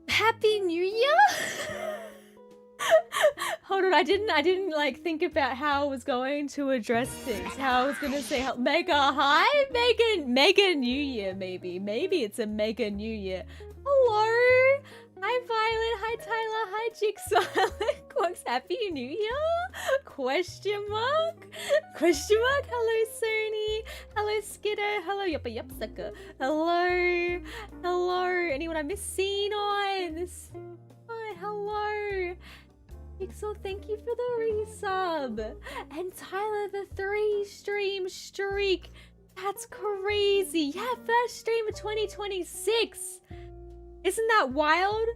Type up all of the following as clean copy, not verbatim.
Happy New Year? Hold on, I didn't like think about how I was going to address things. How I was gonna say mega hi, mega New Year maybe. Maybe it's a mega New Year. Hello. Hi Violet, hi Tyler, hi Jigsaw, Quarks, Happy New Year? Question mark? Question mark? Hello Sony, hello Skiddo, hello Yuppa Yupsucker, hello, hello, anyone I missed? Xenon, hello. Jigsaw, thank you for the resub. And Tyler, the 3-stream streak. That's crazy. Yeah, first stream of 2026. Isn't that wild?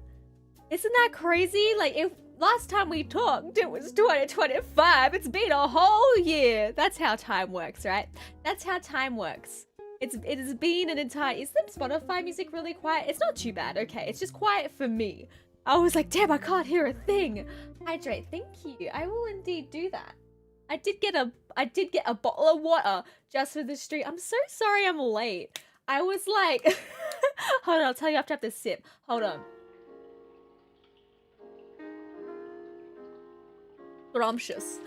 Isn't that crazy? Like, if last time we talked, it was 2025. It's been a whole year. That's how time works, right? That's how time works. It has been an entire... Is the Spotify music really quiet? It's not too bad, okay. It's just quiet for me. I was like, damn, I can't hear a thing. Hydrate, thank you. I will indeed do that. I did get a bottle of water just for the stream. I'm so sorry I'm late. I was like... Hold on, I'll tell you after I have to sip. Hold on. Scrumptious.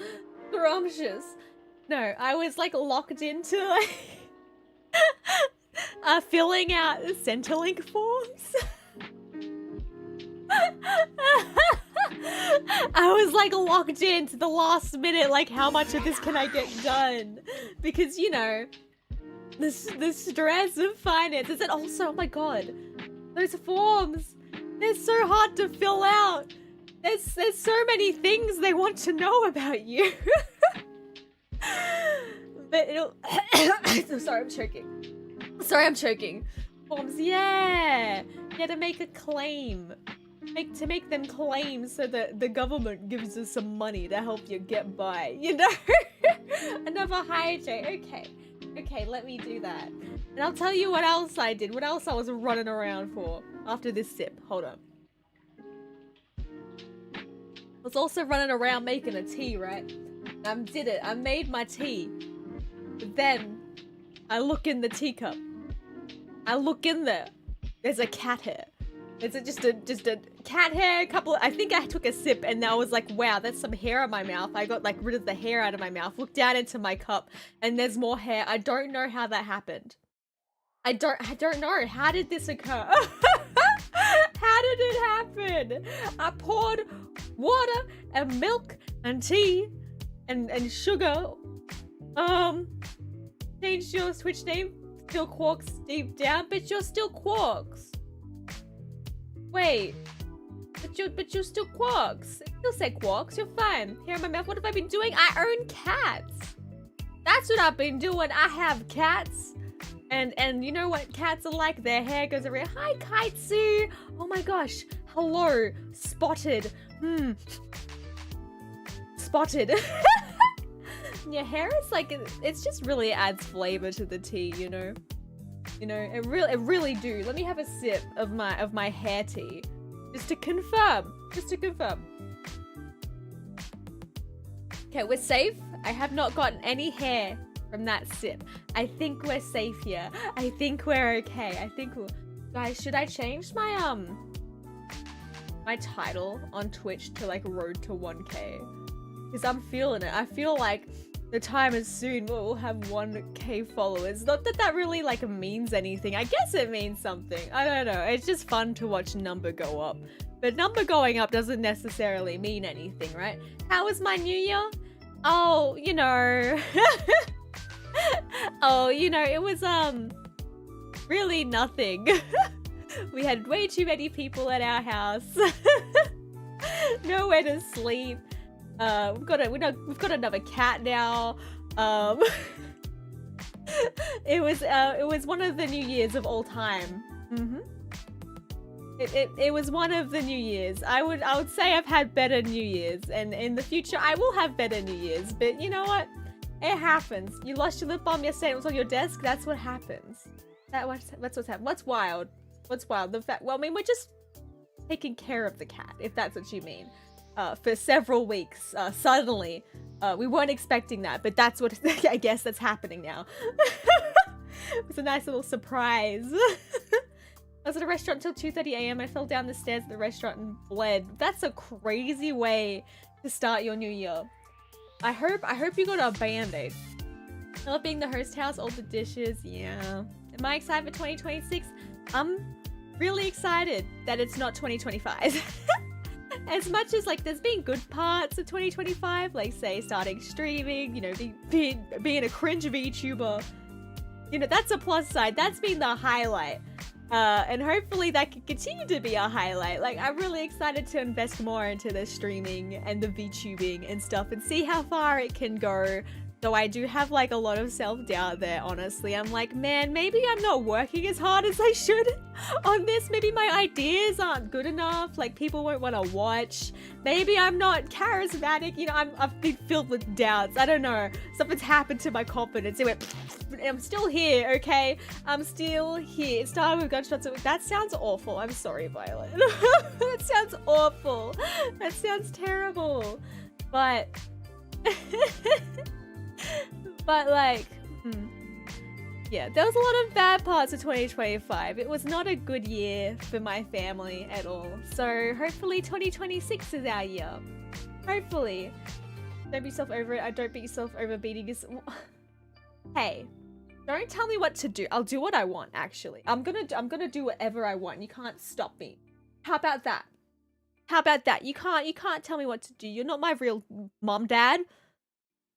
Scrumptious. No, I was like locked into like... filling out Centrelink forms. I was like locked into the last minute, like how much of this can I get done? Because, you know, the stress of finances, and also, oh my god, those forms, they're so hard to fill out. There's so many things they want to know about you. But it'll... Sorry, I'm choking. Sorry, I'm choking. Forms, yeah. Yeah, to make a claim. To make them claim so that the government gives us some money to help you get by, you know? Another hydrate. Okay. Okay, let me do that. And I'll tell you what else I did. What else I was running around for after this sip. Hold on. I was also running around making a tea, right? I did it. I made my tea. But then I look in the teacup. I look in there. There's a cat hair. It's just a cat hair, a couple... I think I took a sip and I was like, wow, there's some hair in my mouth. I got like rid of the hair out of my mouth. Looked down into my cup and there's more hair. I don't know how that happened. I don't know. How did this occur? How did it happen? I poured water and milk and tea and sugar. Changed your Twitch name. Still Quarks deep down, but you're still Quarks. Wait, but you're still Quarks. You'll say Quarks, you're fine. Hair in my mouth, what have I been doing? I own cats. that's what I've been doing. I have cats. And you know what cats are like? Their hair goes everywhere. Hi, Kaitsu. Oh my gosh. Hello. Spotted. Spotted. Your hair is like, it's just really adds flavor to the tea, you know? You know, it really do. Let me have a sip of my hair tea. Just to confirm. Okay, we're safe. I have not gotten any hair from that sip. I think we're safe here. I think we're okay. I think guys, should I change my my title on Twitch to like Road to 1K? Because I'm feeling it. I feel like the time is soon we'll have 1K followers. Not that that really like means anything. I guess it means something. I don't know. It's just fun to watch number go up. But number going up doesn't necessarily mean anything, right? How was my new year? Oh, you know. Oh, you know, it was really nothing. We had way too many people at our house. Nowhere to sleep. We've got another cat now. It was one of the New Years of all time. It was one of the New Years. I would say I've had better New Years, and in the future I will have better New Years. But you know what? It happens. You lost your lip balm yesterday. It was on your desk. That's what happens. That's what's happened. What's wild? What's wild? The fact. Well, I mean, we're just taking care of the cat, if that's what you mean. For several weeks. Suddenly, we weren't expecting that, but that's what I guess that's happening now. It was a nice little surprise. I was at a restaurant until 2:30 a.m. I fell down the stairs at the restaurant and bled. That's a crazy way to start your new year. I hope you got a band-aid. I love being the host house, all the dishes, yeah. Am I excited for 2026? I'm really excited that it's not 2025. As much as like there's been good parts of 2025, like say starting streaming, you know, being a cringe VTuber, you know, that's a plus side. That's been the highlight. And hopefully that can continue to be a highlight. Like, I'm really excited to invest more into the streaming and the VTubing and stuff and see how far it can go. Though I do have like a lot of self-doubt there, honestly. I'm like, man, maybe I'm not working as hard as I should on this. Maybe my ideas aren't good enough. Like, people won't want to watch. Maybe I'm not charismatic. You know, I've been filled with doubts. I don't know. Something's happened to my confidence. It went, I'm still here, okay? I'm still here. It started with gunshots. That sounds awful. I'm sorry, Violet. That sounds awful. That sounds terrible. But... But like, yeah, there was a lot of bad parts of 2025. It was not a good year for my family at all. So hopefully 2026 is our year. Hopefully. Don't beat yourself over it. I don't beat yourself over beating yourself. Hey, don't tell me what to do. I'll do what I want, actually. I'm gonna do whatever I want. You can't stop me. How about that? How about that? You can't tell me what to do. You're not my real mom, dad.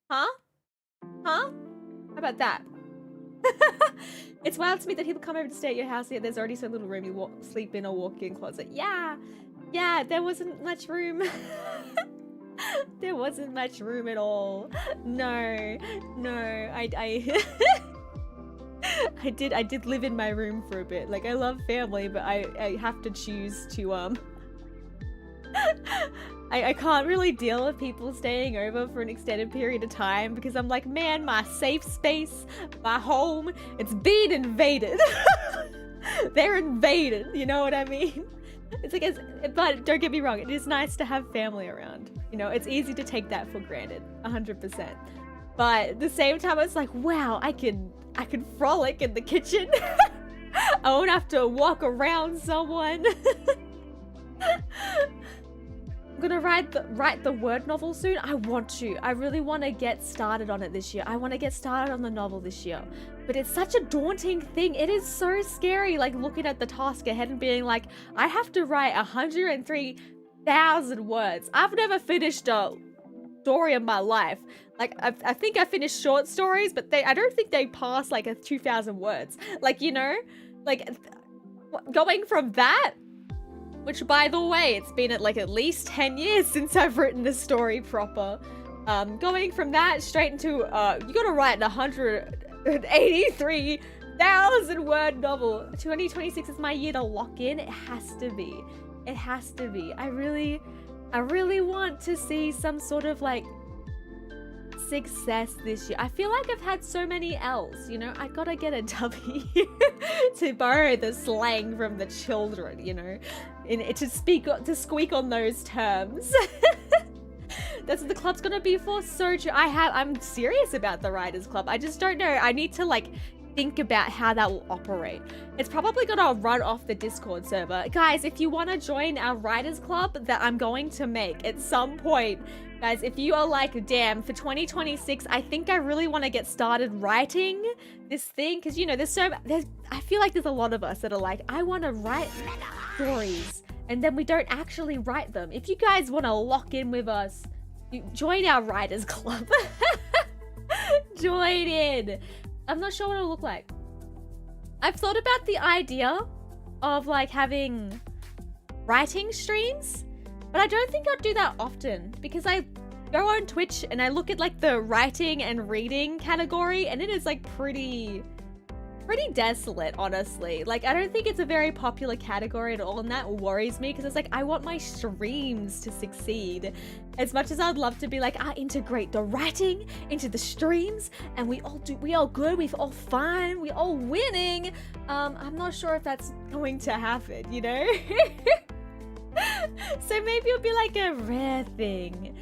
Huh? Huh? How about that? It's wild to me that people come over to stay at your house, yet there's already so little room you sleep in or walk-in closet. Yeah, there wasn't much room. There wasn't much room at all. No, I I did live in my room for a bit. Like, I love family, but I have to choose to I can't really deal with people staying over for an extended period of time because I'm like, man, my safe space, my home, it's being invaded. They're invaded, you know what I mean? It's like, but don't get me wrong, it is nice to have family around. You know, it's easy to take that for granted, 100%. But at the same time, it's like, wow, I can frolic in the kitchen. I won't have to walk around someone. I'm gonna write the word novel soon. I want to. I really want to get started on it this year. I want to get started on the novel this year. But it's such a daunting thing. It is so scary, like looking at the task ahead and being like, I have to write 103,000 words. I've never finished a story in my life. Like, I think I finished short stories, but I don't think they pass like 2,000 words. Like, you know, like going from that, which by the way, it's been at least 10 years since I've written a story proper. Going from that straight into you gotta write a 183,000 word novel. 2026 is my year to lock in. It has to be. It has to be. I really want to see some sort of like success this year. I feel like I've had so many L's, you know. I gotta get a W to borrow the slang from the children, you know, to squeak on those terms. That's what the club's gonna be for. So true. I'm serious about the Writers Club. I just don't know. I need to like think about how that will operate. It's probably gonna run off the Discord server. Guys, if you want to join our Writers Club that I'm going to make at some point, guys, if you are like, damn, for 2026, I think I really want to get started writing this thing, because, you know, I feel like there's a lot of us that are like, I want to write stories, and then we don't actually write them. If you guys want to lock in with us, join our Writers Club. Join in. I'm not sure what it'll look like. I've thought about the idea of like having writing streams, but I don't think I'd do that often because I go on Twitch and I look at like the writing and reading category, and it is like pretty desolate, honestly. Like, I don't think it's a very popular category at all, and that worries me because it's like I want my streams to succeed as much as I'd love to be like, integrate the writing into the streams and we all good, we all fine, we all winning. I'm not sure if that's going to happen, you know. So maybe it'll be like a rare thing.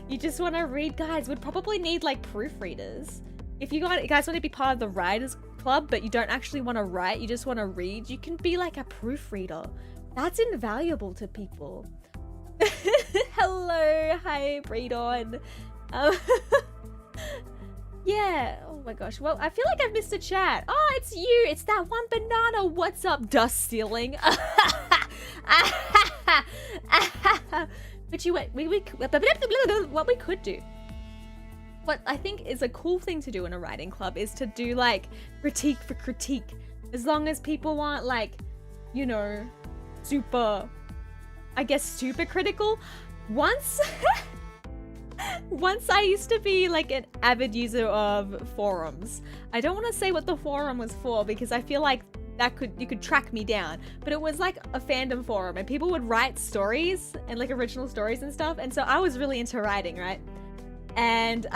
You just want to read. Guys, we'd probably need like proofreaders. If you guys want to be part of the Writers Club, but you don't actually want to write, you just want to read, you can be like a proofreader. That's invaluable to people. Hello, hi, Breedon. Yeah, oh my gosh. Well, I feel like I've missed a chat. Oh, it's you. It's that one banana. What's up, dust ceiling? But what we could do, what I think is a cool thing to do in a writing club is to do like critique for critique. As long as people aren't like, you know, super critical. Once I used to be like an avid user of forums. I don't want to say what the forum was for because I feel like you could track me down, but it was like a fandom forum and people would write stories and like original stories and stuff, and so I was really into writing, right? And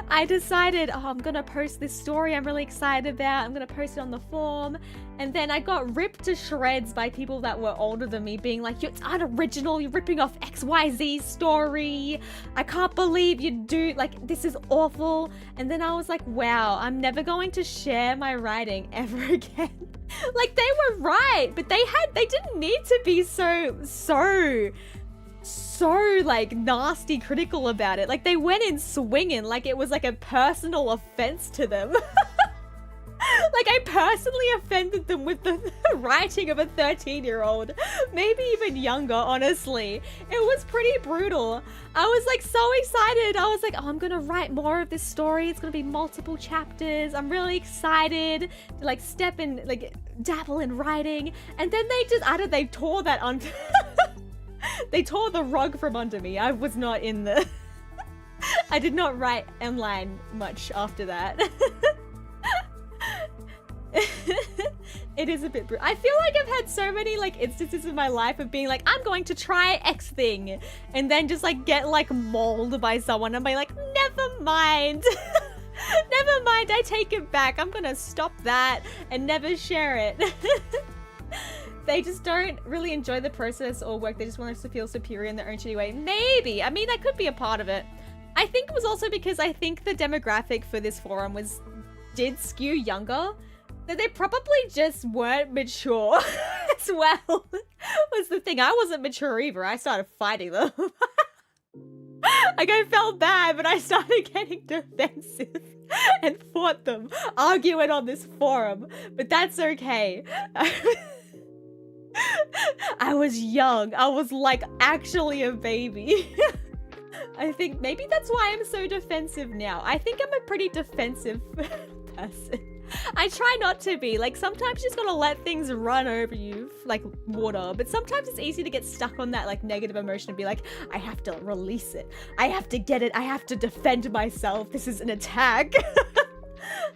I decided, I'm gonna post this story I'm really excited about. I'm gonna post it on the forum. And then I got ripped to shreds by people that were older than me, being like, it's unoriginal, you're ripping off XYZ story. I can't believe you do, like, this is awful. And then I was like, wow, I'm never going to share my writing ever again. Like, they were right, but they didn't need to be so like nasty critical about it. Like, they went in swinging like it was like a personal offense to them. Like, I personally offended them with the writing of a 13-year-old, maybe even younger, honestly. It was pretty brutal. I was like so excited. I was like, oh, I'm gonna write more of this story. It's gonna be multiple chapters. I'm really excited to like step in, like dabble in writing. And then they tore that on. They tore the rug from under me. I was not in the... I did not write online much after that. It is a bit brutal. I feel like I've had so many like instances in my life of being like, I'm going to try X thing, and then just like get like mauled by someone and be like, never mind. Never mind, I take it back. I'm gonna stop that and never share it. They just don't really enjoy the process or work. They just want us to feel superior in their own shitty way. Maybe. I mean, that could be a part of it. I think it was also because I think the demographic for this forum did skew younger. That they probably just weren't mature as well. Was the thing. I wasn't mature either. I started fighting them. Like, I felt bad, but I started getting defensive and fought them, arguing on this forum. But that's okay. I was young. I was like actually a baby. I think maybe that's why I'm so defensive now. I think I'm a pretty defensive person. I try not to be. Like, sometimes you just gotta let things run over you like water. But sometimes it's easy to get stuck on that like negative emotion and be like, I have to release it. I have to get it. I have to defend myself. This is an attack.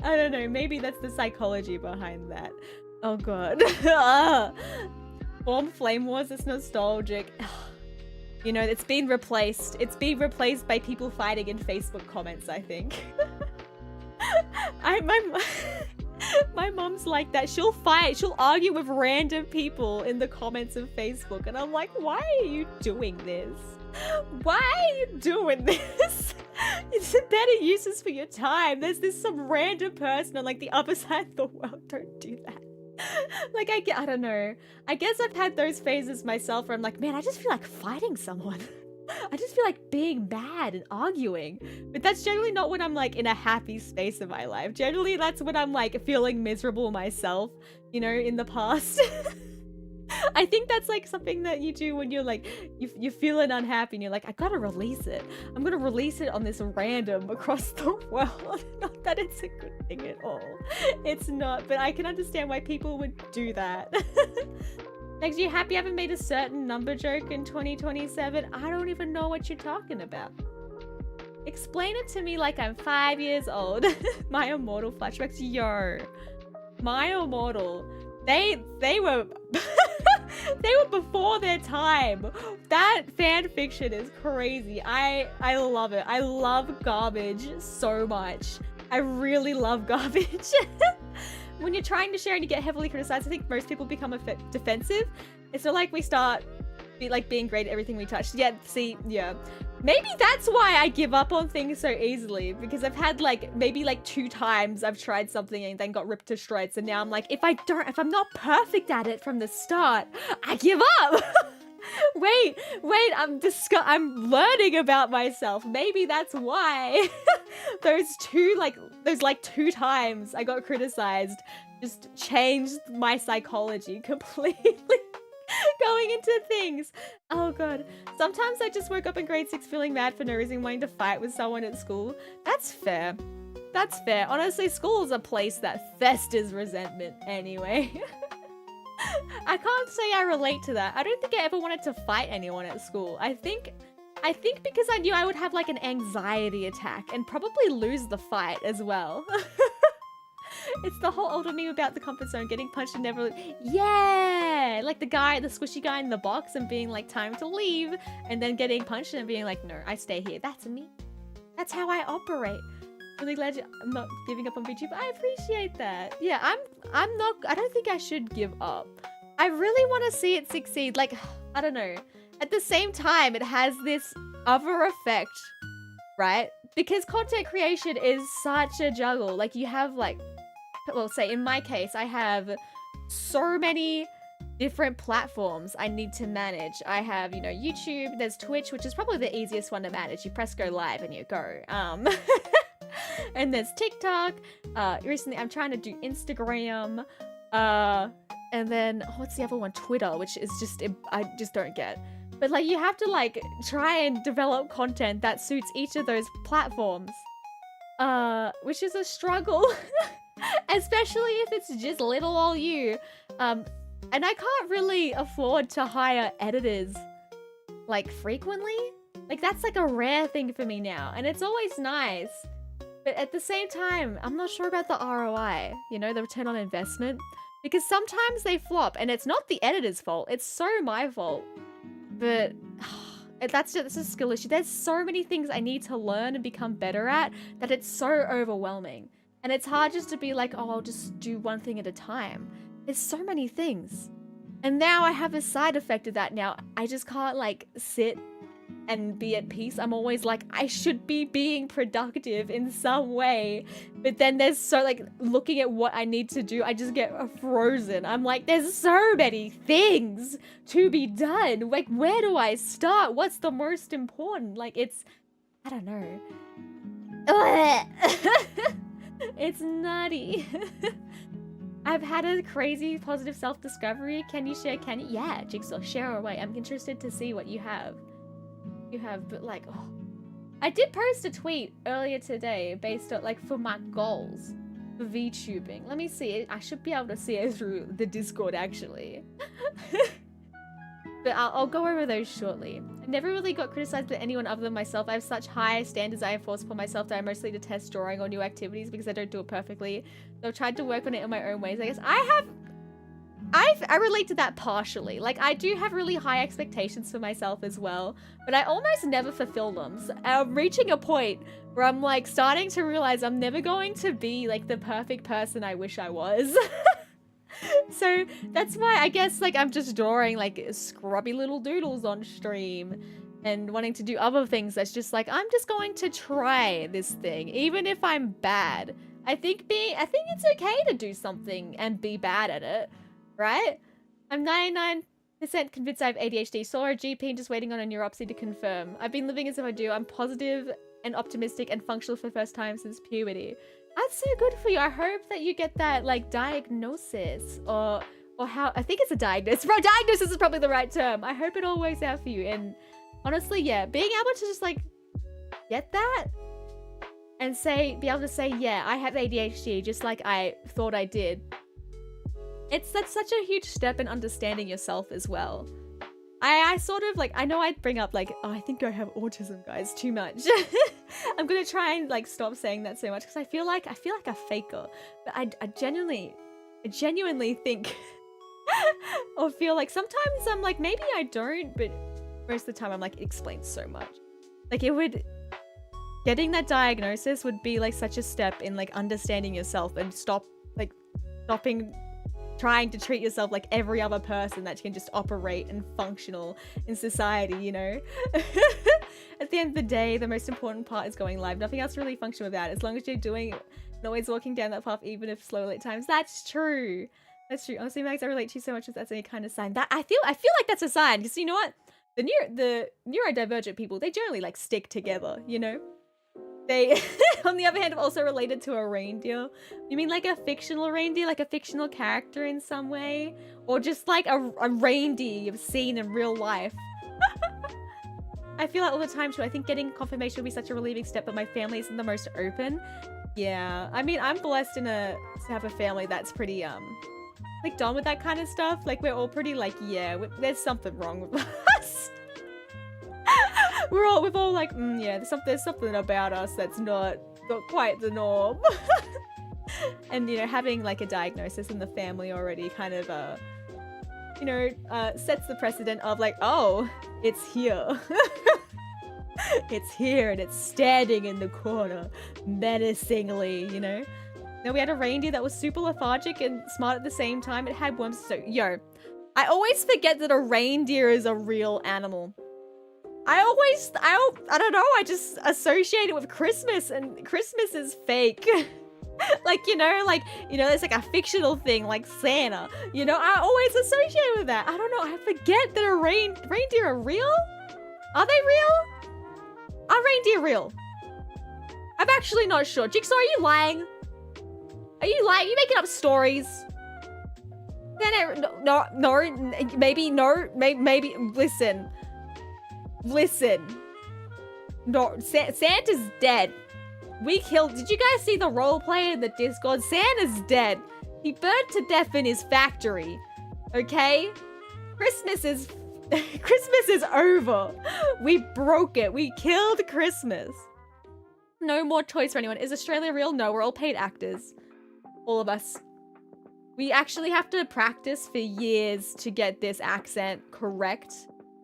I don't know. Maybe that's the psychology behind that. Oh god. Form Flame Wars, it's nostalgic. You know, it's been replaced. It's been replaced by people fighting in Facebook comments, I think. My mom's like that. She'll fight. She'll argue with random people in the comments of Facebook. And I'm like, why are you doing this? Why are you doing this? It's better uses for your time. There's this some random person on like the other side of the world. Don't do that. Like, I don't know. I guess I've had those phases myself where I'm like, man, I just feel like fighting someone. I just feel like being mad and arguing. But that's generally not when I'm like in a happy space of my life. Generally, that's when I'm like feeling miserable myself, you know, in the past. I think that's like something that you do when you're like, you're feeling unhappy and you're like, I gotta release it. I'm gonna release it on this random across the world. Not that it's a good thing at all. It's not, but I can understand why people would do that. Like, you happy I haven't made a certain number joke in 2027? I don't even know what you're talking about. Explain it to me like I'm 5 years old. My Immortal flashbacks, yo. My Immortal. They were they were before their time. That fan fiction is crazy. I love it. I love garbage so much. I really love garbage. When you're trying to share and you get heavily criticized, I think most people become defensive. It's not like we start being great at everything we touch. Yeah, see, yeah. Maybe that's why I give up on things so easily, because I've had like maybe like 2 times I've tried something and then got ripped to shreds, and now I'm like, if I'm not perfect at it from the start, I give up. wait, I'm learning about myself. Maybe that's why those 2 times I got criticized just changed my psychology completely. Going into things. Oh god. Sometimes I just woke up in grade 6 feeling mad for no reason, wanting to fight with someone at school. That's fair. That's fair. Honestly, school is a place that festers resentment anyway. I can't say I relate to that. I don't think I ever wanted to fight anyone at school. I think because I knew I would have like an anxiety attack and probably lose the fight as well. It's the whole older me about the comfort zone, getting punched and never... Yeah! Like the squishy guy in the box and being like, time to leave. And then getting punched and being like, no, I stay here. That's me. That's how I operate. Really glad I'm not giving up on VTuber. I appreciate that. Yeah, I don't think I should give up. I really want to see it succeed. Like, I don't know. At the same time, it has this other effect, right? Because content creation is such a juggle. Like, you have like... Well, say in my case, I have so many different platforms I need to manage. I have, you know, YouTube, there's Twitch, which is probably the easiest one to manage. You press go live and you go. And there's TikTok. Recently, I'm trying to do Instagram. And then, what's the other one? Twitter, which is just, I just don't get. But like, you have to like try and develop content that suits each of those platforms. Which is a struggle. Especially if it's just little old you. And I can't really afford to hire editors like frequently. Like, that's like a rare thing for me now, and it's always nice. But at the same time, I'm not sure about the ROI, you know, the return on investment, because sometimes they flop and it's not the editor's fault. It's so my fault. But that's a skill issue. There's so many things I need to learn and become better at that it's so overwhelming. And it's hard just to be like, oh, I'll just do one thing at a time. There's so many things. And now I have a side effect of that now. I just can't like sit and be at peace. I'm always like, I should be being productive in some way. But then there's so like looking at what I need to do, I just get frozen. I'm like, there's so many things to be done. Like, where do I start? What's the most important? Like, it's, I don't know. It's nutty. I've had a crazy positive self-discovery. Can you share? Can you? Yeah, Jigsaw, share away. I'm interested to see what you have. But like, oh. I did post a tweet earlier today based on like for my goals. VTubing. Let me see. I should be able to see it through the Discord, actually. But I'll go over those shortly. I never really got criticized by anyone other than myself. I have such high standards I enforce for myself that I mostly detest drawing or new activities because I don't do it perfectly. So I've tried to work on it in my own ways. I guess I relate to that partially. Like, I do have really high expectations for myself as well, but I almost never fulfill them. So I'm reaching a point where I'm like starting to realize I'm never going to be like the perfect person I wish I was. So that's why I guess like I'm just drawing like scrubby little doodles on stream and wanting to do other things that's just like, I'm just going to try this thing even if I'm bad. I think it's okay to do something and be bad at it, right? I'm 99% convinced I have ADHD. Saw a GP just waiting on a neuropsy to confirm. I've been living as if I do. I'm positive and optimistic and functional for the first time since puberty. That's so good for you. I hope that you get that like diagnosis or how, I think it's a diagnosis. Bro, diagnosis is probably the right term. I hope it all works out for you. And honestly, yeah, being able to just like get that and be able to say, yeah, I have ADHD just like I thought I did. That's such a huge step in understanding yourself as well. I sort of like, I know I'd bring up like, oh, I think I have autism, guys, too much. I'm gonna try and like stop saying that so much because I feel like a faker, but I genuinely think or feel like sometimes I'm like, maybe I don't, but most of the time I'm like, it explains so much. Like getting that diagnosis would be like such a step in like understanding yourself and stopping trying to treat yourself like every other person that can just operate and functional in society, you know? At the end of the day, the most important part is going live. Nothing else really function without it. As long as you're doing it and always walking down that path, even if slowly at times. That's true. That's true. Honestly, Max, I relate to you so much if that's any kind of sign. That I feel like that's a sign, because you know what? The neurodivergent people, they generally like stick together, you know? They, on the other hand, have also related to a reindeer. You mean like a fictional reindeer? Like a fictional character in some way? Or just like a reindeer you've seen in real life? I feel that all the time too. I think getting confirmation would be such a relieving step, but my family isn't the most open. Yeah, I mean, I'm blessed to have a family that's pretty, like done with that kind of stuff. Like we're all pretty like, yeah, there's something wrong with us. We're all like, yeah, there's something about us that's not quite the norm. And, you know, having like a diagnosis in the family already kind of, you know, sets the precedent of like, oh, it's here. It's here and it's standing in the corner menacingly, you know? Now we had a reindeer that was super lethargic and smart at the same time. It had worms. So, yo, I always forget that a reindeer is a real animal. I don't know, I just associate it with Christmas, and Christmas is fake. Like, you know, it's like a fictional thing, like Santa. You know, I always associate it with that. I don't know, I forget that reindeer are real? Are they real? Are reindeer real? I'm actually not sure. Jigsaw, are you lying? Are you lying? Are you making up stories? No, maybe, listen. No, Santa's dead. Did you guys see the roleplay in the Discord? Santa's dead. He burned to death in his factory. Okay? Christmas is over. We broke it. We killed Christmas. No more toys for anyone. Is Australia real? No, we're all paid actors. All of us. We actually have to practice for years to get this accent correct.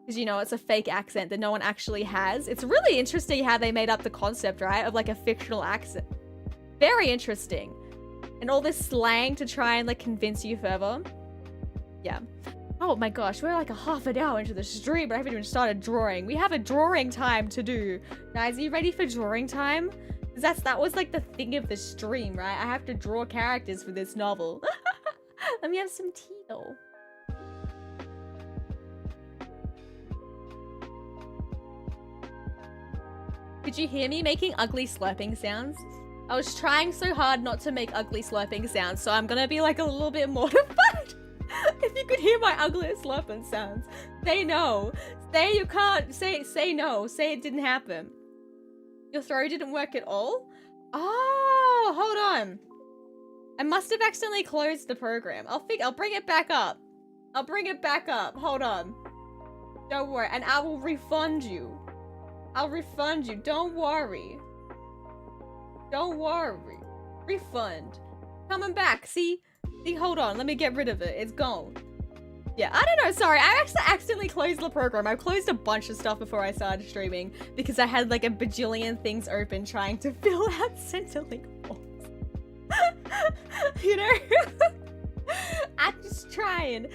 Because, you know, it's a fake accent that no one actually has. It's really interesting how they made up the concept, right? Of like a fictional accent. Very interesting. And all this slang to try and like convince you further. Yeah. Oh my gosh, we're like a half an hour into the stream, but I haven't even started drawing. We have a drawing time to do. Guys, are you ready for drawing time? Because that was like the thing of the stream, right? I have to draw characters for this novel. Let me have some tea though. Could you hear me making ugly slurping sounds? I was trying so hard not to make ugly slurping sounds, so I'm gonna be like a little bit mortified. If you could hear my ugly slurping sounds, say no. Say you can't. Say no. Say it didn't happen. Your throw didn't work at all? Oh, hold on. I must have accidentally closed the program. I'll bring it back up. I'll bring it back up. Hold on. Don't worry. And I will refund you. I'll refund you. Don't worry. Don't worry. Refund. Coming back. See? See, hold on. Let me get rid of it. It's gone. Yeah, I don't know. Sorry, I actually accidentally closed the program. I closed a bunch of stuff before I started streaming because I had like a bajillion things open trying to fill out Centrelink forms. You know? I'm just trying.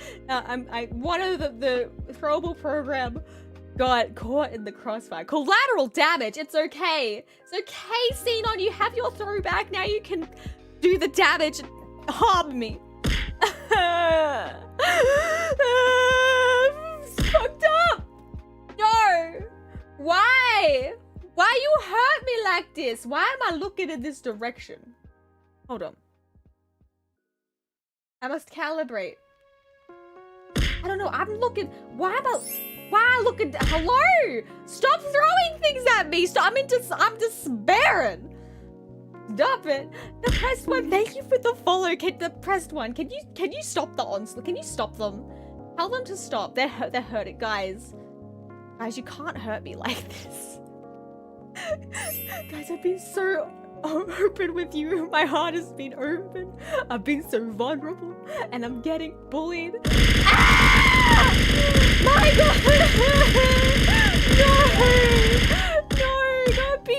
One of the throwable program got caught in the crossfire. Collateral damage. It's okay. It's okay, Xenon. You have your throwback. Now you can do the damage and harm me. Fucked up. No. Why? Why you hurt me like this? Why am I looking in this direction? Hold on. I must calibrate. I don't know. I'm looking. Why am I looking? Hello. Stop throwing things at me. Stop. I'm despairing. Stop it. The pressed one. Thank you for the follow. The pressed one. Can you stop the onslaught? Can you stop them? Tell them to stop. They're hurting, guys. Guys, you can't hurt me like this. Guys, I've been so open with you. My heart has been open. I've been so vulnerable, and I'm getting bullied. Ah! My God!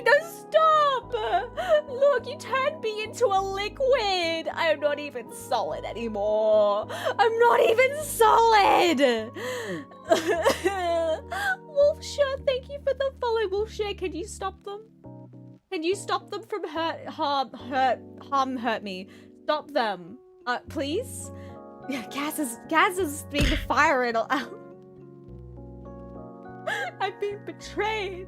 No, stop! Look, you turned me into a liquid. I'm not even solid anymore. I'm not even solid. Wolfshire, thank you for the follow. Wolfshire, can you stop them? Can you stop them from hurt me? Stop them. Please? Yeah, Gaz is being fired out. I've been betrayed.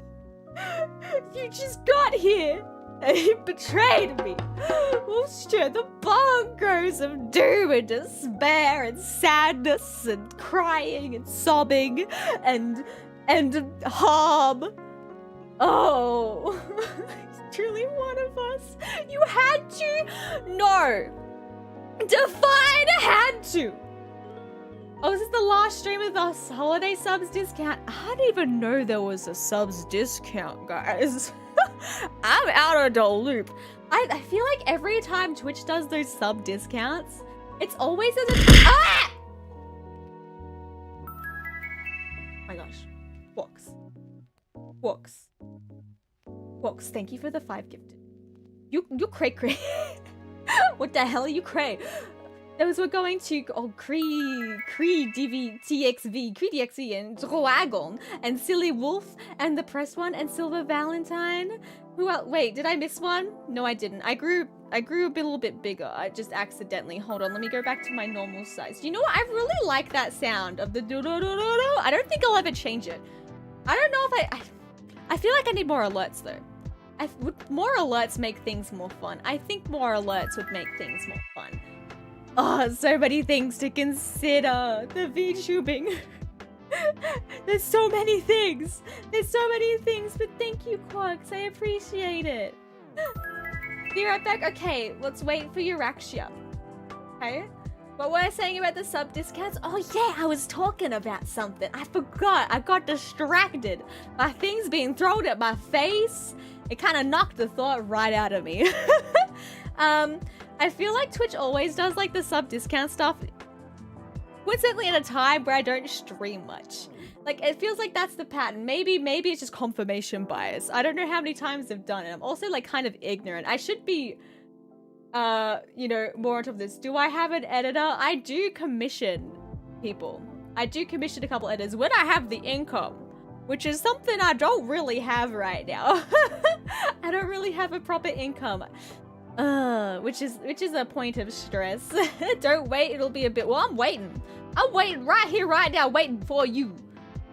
You just got here and you betrayed me. Wolfshire, the bonkers of doom and despair and sadness and crying and sobbing and harm. Oh, he's truly one of us. You had to? No. Define had to. Oh, is this the last stream of the holiday subs discount? I didn't even know there was a subs discount, guys. I'm out of the loop. I feel like every time Twitch does those sub discounts, it's always as a... Ah! Oh my gosh. Wox, thank you for the 5 gifted. You cray. What the hell are you cray? Those were going to Cree DXV and Dragon and Silly Wolf and the press one and Silver Valentine. Who else? Wait, did I miss one? No, I didn't. I grew a little bit bigger. I just accidentally. Hold on, let me go back to my normal size. You know what? I really like that sound of the do-do-do-do-do. I don't think I'll ever change it. I don't know if I feel like I need more alerts though. Would more alerts make things more fun? I think more alerts would make things more fun. Oh, so many things to consider. The VTubing. There's so many things. But thank you, Quarks. I appreciate it. Be right back. Okay, let's wait for Euraxia. Okay? What were I saying about the sub discounts? Oh yeah, I was talking about something. I forgot. I got distracted by things being thrown at my face. It kind of knocked the thought right out of me. I feel like Twitch always does like the sub discount stuff. Coincidentally at a time where I don't stream much. Like it feels like that's the pattern. Maybe it's just confirmation bias. I don't know how many times I've done it. I'm also like kind of ignorant. I should be you know, more on top of this. Do I have an editor? I do commission people. I do commission a couple editors when I have the income, which is something I don't really have right now. I don't really have a proper income. Which is a point of stress. Don't wait, it'll be a bit. Well, I'm waiting right here, right now, waiting for you.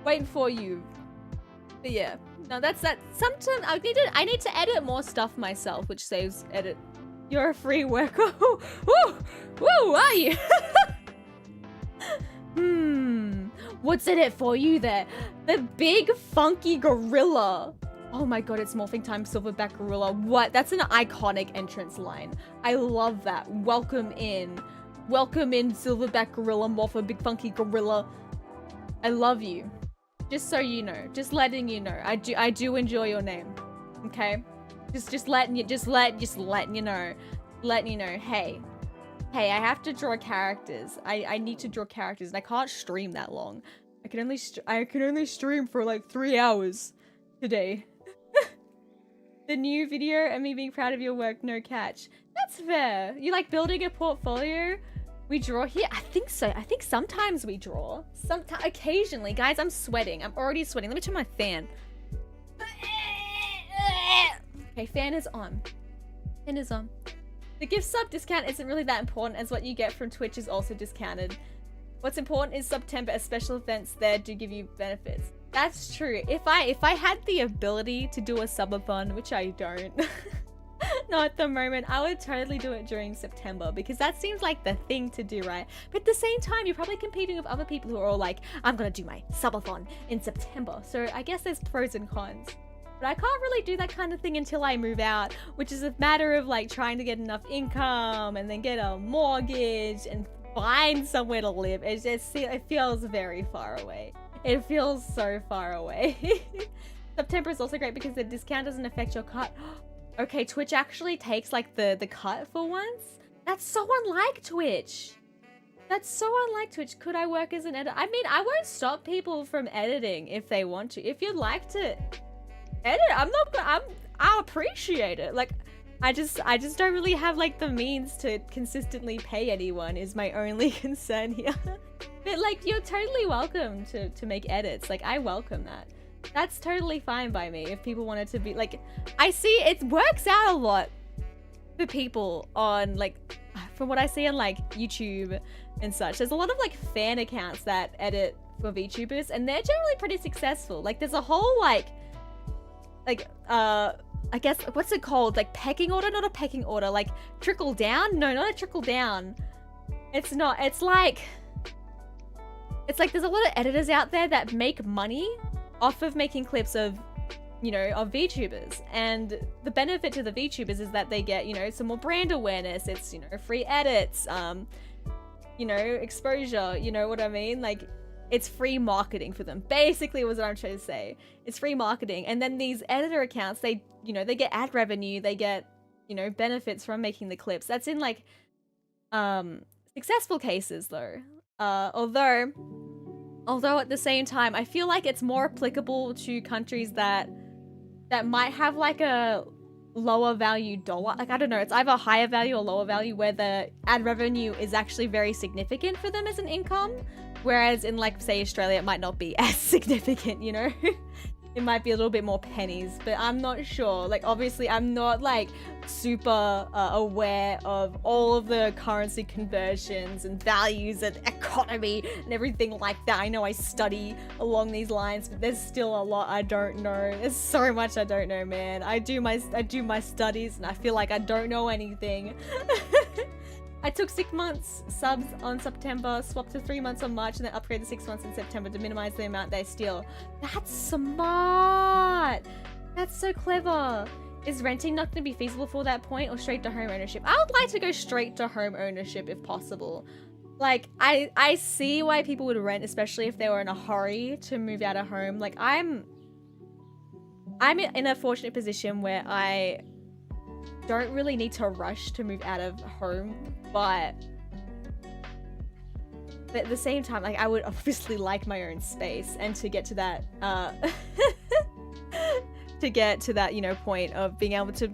But yeah, no, that's that. Sometimes I need to edit more stuff myself, which saves edit. You're a free worker. Woo, are you? What's in it for you there? The big funky gorilla. Oh my god, it's morphing time, silverback gorilla. What? That's an iconic entrance line. I love that. Welcome in. Welcome in, silverback gorilla, morph a big funky gorilla. I love you. Just so you know. Just letting you know. I do enjoy your name. Okay? Just letting you know. Letting you know, hey, I have to draw characters. I need to draw characters, and I can't stream that long. I can only stream for like 3 hours today. The new video and me being proud of your work, no catch. That's fair. You like building a portfolio? We draw here? I think so. I think sometimes we draw. Occasionally. Guys, I'm sweating. I'm already sweating. Let me turn my fan. Okay, fan is on. Fan is on. The gift sub discount isn't really that important, as what you get from Twitch is also discounted. What's important is September, as special events there do give you benefits. That's true. If I had the ability to do a subathon, which I don't, not at the moment, I would totally do it during September, because that seems like the thing to do, right? But at the same time, you're probably competing with other people who are all like, I'm gonna do my subathon in September. So I guess there's pros and cons. But I can't really do that kind of thing until I move out, which is a matter of like trying to get enough income and then get a mortgage and find somewhere to live. It feels very far away. It feels so far away. September is also great because the discount doesn't affect your cut. Okay, Twitch actually takes like the cut for once. That's so unlike Twitch. That's so unlike Twitch. Could I work as an editor? I mean, I won't stop people from editing if they want to. If you'd like to edit, I'll appreciate it. Like, I just don't really have like the means to consistently pay anyone is my only concern here. But like, you're totally welcome to make edits. Like, I welcome that. That's totally fine by me if people wanted to be like, I see it works out a lot for people on like, from what I see on like YouTube and such. There's a lot of like fan accounts that edit for VTubers, and they're generally pretty successful. Like, there's a whole like I guess, what's it called? Like pecking order? Not a pecking order, like trickle down? No, not a trickle down. It's not, it's like there's a lot of editors out there that make money off of making clips of, you know, of VTubers. And the benefit to the VTubers is that they get, you know, some more brand awareness. It's, you know, free edits, you know, exposure, you know what I mean? Like, it's free marketing for them. Basically was what I'm trying to say. It's free marketing. And then these editor accounts, they, you know, they get ad revenue, they get, you know, benefits from making the clips. That's in like, successful cases though. Although at the same time, I feel like it's more applicable to countries that might have like a lower value dollar. Like, I don't know, it's either higher value or lower value where the ad revenue is actually very significant for them as an income. Whereas in like, say, Australia, it might not be as significant, you know? It might be a little bit more pennies, but I'm not sure. Like, obviously, I'm not like super aware of all of the currency conversions and values and economy and everything like that. I know I study along these lines, but there's still a lot I don't know. There's so much I don't know, man. I do my studies and I feel like I don't know anything. I took 6 months subs on September, swapped to 3 months on March, and then upgraded 6 months in September to minimize the amount they steal. That's smart! That's so clever. Is renting not going to be feasible for that point, or straight to home ownership? I would like to go straight to home ownership if possible. Like, I see why people would rent, especially if they were in a hurry to move out of home. Like, I'm in a fortunate position where I don't really need to rush to move out of home, but at the same time, like, I would obviously like my own space and to get to that you know, point of being able to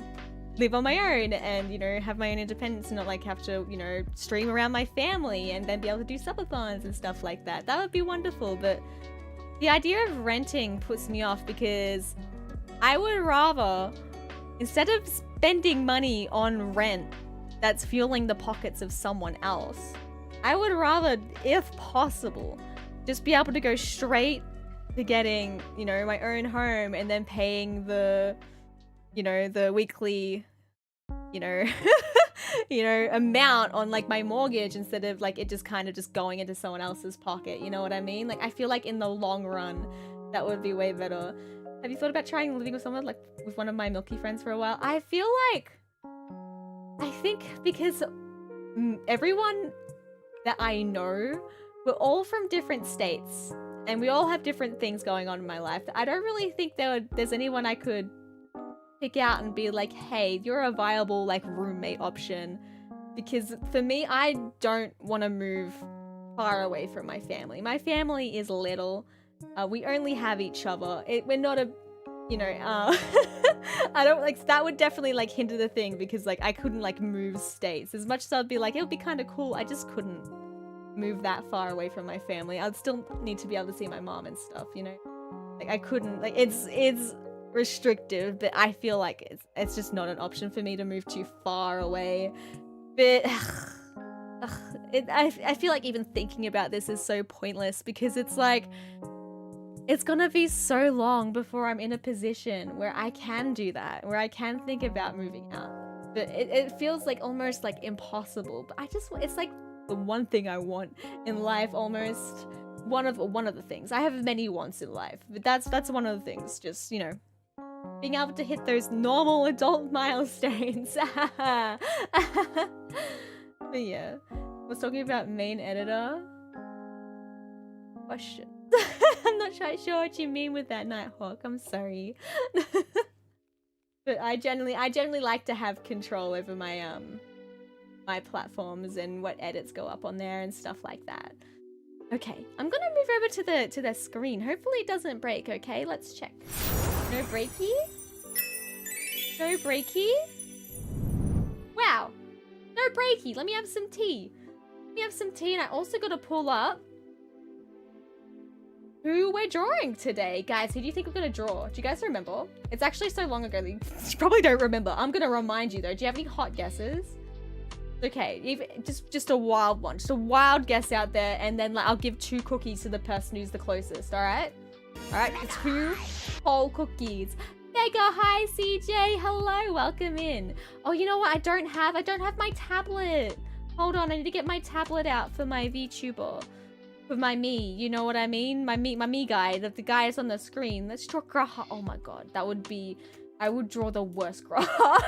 live on my own and, you know, have my own independence and not like have to, you know, stream around my family and then be able to do subathons and stuff like that. That would be wonderful. But the idea of renting puts me off because I would rather, instead of spending money on rent that's fueling the pockets of someone else, I would rather, if possible, just be able to go straight to getting, you know, my own home and then paying the, you know, the weekly, you know, you know, amount on like my mortgage instead of like it just kind of just going into someone else's pocket. You know what I mean? Like, I feel like in the long run, that would be way better. Have you thought about trying living with someone, like with one of my milky friends for a while? I think because everyone that I know, we're all from different states and we all have different things going on in my life. I don't really think there's anyone I could pick out and be like, hey, you're a viable like roommate option. Because for me, I don't want to move far away from my family. My family is little. We only have each other. We're not a, you know, I don't like, that would definitely like hinder the thing because like I couldn't like move states. As much as I'd be like, it would be kind of cool, I just couldn't move that far away from my family. I'd still need to be able to see my mom and stuff, you know? Like I couldn't, like it's restrictive, but I feel like it's just not an option for me to move too far away. But I feel like even thinking about this is so pointless because it's like, it's gonna be so long before I'm in a position where I can do that, where I can think about moving out. But it feels like almost like impossible. But it's like the one thing I want in life, almost one of the things. I have many wants in life, but that's one of the things. Just, you know, being able to hit those normal adult milestones. But yeah, I was talking about main editor. Question. I'm not sure what you mean with that, Nighthawk. I'm sorry. But I generally like to have control over my my platforms and what edits go up on there and stuff like that. Okay, I'm gonna move over to the screen. Hopefully it doesn't break. Okay, let's check. No breaky? No breaky? Wow. No breaky. Let me have some tea. Let me have some tea, and I also gotta pull up who we're drawing today. Guys, who do you think we're gonna draw? Do you guys remember? It's actually so long ago that you probably don't remember. I'm gonna remind you though. Do you have any hot guesses? Okay, even just a wild one. Just a wild guess out there, and then like I'll give 2 cookies to the person who's the closest, alright? Alright, 2 whole cookies. Mega, hi CJ, hello, welcome in. Oh, you know what? I don't have my tablet. Hold on, I need to get my tablet out for my VTuber. With my me, you know what I mean? My me guy, the guy is on the screen. Let's draw Graha. Oh my god, that would be, I would draw the worst Graha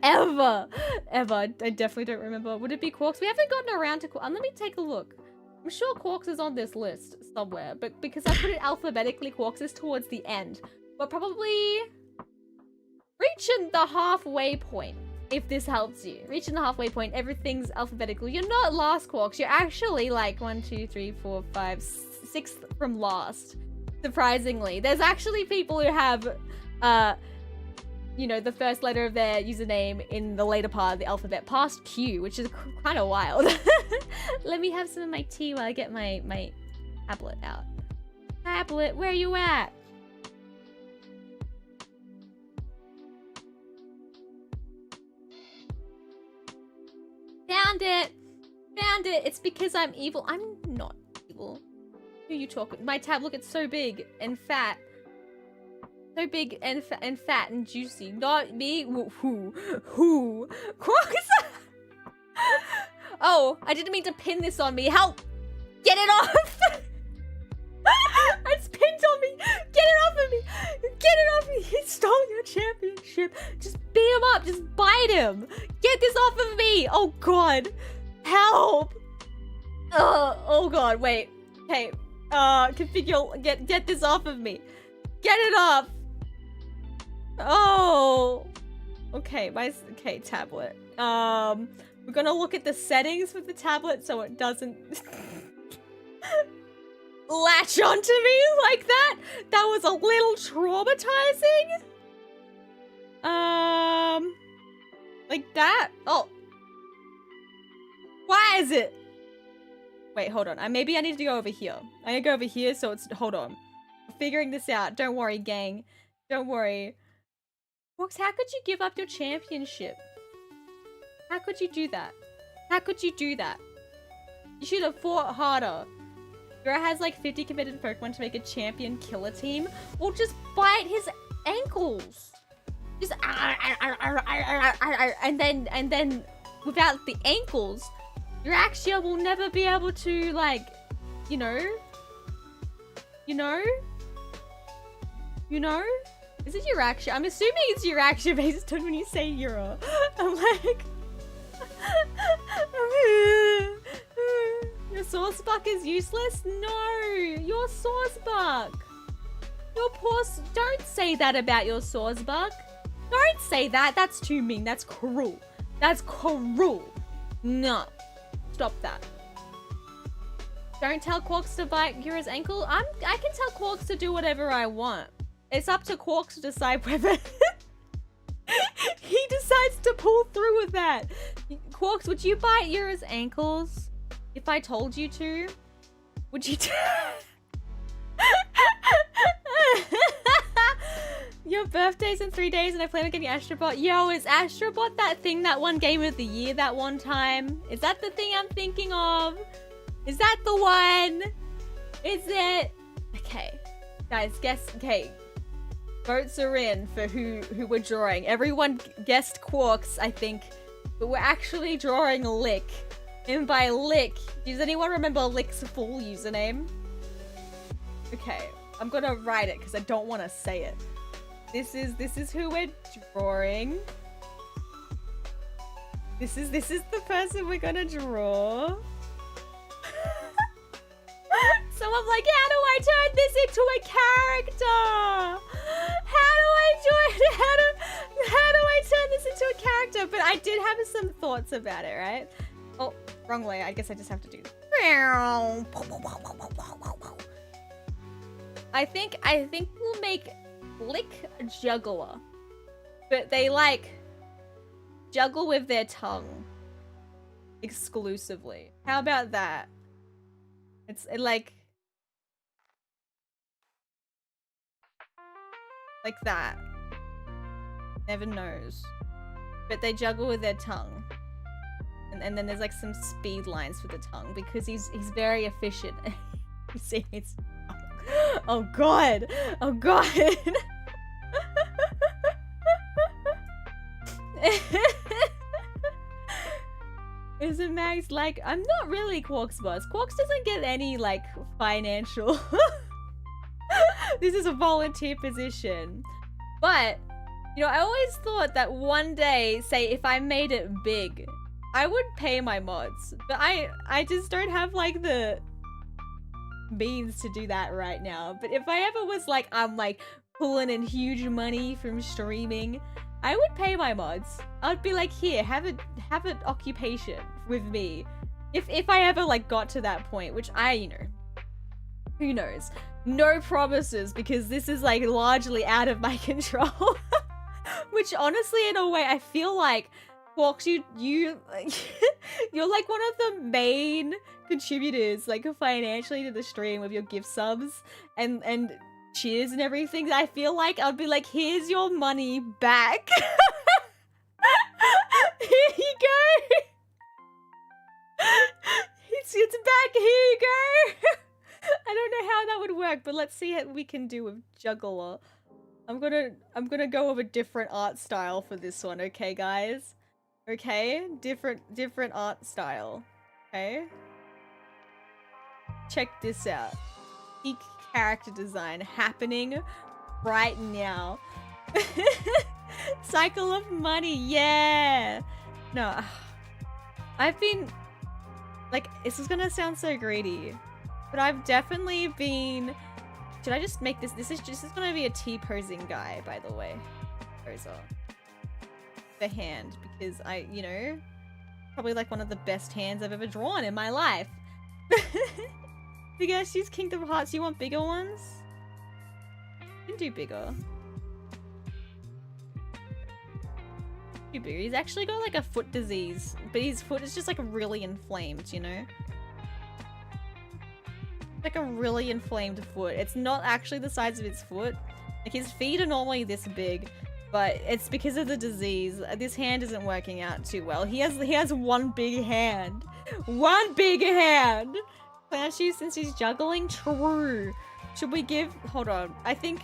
ever. I definitely don't remember. Would it be Quarks? We haven't gotten around to Quarks. Let me take a look. I'm sure Quarks is on this list somewhere, but because I put it alphabetically, Quarks is towards the end. We're probably reaching the halfway point, if this helps you. Reaching the halfway point, everything's alphabetical. You're not last, Quarks. You're actually like 1, 2, 3, 4, 5, 6th from last. Surprisingly. There's actually people who have, you know, the first letter of their username in the later part of the alphabet past Q, which is kind of wild. Let me have some of my tea while I get my tablet out. Tablet, where you at? Found it! Found it! It's because I'm evil. I'm not evil. Who are you talking? My tablet gets so big and fat. So big and fat and juicy. Not me. Who? Quarks? Oh, I didn't mean to pin this on me. Help! Get it off! It's pinned on me! Get it off of me! Get it off me! He stole your championship! Just beat him up! Just bite him! Get this off of me! Oh god! Help! Oh god, wait. Okay. Configure, get this off of me. Get it off! Oh! Okay, okay, tablet. We're gonna look at the settings with the tablet so it doesn't latch onto me like that. That was a little traumatizing. Like that. Oh. Why is it? Wait, hold on. Maybe I need to go over here. I need to go over here so it's, hold on. We're figuring this out. Don't worry, gang. Don't worry. Quarks, how could you give up your championship? How could you do that? How could you do that? You should have fought harder. Gura has like 50 committed Pokemon to make a champion killer team. Or just bite his ankles. Just and then without the ankles, your Axia will never be able to like, you know, You know? Is it your action? I'm assuming it's your action based on when you say Euro. I'm like... Your sauce buck is useless? No! Your sauce buck! Your poor... Don't say that about your sauce buck. Don't say that. That's too mean. That's cruel. That's cruel. No. Stop that. Don't tell Quarks to bite Kira's ankle. I can tell Quarks to do whatever I want. It's up to Quarks to decide whether he decides to pull through with that. Quarks, would you bite Yura's ankles if I told you to? Would you? Your birthday's in 3 days and I plan on getting Astrobot. Yo, is Astrobot that thing, that one game of the year that one time? Is that the thing I'm thinking of? Is that the one? Is it? Okay. Guys, guess. Okay. Votes are in for who we're drawing. Everyone guessed Quarks, I think. But we're actually drawing Lick. And by Lick, does anyone remember Lick's full username? Okay. I'm gonna write it because I don't want to say it. This is who we're drawing. This is the person we're gonna draw. So I'm like, how do I turn this into a character? How do I turn this into a character? But I did have some thoughts about it, right? Oh, wrong way. I guess I just have to do. I think we'll make Lick a juggler, but they like juggle with their tongue exclusively. How about that? It's like that. Never knows. But they juggle with their tongue. And then there's like some speed lines for the tongue because he's very efficient. You see, it's oh god. Oh god. Isn't Max like, I'm not really Quark's boss. Quarks doesn't get any like financial. This is a volunteer position. But, you know, I always thought that one day, say if I made it big, I would pay my mods. But I just don't have like the means to do that right now. But if I ever was like, I'm like pulling in huge money from streaming, I would pay my mods. I'd be like, here, have an occupation with me. If I ever like got to that point, which you know, who knows? No promises because this is like largely out of my control. Which honestly, in a way, I feel like Quarks, you're like one of the main contributors, like financially to the stream with your gift subs and cheers and everything. I feel like I'd be like, here's your money back. Here you go. It's back. Here you go. I don't know how that would work, but let's see what we can do with Juggler. I'm gonna go with a different art style for this one, okay, guys? Okay, different art style. Okay. Check this out. Peak character design happening right now. Cycle of money, yeah. No, I've been like, this is gonna sound so greedy, but I've definitely been. Should I just make this? This is gonna be a T-posing guy, by the way. Poser. The hand, because you know, probably like one of the best hands I've ever drawn in my life. Bigger, she's Kingdom Hearts. You want bigger ones? You can do bigger. Do bigger. He's actually got like a foot disease, but his foot is just like really inflamed, you know? Like a really inflamed foot. It's not actually the size of his foot. Like his feet are normally this big, but it's because of the disease. This hand isn't working out too well. He has one big hand. One big hand! Plant shoes since he's juggling? True. Should we give... Hold on. I think...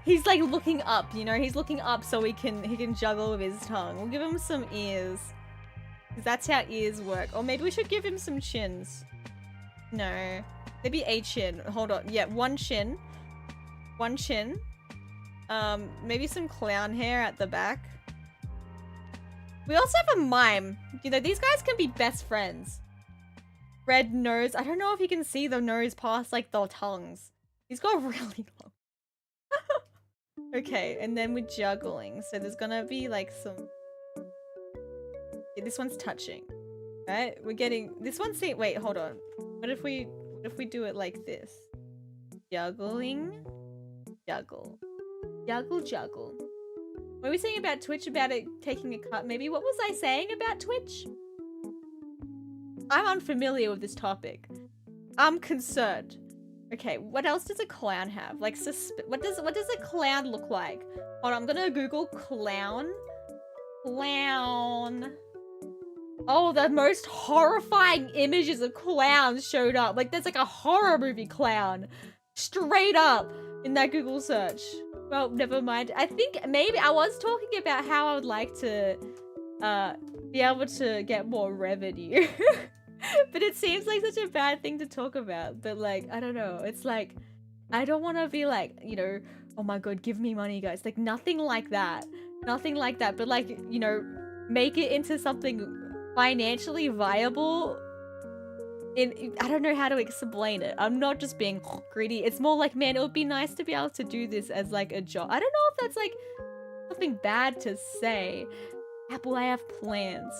He's like looking up, you know? He's looking up so he can juggle with his tongue. We'll give him some ears. Because that's how ears work. Or maybe we should give him some chins. No. Maybe a chin. Hold on. Yeah, one chin. One chin. Maybe some clown hair at the back. We also have a mime. You know, these guys can be best friends. Red nose. I don't know if you can see the nose past, like, the tongues. He's got really long. Okay, and then we're juggling. So there's gonna be, like, some... Yeah, this one's touching. Right? We're getting... This one's... Wait, hold on. What if we do it like this? Juggling. Juggle. Juggle, juggle. What were we saying about Twitch about it taking a cut? Maybe what was I saying about Twitch? I'm unfamiliar with this topic. I'm concerned. Okay, what else does a clown have? Like, what does a clown look like? Hold on, I'm gonna Google clown. Clown. Oh, the most horrifying images of clowns showed up. Like, there's like a horror movie clown. Straight up in that Google search. Well, never mind. I think maybe I was talking about how I would like to be able to get more revenue. But it seems like such a bad thing to talk about. But like, I don't know. It's like, I don't want to be like, you know, oh my god, give me money, guys. Like, nothing like that. Nothing like that. But like, you know, make it into something financially viable. I don't know how to explain it. I'm not just being greedy. It's more like, man, it would be nice to be able to do this as like a job. I don't know if that's like something bad to say. Apple, I have plans.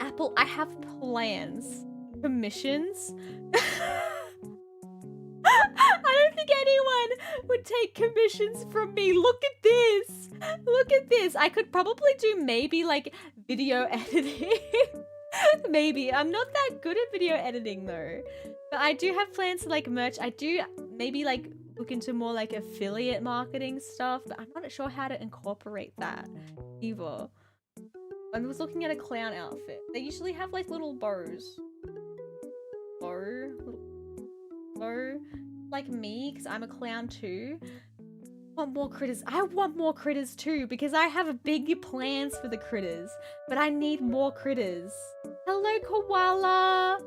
Apple, I have plans. Commissions? I don't think anyone would take commissions from me. Look at this. Look at this. I could probably do maybe like video editing. Maybe. I'm not that good at video editing though. But I do have plans to like merch. I do maybe like look into more like affiliate marketing stuff, but I'm not sure how to incorporate that either. I was looking at a clown outfit. They usually have like little bows. Bow. Like me, because I'm a clown too. I want more critters. I want more critters too, because I have big plans for the critters. But I need more critters. Hello, koala!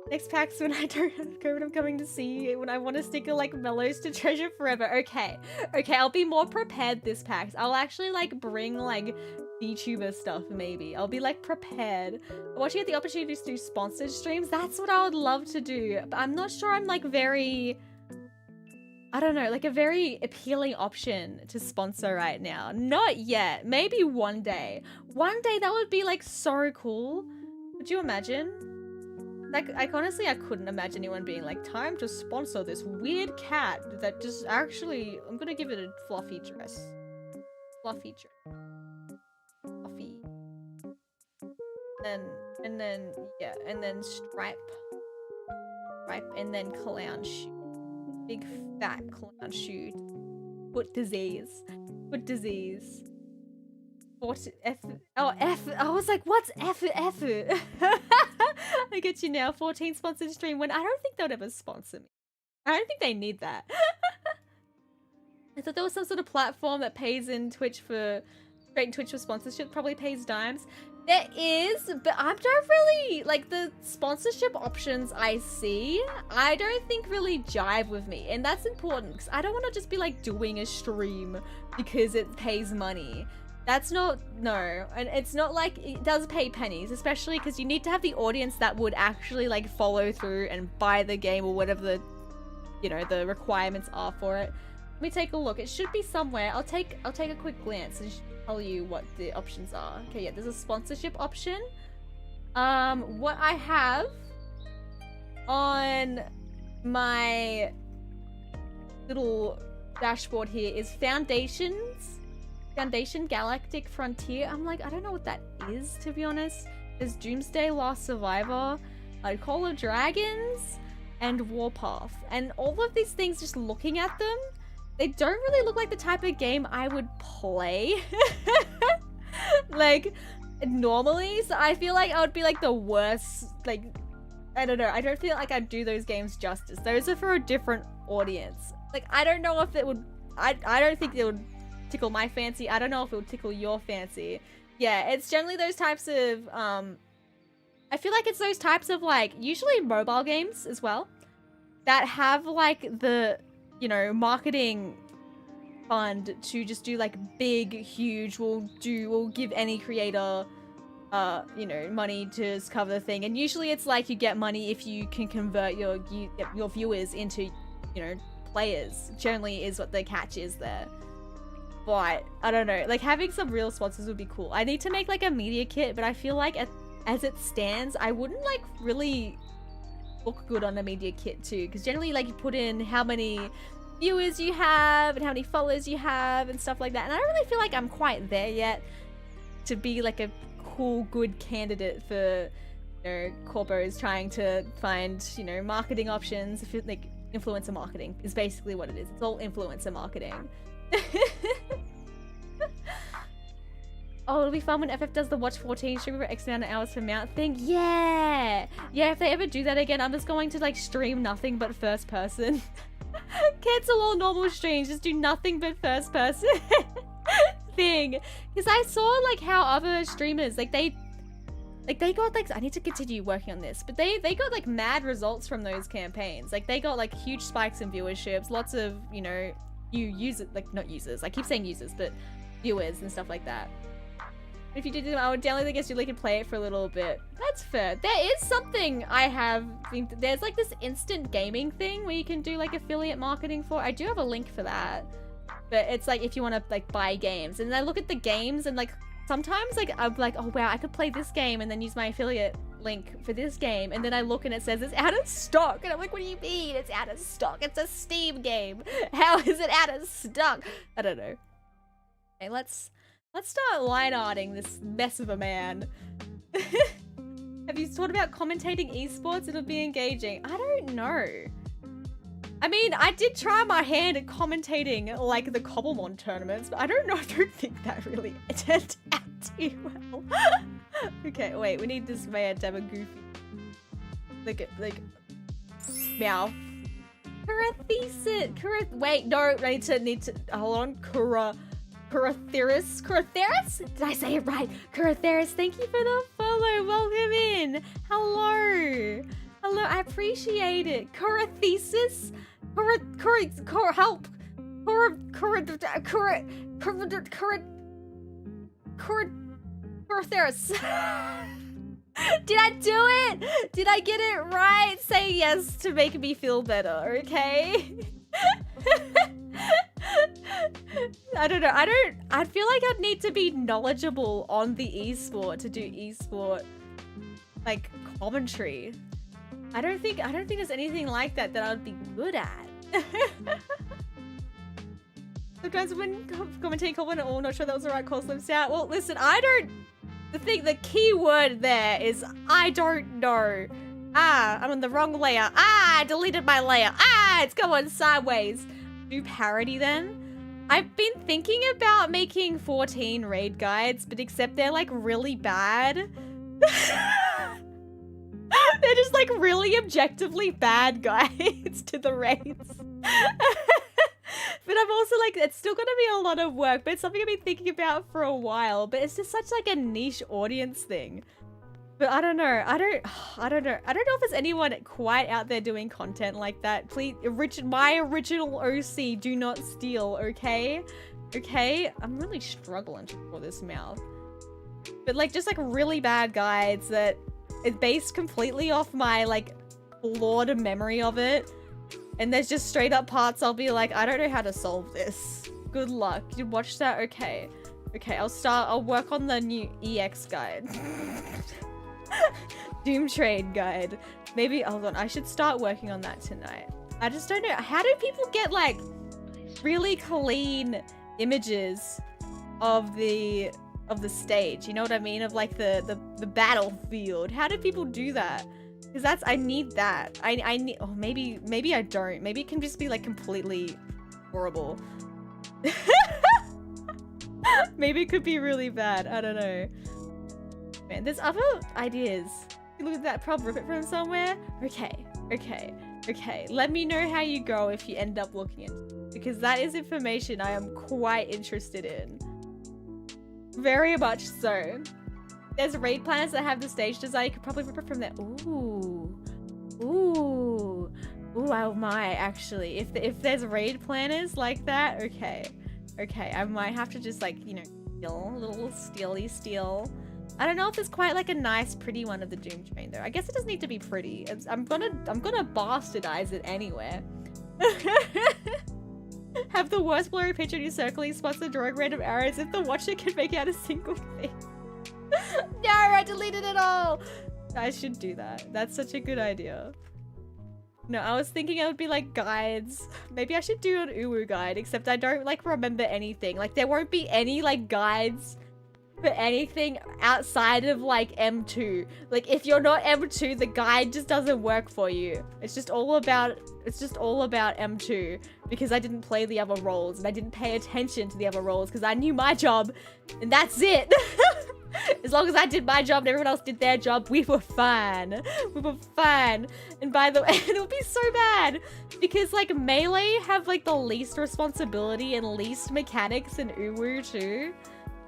Next pack's when I don't have COVID, I'm coming to see you. When I want a sticker like Mellows to treasure forever. Okay. Okay, I'll be more prepared this pack. I'll actually like bring like VTuber stuff maybe. I'll be like prepared. Once you get the opportunity to do sponsored streams, that's what I would love to do. But I'm not sure I'm like very... I don't know, like a very appealing option to sponsor right now. Not yet. Maybe one day. One day that would be like so cool. Would you imagine? Like, honestly, I couldn't imagine anyone being like, time to sponsor this weird cat that just actually, I'm gonna give it a fluffy dress. Fluffy dress. Fluffy. And then, yeah, and then stripe, and then clown shoe. Big fat clown shoe. Foot disease. Foot disease. F. Oh, F. I was like, what's F? I get you now. 14 sponsored stream. When I don't think they would ever sponsor me. I don't think they need that. I thought there was some sort of platform that pays in Twitch for straight in Twitch for sponsorship. Probably pays dimes. There is, but I don't really like the sponsorship options I see. I don't think really jive with me, and that's important because I don't want to just be like doing a stream because it pays money. That's not, no, and it's not like it does pay pennies, especially because you need to have the audience that would actually like follow through and buy the game or whatever the, you know, the requirements are for it. Let me take a look. It should be somewhere. I'll take a quick glance and tell you what the options are. Okay, yeah, there's a sponsorship option. What I have on my little dashboard here is Foundation Galactic Frontier. I'm like, I don't know what that is, to be honest. There's Doomsday Last Survivor, Call of Dragons, and Warpath. And all of these things, just looking at them, they don't really look like the type of game I would play. Like, normally. So I feel like I would be like the worst, like, I don't know. I don't feel like I'd do those games justice. Those are for a different audience. Like, I don't know if it would, I don't think it would tickle my fancy. I don't know if it would tickle your fancy. Yeah, it's generally those types of I feel like it's those types of like, usually mobile games as well, that have like the, you know, marketing fund to just do like big, huge, we'll give any creator, you know, money to cover the thing. And usually it's like you get money if you can convert your viewers into, you know, players. Generally is what the catch is there. But I don't know, like having some real sponsors would be cool. I need to make like a media kit, but I feel like as it stands, I wouldn't like really look good on a media kit too, because generally like you put in how many viewers you have and how many followers you have and stuff like that, and I don't really feel like I'm quite there yet to be like a cool, good candidate for, you know, corpos trying to find, you know, marketing options. If you like, influencer marketing is basically what it is. It's all influencer marketing. Oh, it'll be fun when FF does the watch 14 stream for X amount of hours per mount thing. Yeah! Yeah, if they ever do that again, I'm just going to like stream nothing but first person. Cancel all normal streams, just do nothing but first person thing. Because I saw like how other streamers, like they got like, I need to continue working on this, but they got like mad results from those campaigns. Like they got like huge spikes in viewerships, lots of, you know, new users, like not users, I keep saying users, but viewers and stuff like that. If you did them, I would download the guest you can play it for a little bit. That's fair. There is something I have been, there's like this instant gaming thing where you can do like affiliate marketing for. I do have a link for that, but it's like if you want to like buy games, and I look at the games and like sometimes like I'm like, oh wow, I could play this game and then use my affiliate link for this game, and then I look and it says it's out of stock, and I'm like, what do you mean it's out of stock? It's a Steam game. How is it out of stock? I don't know. Okay, let's start line arting this mess of a man. Have you thought about commentating esports? It'll be engaging. I don't know. I mean, I did try my hand at commentating like the Cobblemon tournaments, but I don't know. I don't think that really turned out too well. Okay, wait. We need this man to have a goofy, like mouth. Karathesis. Wait, no. I need to. Hold on. Karatheris? Did I say it right? Karatheris, thank you for the follow. Welcome in. Hello. Hello, I appreciate it. Karathesis? Help. Karatheris. Did I do it? Did I get it right? Say yes to make me feel better, okay? I don't know. I feel like I'd need to be knowledgeable on the esport to do esport like commentary. I don't think there's anything like that I'd be good at. Sometimes when commentating comment at all, not sure that was the right call, slips out. Well, listen, the key word there is I don't know. I'm on the wrong layer. I deleted my layer. It's going sideways. Do parody then? I've been thinking about making 14 raid guides, but except they're like really bad. They're just like really objectively bad guides to the raids. But I'm also like, it's still gonna be a lot of work, but it's something I've been thinking about for a while, but it's just such like a niche audience thing. But I don't know. I don't know if there's anyone quite out there doing content like that. Please, my original OC, do not steal, okay? Okay? I'm really struggling for this mouth. But like, just like really bad guides that is based completely off my like flawed memory of it. And there's just straight up parts I'll be like, I don't know how to solve this. Good luck. You watch that? Okay. Okay, I'll work on the new EX guide. Doom trade guide. Maybe, hold on, I should start working on that tonight. I just don't know. How do people get like really clean images of the stage? You know what I mean? Of like the battlefield. How do people do that? Because I need that. I need, oh, maybe I don't. Maybe it can just be like completely horrible. Maybe it could be really bad. I don't know. Man, there's other ideas. Look at that prop, rip it from somewhere. Okay. Let me know how you go if you end up looking into it, because that is information I am quite interested in. Very much so. There's raid planners that have the stage design. You could probably rip it from there. Ooh. Ooh. Ooh, I might actually. If there's raid planners like that, okay. Okay, I might have to just like, you know, steal a little steal. I don't know if it's quite like a nice, pretty one of the Doom Train though. I guess it doesn't need to be pretty. I'm gonna bastardize it anyway. Have the worst blurry picture in your circling spots and drawing random arrows if the watcher can make out a single thing. No, I deleted it all! I should do that. That's such a good idea. No, I was thinking it would be like guides. Maybe I should do an Uwu guide, except I don't like remember anything. Like there won't be any like guides for anything outside of like M2. Like if you're not M2, the guide just doesn't work for you. It's just all about M2 because I didn't play the other roles and I didn't pay attention to the other roles because I knew my job and that's it. As long as I did my job and everyone else did their job, we were fine. We were fine. And by the way, it would be so bad because like Melee have like the least responsibility and least mechanics in Uwu too.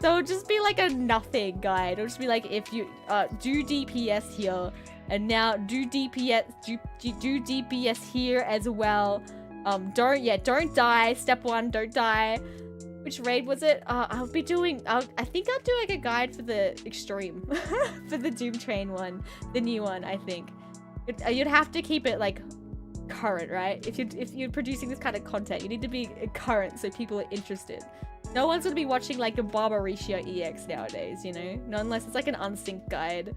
So it would just be like a nothing guide. It would just be like if you do DPS here and now do DPS do DPS here as well. Don't die. Step 1, don't die. Which raid was it? I'll be doing, I think I'll do like a guide for the extreme, for the Doom Train one, the new one, I think. You'd have to keep it like current, right? If you're producing this kind of content, you need to be current so people are interested. No one's gonna be watching like a Barbarisha EX nowadays, you know? Not unless it's like an unsynced guide.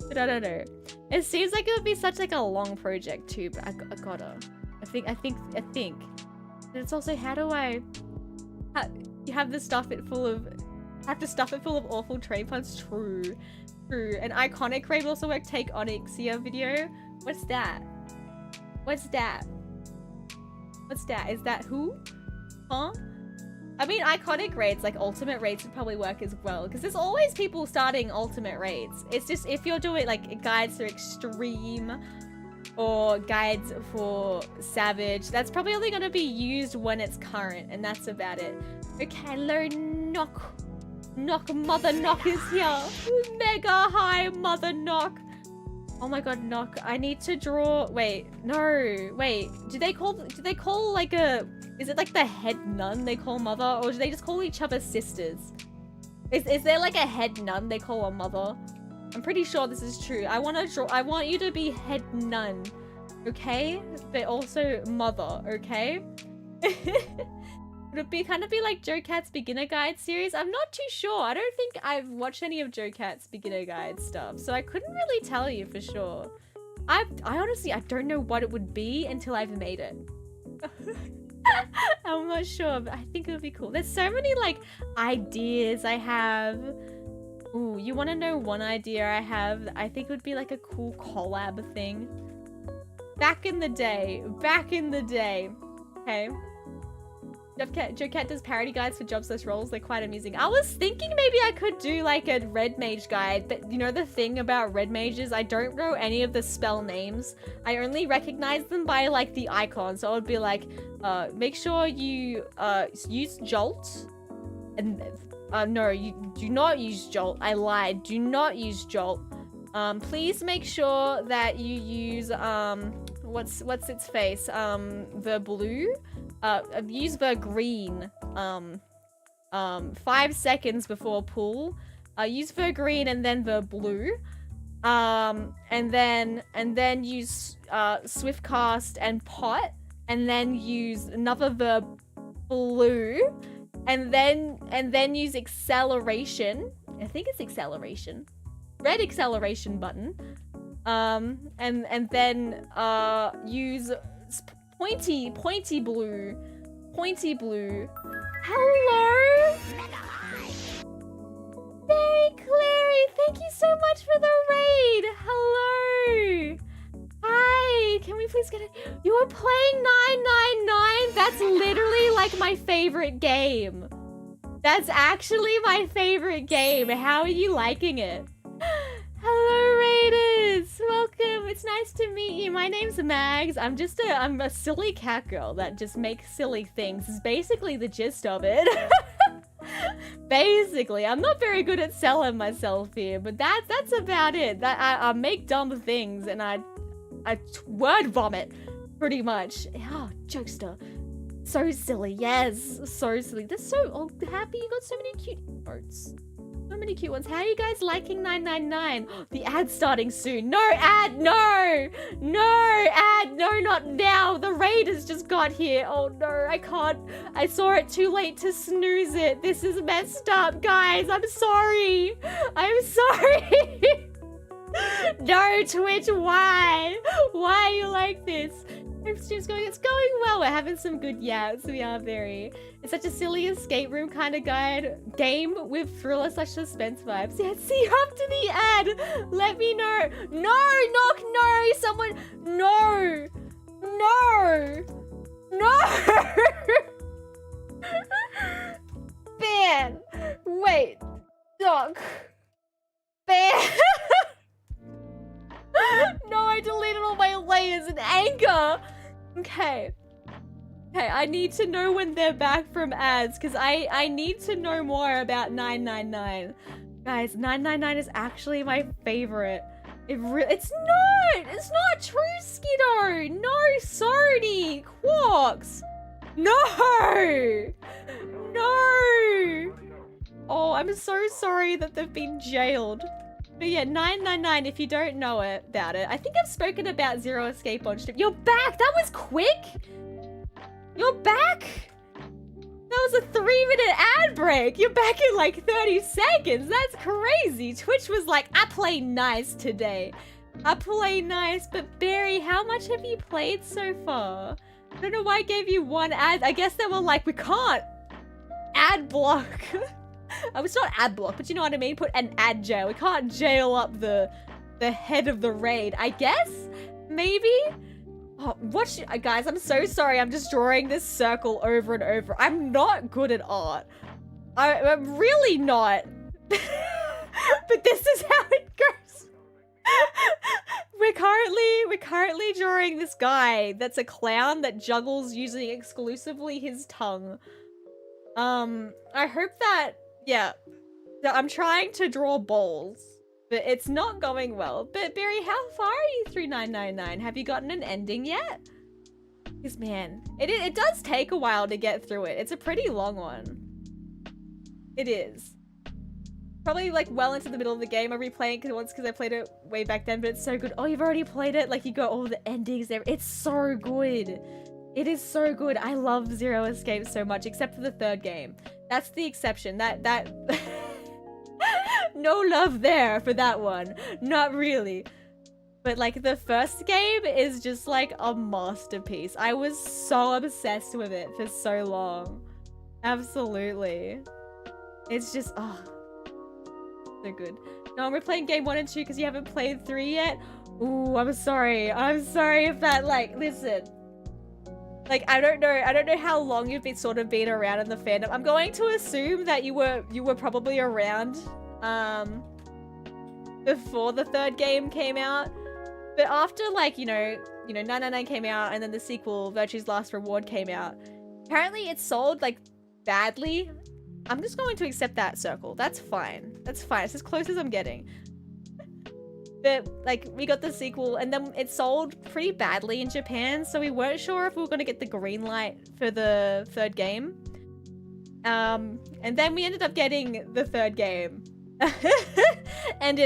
But I don't know. It seems like it would be such like a long project too, but I gotta. I think. But it's also, how do I... you have to stuff it full of awful trade puns. True. An iconic raid will also work. Take Onyxia video. What's that? Is that who? Huh? I mean, iconic raids, like ultimate raids would probably work as well. Because there's always people starting ultimate raids. It's just, if you're doing like guides for extreme or guides for savage, that's probably only going to be used when it's current, and that's about it. Okay, hello, knock mother knock is here. Mega high mother knock. Oh my god, knock. I need to draw. Wait, do they call like a, is it like the head nun they call mother, or do they just call each other sisters? Is there like a head nun they call a mother? I'm pretty sure this is true. I want you to be head nun, okay? But also mother, okay? Would it be kind of be like Joe Cat's beginner guide series? I'm not too sure. I don't think I've watched any of Joe Cat's beginner guide stuff, so I couldn't really tell you for sure. I honestly, I don't know what it would be until I've made it. I'm not sure, but I think it would be cool. There's so many like ideas I have. Ooh, you want to know one idea I have? I think it would be like a cool collab thing. Back in the day. Okay. Joe Cat does parody guides for jobs roles. They're quite amusing. I was thinking maybe I could do like a red mage guide, but you know the thing about red mages, I don't know any of the spell names. I only recognize them by like the icon. So I would be like, make sure you use Jolt. And no, you do not use Jolt. I lied. Do not use Jolt. Please make sure that you use what's its face? The blue. Use the green 5 seconds before pull. Use the green and then the blue. And then use swift cast and pot, and then use another the blue, and then use acceleration. I think it's acceleration. Red acceleration button. And then use pointy blue. Hello? Hey, Clary, thank you so much for the raid. Hello. Hi, can we please get it? You were playing 999? That's literally like my favorite game. That's actually my favorite game. How are you liking it? Hello, Raiders! Welcome. It's nice to meet you. My name's Mags. I'm a silly cat girl that just makes silly things. Is basically the gist of it. Basically, I'm not very good at selling myself here, but that's about it. That I make dumb things and I word vomit, pretty much. Oh, jokester. So silly, yes, so silly. That's so happy you got so many cute emotes. So many cute ones. How are you guys liking 999? The ad's starting soon. No ad, no! No ad, no, not now. The raid has just got here. Oh no, I can't. I saw it too late to snooze it. This is messed up, guys. I'm sorry. I'm sorry. No, Twitch, why? Why are you like this? Stream's going, it's going well. We're having some good yaps. We are very. It's such a silly escape room kind of game with thriller / suspense vibes. Yeah, see after the ad. Let me know. No, knock, no. Someone, no, no, no. Ban. Wait, knock. Ban. No, I deleted all my layers in anger. Okay. Okay, I need to know when they're back from ads because I need to know more about 999. Guys, 999 is actually my favorite. It's not true, Skiddo. No, Sony, Quarks. No. No. Oh, I'm so sorry that they've been jailed. But yeah, 999, if you don't know about it. I think I've spoken about Zero Escape on stream. You're back! That was quick! You're back! That was a 3-minute ad break! You're back in like 30 seconds! That's crazy! Twitch was like, I play nice today. I play nice, but Barry, how much have you played so far? I don't know why I gave you one ad. I guess they were like, we can't ad block. It's not ad block, but you know what I mean? Put an ad jail. We can't jail up the head of the raid. I guess? Maybe? Oh, guys, I'm so sorry. I'm just drawing this circle over and over. I'm not good at art. I'm really not. But this is how it goes. We're currently drawing this guy that's a clown that juggles using exclusively his tongue. I hope that, yeah, I'm trying to draw balls, but it's not going well. But Barry, how far are you through 999? Have you gotten an ending yet? Because man, it does take a while to get through it. It's a pretty long one. It is. Probably like well into the middle of the game. I'm replaying because I played it way back then, but it's so good. Oh, you've already played it? Like you got all the endings there. It's so good. It is so good. I love Zero Escape so much, except for the third game. That's the exception. That no love there for that one. Not really. But like the first game is just like a masterpiece. I was so obsessed with it for so long. Absolutely. It's just, oh, so good. No, we're playing game 1 and 2 because you haven't played 3 yet. Ooh, I'm sorry. I'm sorry if that, like, listen. Like, I don't know how long you've been around in the fandom. I'm going to assume that you were probably around before the third game came out. But after, like, you know 999 came out and then the sequel Virtue's Last Reward came out. Apparently it sold like badly. I'm just going to accept that, Circle. That's fine. That's fine. It's as close as I'm getting. But, like, we got the sequel, and then it sold pretty badly in Japan, so we weren't sure if we were going to get the green light for the third game. And then we ended up getting the third game. And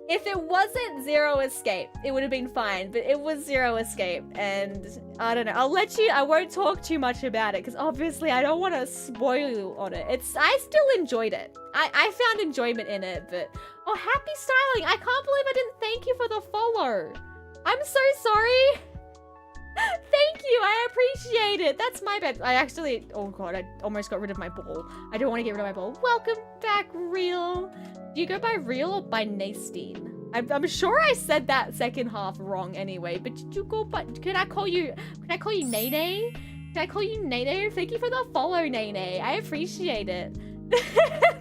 if it wasn't Zero Escape, it would have been fine, but it was Zero Escape, and I don't know. I won't talk too much about it, because obviously I don't want to spoil you on it. I still enjoyed it. I found enjoyment in it, but... Oh, happy styling! I can't believe I didn't thank you for the follow. I'm so sorry. Thank you, I appreciate it. That's my bad. I actually... Oh god, I almost got rid of my ball. I don't want to get rid of my ball. Welcome back, Real. Do you go by Real or by Nastine? I'm sure I said that second half wrong anyway, but did you go by... Can I call you Nene? Can I call you Nene? Thank you for the follow, Nene. I appreciate it.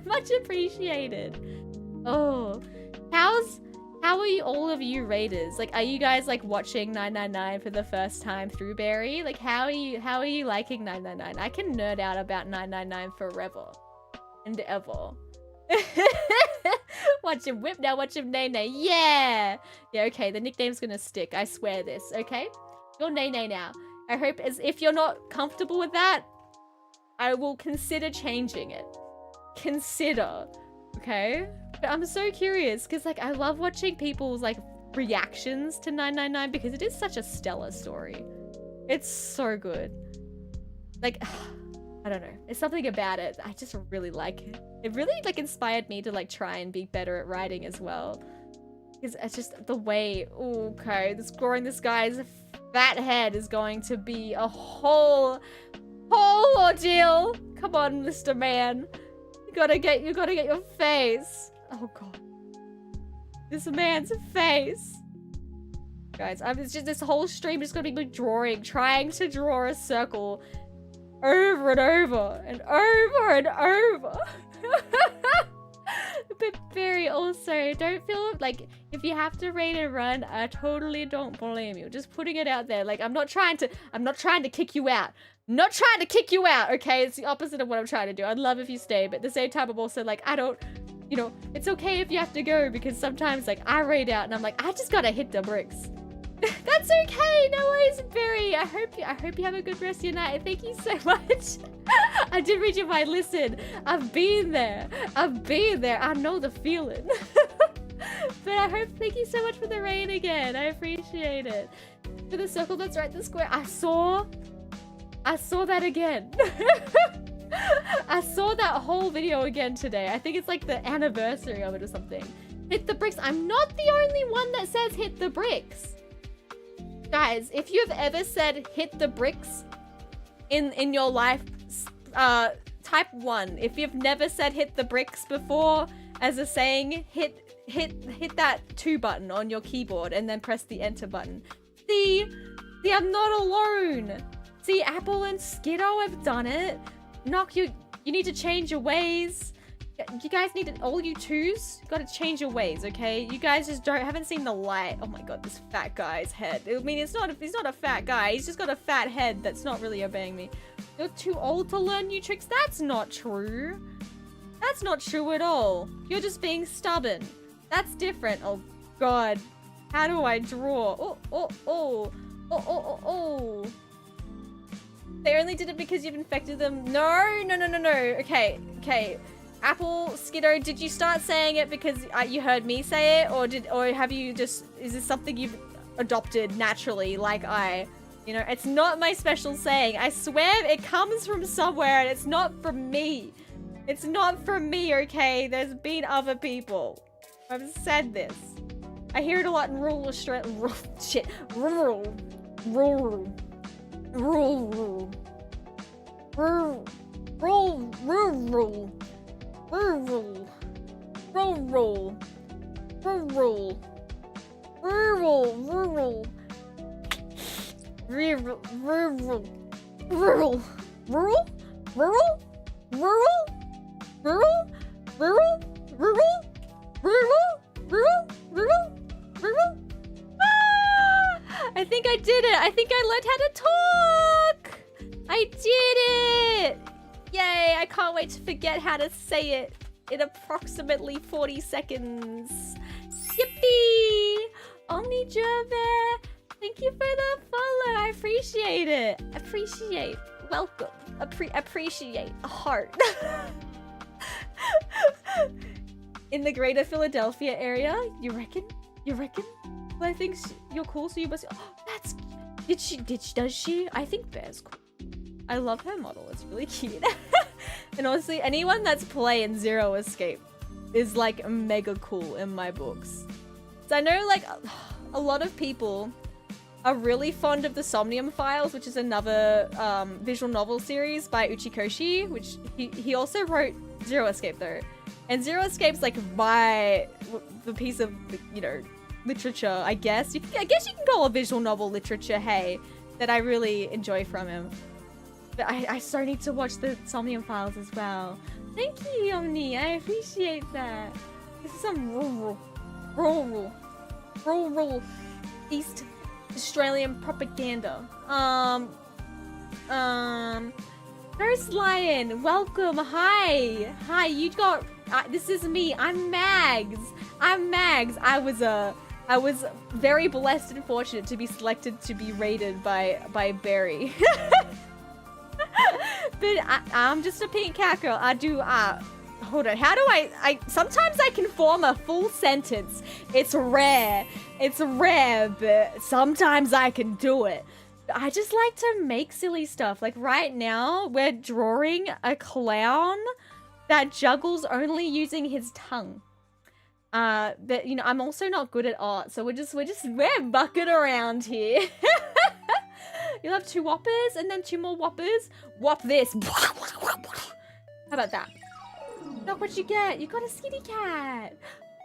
Much appreciated. Oh, how's How are you, all of you raiders? Like, are you guys like watching 999 for the first time through Barry? Like, how are you liking 999? I can nerd out about 999 forever and ever. Watch him whip now, watch him nay. Yeah! Yeah, okay, the nickname's gonna stick. I swear this, okay? You're nay now. I hope if you're not comfortable with that, I will consider changing it. Consider, okay? But I'm so curious because like I love watching people's like reactions to 999 because it is such a stellar story. It's so good. Like, I don't know. There's something about it. I just really like it. It really like inspired me to like try and be better at writing as well. Because it's just the way, okay, scoring this guy's fat head is going to be a whole ordeal. Come on, Mr. Man. You gotta get your face. Oh god. This man's face. Guys, it's just this whole stream just gonna be like trying to draw a circle over and over and over and over. But Barry, also, don't feel like if you have to raid and run, I totally don't blame you. Just putting it out there. Like, I'm not trying to kick you out. Not trying to kick you out, okay? It's the opposite of what I'm trying to do. I'd love if you stay, but at the same time, I'm also like, I don't, you know, it's okay if you have to go because sometimes, like, I raid out and I'm like, I just gotta hit the bricks. That's okay, no worries, Barry. I hope you have a good rest of your night. Thank you so much. I did read your mind. Listen, I've been there. I know the feeling. But thank you so much for the raid again. I appreciate it. For the circle that's right, the square. I saw that again. I saw that whole video again today. I think it's like the anniversary of it or something. Hit the bricks. I'm not the only one that says hit the bricks. Guys, if you've ever said hit the bricks in your life, type 1. If you've never said hit the bricks before as a saying, hit that 2 button on your keyboard and then press the enter button. See, I'm not alone. See, Apple and Skiddo have done it. Knock, you need to change your ways. You guys need to, all you twos, gotta change your ways, okay? You guys just haven't seen the light. Oh my god, this fat guy's head. I mean, he's not a fat guy. He's just got a fat head that's not really obeying me. You're too old to learn new tricks. That's not true. That's not true at all. You're just being stubborn. That's different. Oh god. How do I draw? Oh. They only did it because you've infected them. No. Okay. Apple, Skiddo, did you start saying it because you heard me say it, or have you just, is this something you've adopted naturally, like I? You know, it's not my special saying. I swear it comes from somewhere and it's not from me. It's not from me, okay? There's been other people who have said this. I hear it a lot in rural Australia. Rural. I think I did it. I think I learned how to talk. I did it. Yay, I can't wait to forget how to say it in approximately 40 seconds. Yippee! Omni Gerber, thank you for the follow. I appreciate it. Appreciate. Welcome. Appreciate. A heart. In the greater Philadelphia area, you reckon? Well, I think you're cool, so you must. Oh, that's. Does she? I think Bear's cool. I love her model. It's really cute. And honestly, anyone that's playing Zero Escape is like mega cool in my books. So I know like a lot of people are really fond of the Somnium Files, which is another visual novel series by Uchikoshi, which he also wrote Zero Escape though. And Zero Escape's like the piece of, you know, literature, I guess. I guess you can call a visual novel literature, hey, that I really enjoy from him. But I so need to watch the Somnium Files as well. Thank you, Omni. I appreciate that. This is some rural. rural East Australian propaganda. Ghost Lion, welcome. Hi, you got this is me. I'm Mags. I was very blessed and fortunate to be selected to be raided by Barry. But I'm just a pink cat girl. I do hold on. How do I sometimes I can form a full sentence. It's rare, but sometimes I can do it. I just like to make silly stuff. Like right now, we're drawing a clown that juggles only using his tongue. But you know, I'm also not good at art, so we're bucking around here. You'll have 2 whoppers and then 2 more whoppers. Whop this. How about that? Look what you get. You got a skinny cat.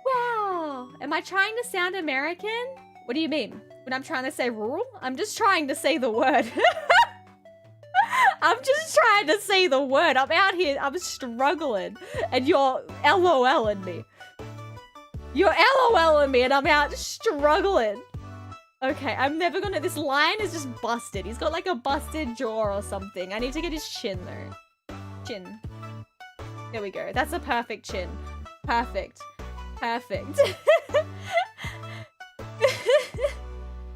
Wow. Am I trying to sound American? What do you mean? When I'm trying to say rural? I'm just trying to say the word. I'm just trying to say the word. I'm out here. I'm struggling. And you're LOLing me. You're LOLing me and I'm out struggling. Okay, I'm never gonna... This lion is just busted. He's got like a busted jaw or something. I need to get his chin though. Chin. There we go. That's a perfect chin. Perfect. Perfect.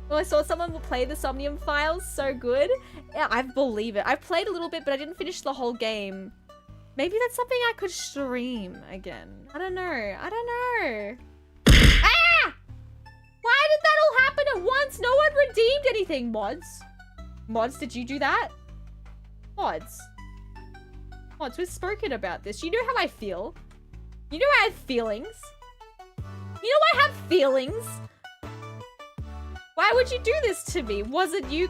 Well, I saw someone will play the Somnium Files. So good. Yeah, I believe it. I played a little bit, but I didn't finish the whole game. Maybe that's something I could stream again. I don't know. Ah! Why did that all happen at once? No one redeemed anything, mods. Mods, did you do that? Mods, we've spoken about this. You know how I feel. You know I have feelings. You know I have feelings. Why would you do this to me? Was it you?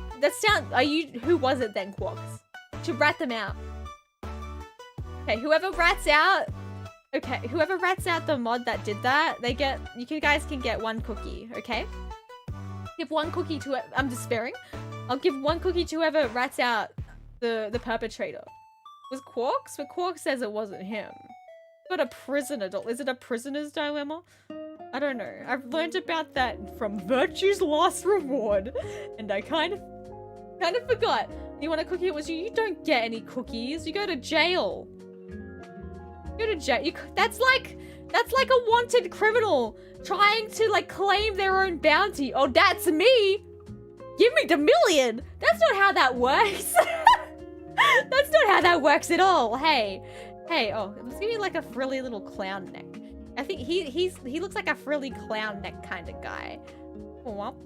Who was it then, Quarks? To rat them out. Okay, whoever rats out the mod that did that, you guys can get 1 cookie, okay? Give 1 cookie to it. I'm despairing. I'll give 1 cookie to whoever rats out the perpetrator. Was Quarks? But Quarks says it wasn't him. But a prisoner. Is it a prisoner's dilemma? I don't know. I've learned about that from Virtue's Last Reward, and I kind of forgot. You want a cookie? It was you. You don't get any cookies. You go to jail. You go to jail. That's like a wanted criminal trying to like claim their own bounty. Oh, that's me. Give me the million. That's not how that works. That's not how that works at all. Hey. Oh, let's give me like a frilly little clown neck. I think he looks like a frilly clown neck kind of guy. Womp.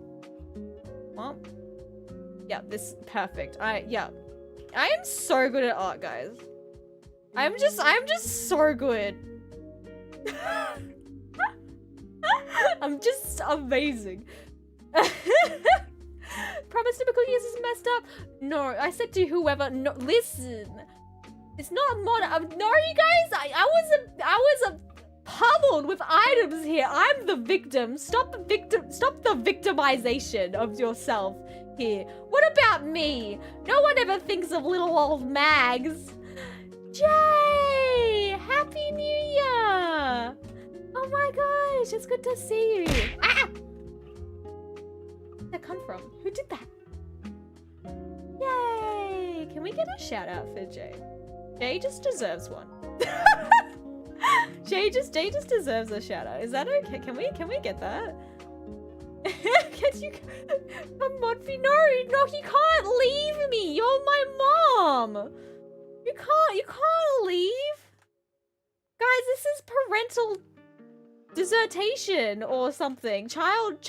Womp. Yeah, this is perfect. I am so good at art, guys. I'm just so good. I'm just amazing. Promise to be cookies is messed up. No, I said to whoever. No, listen. It's not a mod. No, you guys. I was pummeled with items here. I'm the victim. Stop the victimization of yourself here. What about me? No one ever thinks of little old Mags. Jay! Happy New Year! Oh my gosh, it's good to see you. Ah! Where'd that come from? Who did that? Yay! Can we get a shout out for Jay? Jay just deserves one. Jay just deserves a shout out. Is that okay? Can we get that? Can you come on? No, you can't leave me. You're my mom. You can't leave. Guys, this is parental desertation or something. Child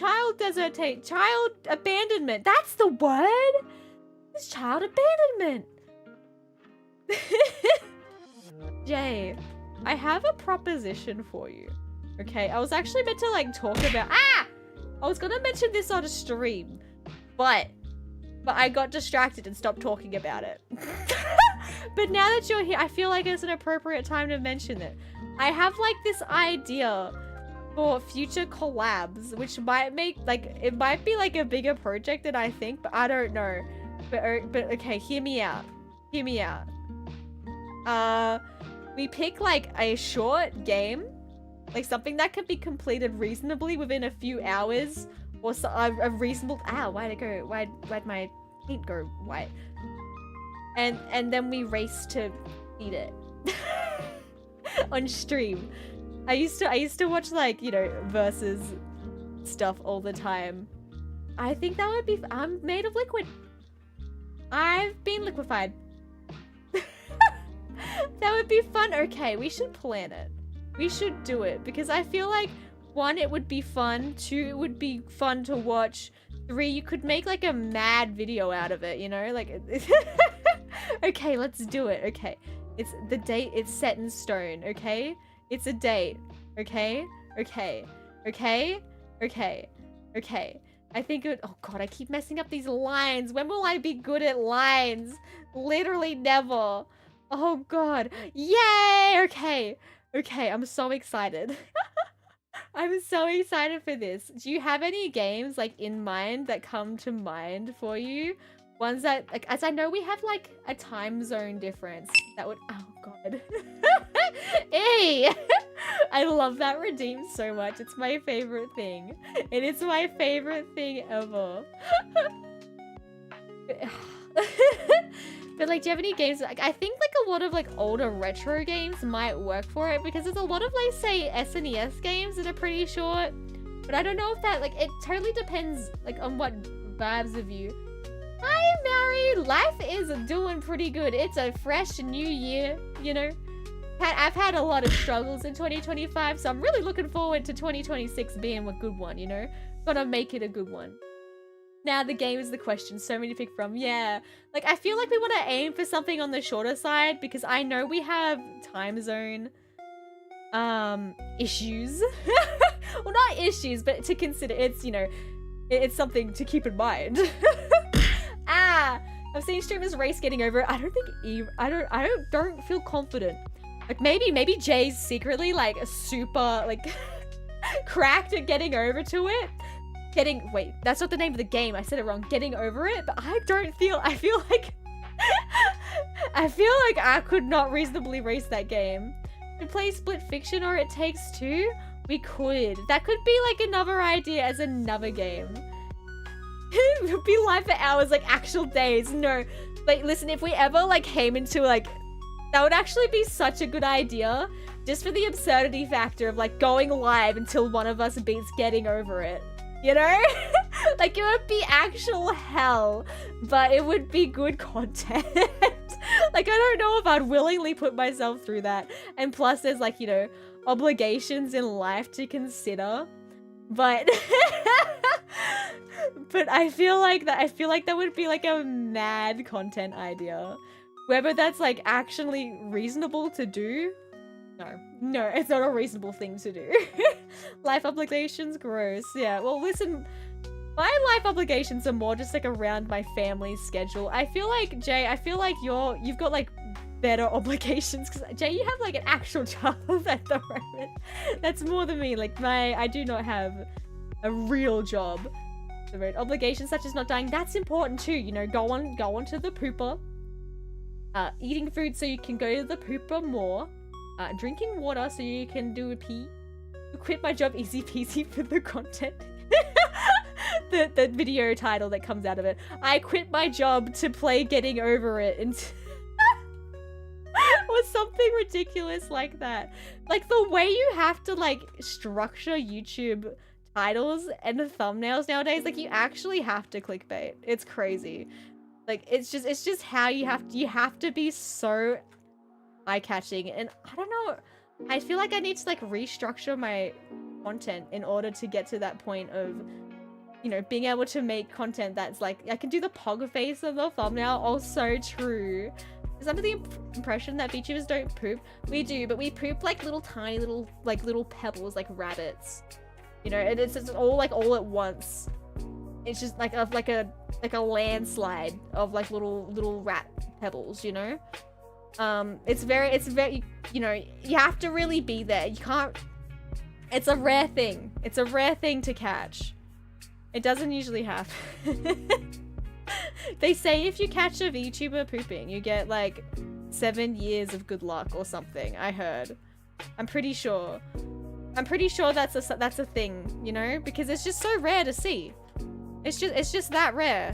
abandonment. That's the word. It's child abandonment. Jay, I have a proposition for you. Okay, I was actually meant to like talk about I was gonna mention this on a stream, but I got distracted and stopped talking about it. But now that you're here, I feel like it's an appropriate time to mention it. I have like this idea for future collabs, which might make like, it might be like a bigger project than I think, but I don't know. But okay, hear me out. Hear me out. We pick like a short game Like something that could be completed reasonably within a few hours, or so, a reasonable. Ow! Why'd it go? Why'd my paint go white? And then we race to eat it on stream. I used to watch like, you know, versus stuff all the time. I think that would be. I'm made of liquid. I've been liquefied. That would be fun. Okay, we should plan it. We should do it because I feel like 1, it would be fun. 2, it would be fun to watch. 3, you could make like a mad video out of it, you know? Like, okay, let's do it. Okay, it's the date. It's set in stone. Okay, it's a date. Okay, okay, okay, okay, okay. I think it. Oh god, I keep messing up these lines. When will I be good at lines? Literally never. Oh god. Yay! Okay. Okay, I'm so excited. I'm so excited for this. Do you have any games like in mind that come to mind for you? Ones that, like, as I know we have like a time zone difference that would, oh god. Hey! I love that redeem so much. It's my favorite thing. And it's my favorite thing ever. But like, do you have any games? Like, I think like a lot of like older retro games might work for it because there's a lot of like, say, SNES games that are pretty short. But I don't know if that, like, it totally depends like on what vibes of you. Hi, Mary! Life is doing pretty good. It's a fresh new year, you know? I've had a lot of struggles in 2025, so I'm really looking forward to 2026 being a good one, you know? Gonna make it a good one. Now the game is the question. So many to pick from. Yeah. Like, I feel like we want to aim for something on the shorter side because I know we have time zone issues. Well, not issues, but to consider. It's, you know, it's something to keep in mind. Ah, I've seen streamers race getting over it. I don't think I don't feel confident. Like maybe Jay's secretly like a super like cracked at getting over to it. Wait, that's not the name of the game. I said it wrong. Getting over it, but I feel like I could not reasonably race that game. To play Split Fiction or It Takes Two, we could. That could be like another idea as another game. It would be live for hours, like actual days. No, like listen, if we ever like came into like, that would actually be such a good idea. Just for the absurdity factor of like going live until one of us beats getting over it. You know? Like, it would be actual hell, but it would be good content. Like, I don't know if I'd willingly put myself through that. And plus, there's like, you know, obligations in life to consider. But, but I feel like that would be like a mad content idea. Whether that's like actually reasonable to do. No, it's not a reasonable thing to do. Life obligations, gross. Yeah, well, listen, my life obligations are more just like around my family's schedule. I feel like, Jay, you've got like better obligations because Jay, you have like an actual job at the moment. That's more than me. Like I do not have a real job. The obligations such as not dying, that's important too. You know, go on to the pooper. Eating food so you can go to the pooper more. Drinking water so you can do a pee. Quit my job easy peasy for the content. the video title that comes out of it. I quit my job to play Getting Over It and or something ridiculous like that. Like the way you have to like structure YouTube titles and the thumbnails nowadays, like you actually have to clickbait. It's crazy. Like it's just how you have to be so eye-catching, and I don't know, I feel like I need to like restructure my content in order to get to that point of, you know, being able to make content that's like, I can do the pog face of the thumbnail. Also true. Is under the impression that VTubers don't poop. We do, but we poop like little tiny little pebbles, like rabbits, you know, and it's all at once. It's just like a landslide of like little rat pebbles, you know. It's very, you know, you have to really be there. You can't, it's a rare thing. It's a rare thing to catch. It doesn't usually happen. They say if you catch a VTuber pooping, you get like 7 years of good luck or something, I heard. I'm pretty sure. I'm pretty sure that's a thing, you know, because it's just so rare to see. It's just that rare.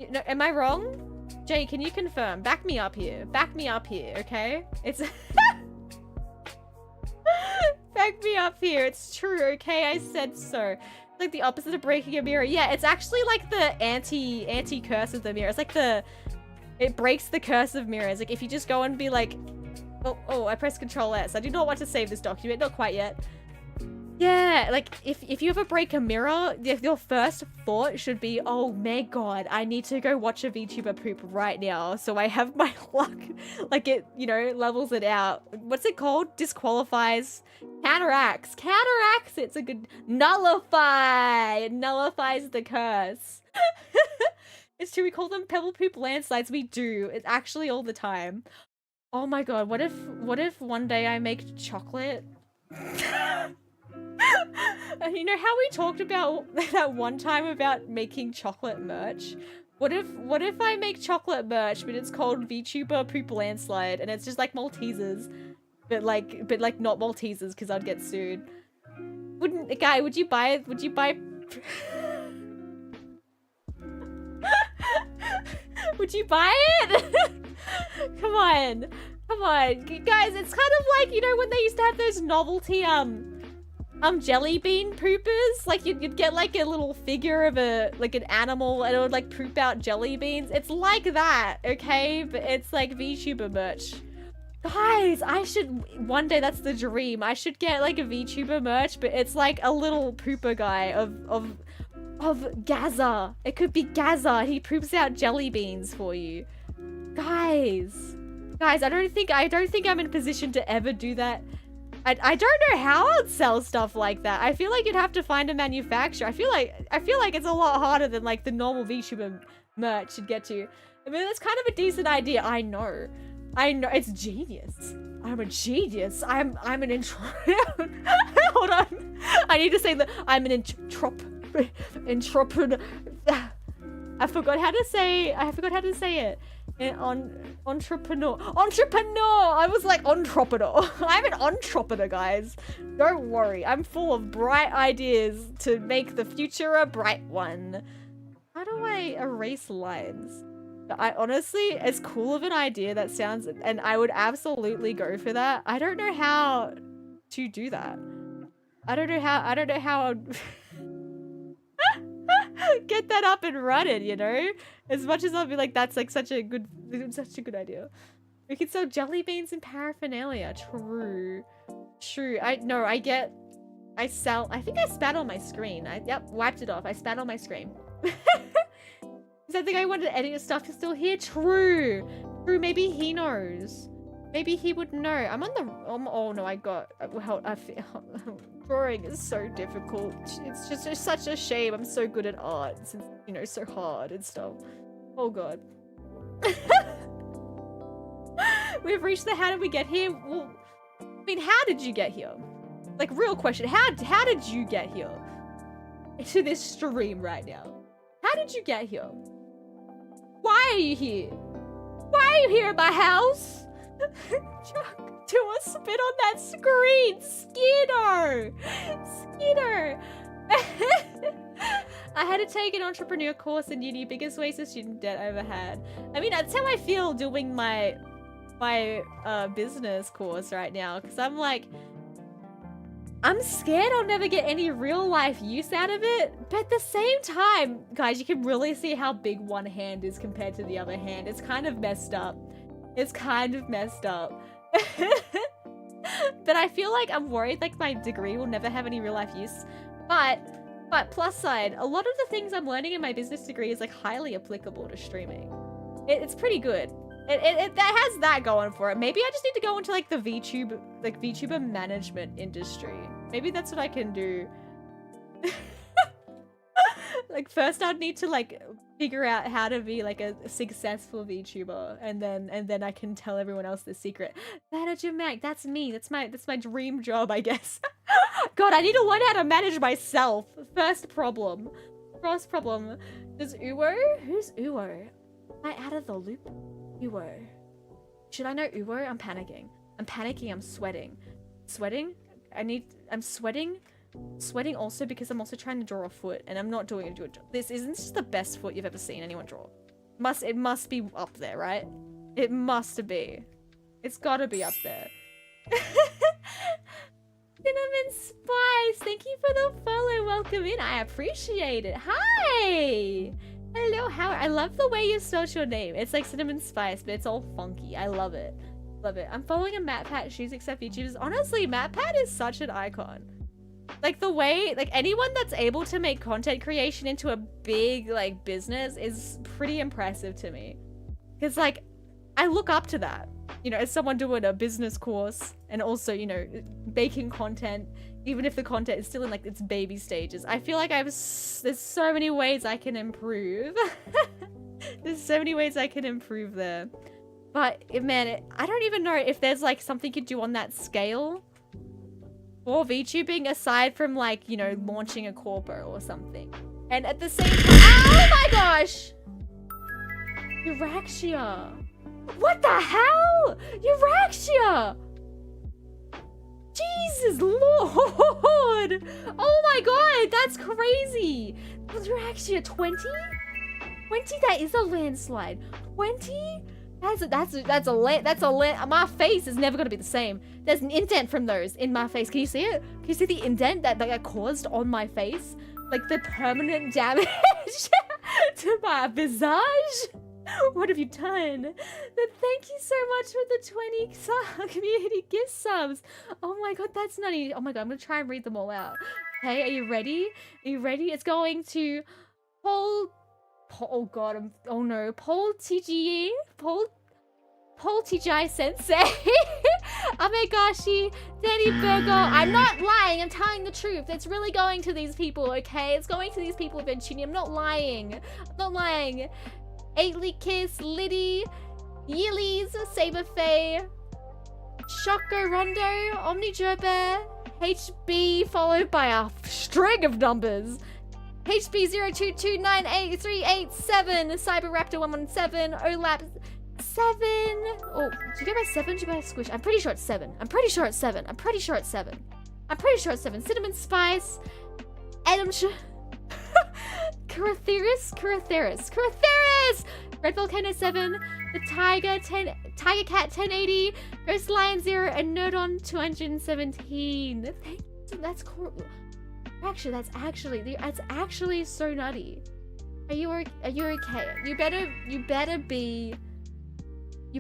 You know, am I wrong? Jay, can you confirm? Back me up here. Back me up here, okay? It's back me up here. It's true, okay? I said so. It's like the opposite of breaking a mirror. Yeah, it's actually like the anti curse of the mirror. It's like it breaks the curse of mirrors. Like if you just go and be like, oh, I pressed Control S. I do not want to save this document. Not quite yet. Yeah, like if you ever break a mirror, your first thought should be, oh my god, I need to go watch a VTuber poop right now so I have my luck. Like it, you know, levels it out. What's it called? Disqualifies. Counteracts. Counteracts. It's a good nullify. It nullifies the curse. It's true, we call them pebble poop landslides. We do. It's actually all the time. Oh my god, what if one day I make chocolate? You know how we talked about that one time about making chocolate merch? What if I make chocolate merch, but it's called VTuber Poop Landslide, and it's just like Maltesers, but like not Maltesers because I'd get sued. Guy, would you buy? Would you buy it? Come on, guys. It's kind of like, you know, when they used to have those novelty jelly bean poopers. Like you'd get like a little figure of like an animal, and it would like poop out jelly beans. It's like that, okay? But it's like VTuber merch. Guys, I should one day. That's the dream. I should get like a VTuber merch, but it's like a little pooper guy of Gaza. It could be Gaza. He poops out jelly beans for you. Guys, I don't think I'm in a position to ever do that. I don't know how I'd sell stuff like that. I feel like you'd have to find a manufacturer. I feel like it's a lot harder than like the normal VTuber merch you'd get to. I mean, that's kind of a decent idea. I know. It's genius. I'm a genius. I'm an hold on. I need to say that I'm an entrepreneur. I forgot how to say it. Entrepreneur. I was like entrepreneur. I'm an entrepreneur, guys. Don't worry. I'm full of bright ideas to make the future a bright one. How do I erase lines? I honestly, as cool of an idea that sounds, and I would absolutely go for that. I don't know how to do that. I don't know how I'd get that up and running, you know? As much as I'll be like, that's like such a good idea. We could sell jelly beans and paraphernalia. True. I think I spat on my screen. Yep, wiped it off. I spat on my screen. Is that the guy who wanted to edit your stuff is still here? True. Maybe he knows. Maybe he would know. I'm on the, oh no, I feel, drawing is so difficult. It's just such a shame. I'm so good at art. It's, you know, so hard and stuff. Oh god. We've reached the how did we get here? Well, I mean, how did you get here? Like, real question. How did you get here? To this stream right now. How did you get here? Why are you here? Why are you here at my house? Do a spit on that screen, Skinner. I had to take an entrepreneur course in uni. Biggest waste of student debt I ever had. I mean, that's how I feel doing my business course right now, because I'm like, I'm scared I'll never get any real life use out of it, but at the same time, guys, you can really see how big one hand is compared to the other hand. It's kind of messed up. But I feel like I'm worried like my degree will never have any real life use. But plus side, a lot of the things I'm learning in my business degree is like highly applicable to streaming. It's pretty good. It that has that going for it. Maybe I just need to go into like the VTuber management industry. Maybe that's what I can do. Like first I'd need to like figure out how to be like a successful VTuber, and then I can tell everyone else the secret. Manager Mac, that's me. That's my dream job, I guess. God, I need to learn how to manage myself. First problem. Does Uwo? Who's Uwo? Am I out of the loop? Uwo. Should I know Uwo? I'm panicking. I'm sweating. Sweating? I'm sweating. Sweating also because I'm also trying to draw a foot and I'm not doing a good job. This isn't just the best foot you've ever seen anyone draw. It must be up there, right? It must be. It's gotta be up there. Cinnamon Spice, thank you for the follow. Welcome in. I appreciate it. Hi. Hello, Howard. I love the way you spelled your name. It's like Cinnamon Spice, but it's all funky. I love it. Love it. I'm following a MatPat Shoes except YouTubers. Honestly, MatPat is such an icon. Like the way, like anyone that's able to make content creation into a big like business is pretty impressive to me. Cause like, I look up to that, you know, as someone doing a business course and also, you know, making content, even if the content is still in like its baby stages. I feel like there's so many ways I can improve. There's so many ways I can improve there. But man, I don't even know if there's like something you could do on that scale for VTubing aside from like, you know, launching a corpo or something. And at the same time, oh my gosh! Euraxia. What the hell? Euraxia! Jesus Lord! Oh my god, that's crazy! Euraxia 20? 20? That is a landslide. 20? That's a land. My face is never gonna be the same. There's an indent from those in my face. Can you see it? Can you see the indent that I caused on my face? Like the permanent damage to my visage? What have you done? But thank you so much for the 20 community gift subs. Oh my god, that's nutty. Oh my god, I'm gonna try and read them all out. Okay, are you ready? Are you ready? It's going to Paul. Oh god, oh no. Paul TGE. Paul TGI Sensei. Amegashi. Danny Burger. I'm not lying. I'm telling the truth. It's really going to these people, okay? It's going to these people eventually. I'm not lying. I'm not lying. 8-Leak Kiss, Liddy, Yillies, Saber Faye, Shoko Rondo, Omni Gerber, HB, followed by a string of numbers. HB02298387, Cyber Raptor 117, OLAP 7. Oh, did you go by 7? Did you go by Squish? I'm pretty sure it's 7. I'm pretty sure it's 7. I'm pretty sure it's 7. I'm pretty sure it's 7. Cinnamon Spice, Adam Caratheris, Red Volcano 7, the Tiger Cat 1080, Ghost Lion 0, and Nerdon 217. Thank you. That's cool. Actually, that's actually so nutty. Are you okay? You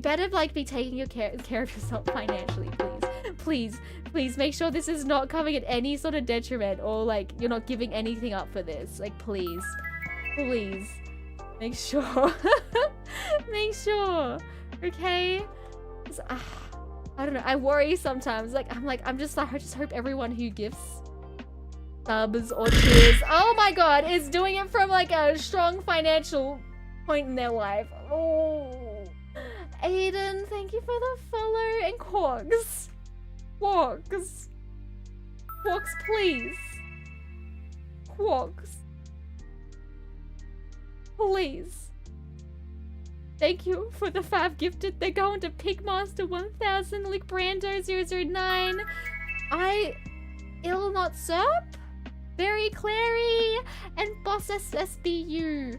better like be taking care of yourself financially, please. Please make sure this is not coming at any sort of detriment or like you're not giving anything up for this. Like please make sure. Make sure. Okay? I don't know. I worry sometimes. I just hope everyone who gives subs or cheers, oh my god, is doing it from like a strong financial point in their life. Oh. Aiden, thank you for the follow. And Quarks, please. Quarks. Please. Thank you for the 5 gifted. They're going to Pigmaster 1000, Lick Brando 009, Ill Not Serp, Very Clary, and Boss SSBU.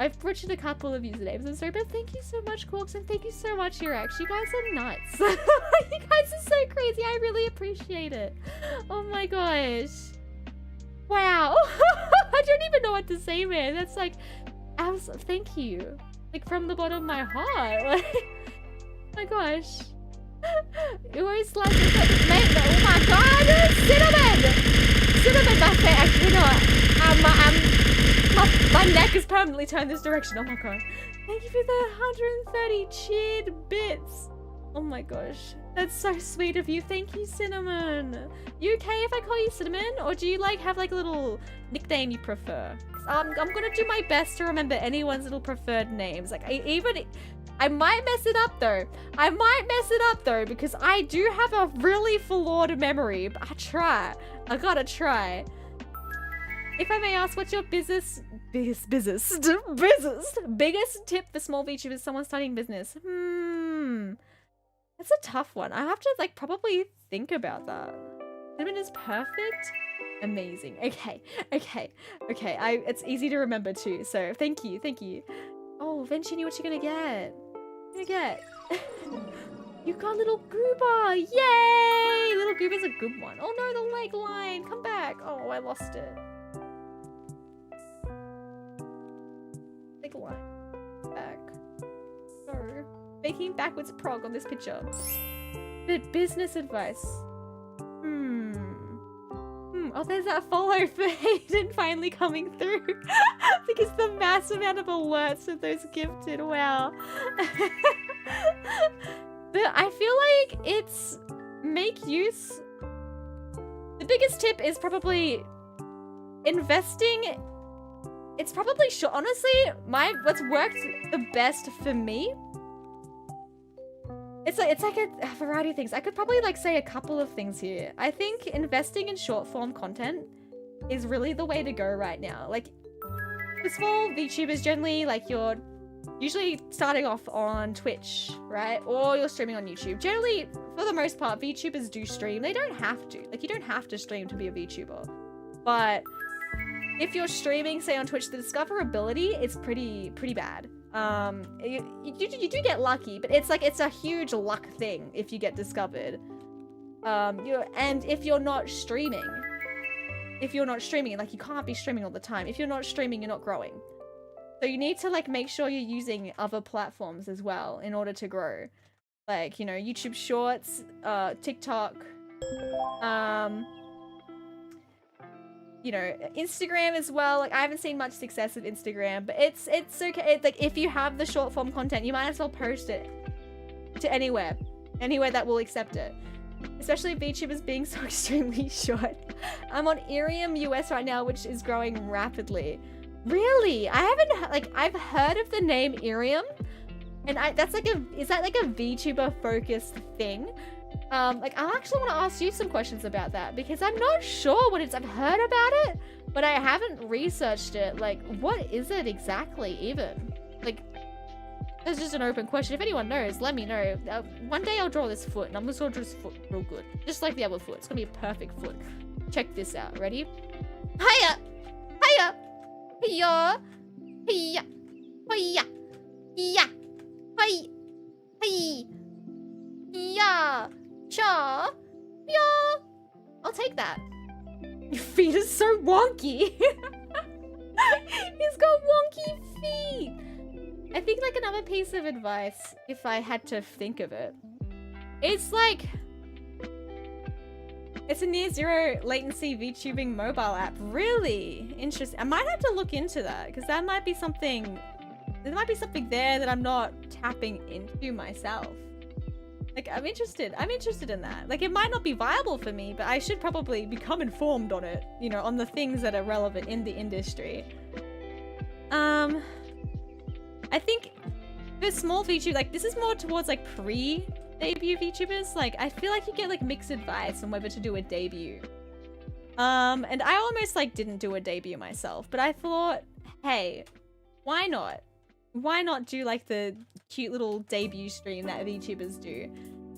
I've butchered a couple of usernames, I'm sorry, but thank you so much, Quarks, and thank you so much, Urax. You guys are nuts. You guys are so crazy. I really appreciate it. Oh my gosh. Wow. I don't even know what to say, man. That's like, thank you. Like, from the bottom of my heart. Like, oh my gosh. You always like it. Oh my god! Cinnamon, my face. I cannot. My neck is permanently turned this direction. Oh my god. Thank you for the 130 cheered bits. Oh my gosh. That's so sweet of you. Thank you, Cinnamon. You okay if I call you Cinnamon? Or do you like have like a little nickname you prefer? I'm gonna do my best to remember anyone's little preferred names. Like I might mess it up though. Because I do have a really flawed memory, but I try. I gotta try. If I may ask, what's your biggest tip for small VTubers, someone starting business? That's a tough one. I have to like probably think about that. Cinnamon is perfect. Amazing. Okay. It's easy to remember too. So thank you. Oh, Venturini, what you gonna get? What you gonna get? You got little Goober. Yay! Little Goober's a good one. Oh no, the leg line. Come back. Oh, I lost it. Leg line. Back. No. Making backwards prog on this picture. But business advice. Oh, there's that follow for Hayden finally coming through. Because the mass amount of alerts of those gifted. Wow. But I feel like it's make use. The biggest tip is probably investing. It's probably honestly, what's worked the best for me. It's like a variety of things. I could probably like say a couple of things here. I think investing in short form content is really the way to go right now. Like, for small VTubers, generally, like you're usually starting off on Twitch, right? Or you're streaming on YouTube. Generally, for the most part, VTubers do stream. They don't have to. Like, you don't have to stream to be a VTuber. But if you're streaming, say on Twitch, the discoverability is pretty bad. You do get lucky, but it's a huge luck thing if you get discovered. And if you're not streaming, like you can't be streaming all the time. If you're not streaming, you're not growing. So you need to like make sure you're using other platforms as well in order to grow. Like, you know, YouTube Shorts, TikTok, you know, Instagram as well. Like, I haven't seen much success with Instagram, but it's okay. It's like, if you have the short form content, you might as well post it to anywhere that will accept it. Especially VTubers being so extremely short. I'm on Irium US right now, which is growing rapidly. Really? I haven't, like, I've heard of the name Irium, and that's like is that like a VTuber focused thing? Like, I actually want to ask you some questions about that, because I'm not sure what I've heard about it, but I haven't researched it. Like, what is it exactly even? Like, it's just an open question. If anyone knows, let me know. One day I'll draw this foot, and I'm just gonna draw this foot real good. Just like the other foot. It's gonna be a perfect foot. Check this out. Ready? Hiya! Hiya! Hiya! Hiya! Hiya! Hiya! Hiya! Hiya! Yeah, cha, yeah. I'll take that. Your feet are so wonky. He's got wonky feet. I think like another piece of advice, if I had to think of it, it's like, it's a near zero latency VTubing mobile app. Really interesting. I might have to look into that, because that might be something. There might be something there that I'm not tapping into myself. Like, I'm interested in that. Like, it might not be viable for me, but I should probably become informed on it, you know, on the things that are relevant in the industry. I think for small VTubers, like, this is more towards, like, pre-debut VTubers. Like, I feel like you get, like, mixed advice on whether to do a debut. And I almost, like, didn't do a debut myself, but I thought, hey, why not? Why not do like the cute little debut stream that VTubers do?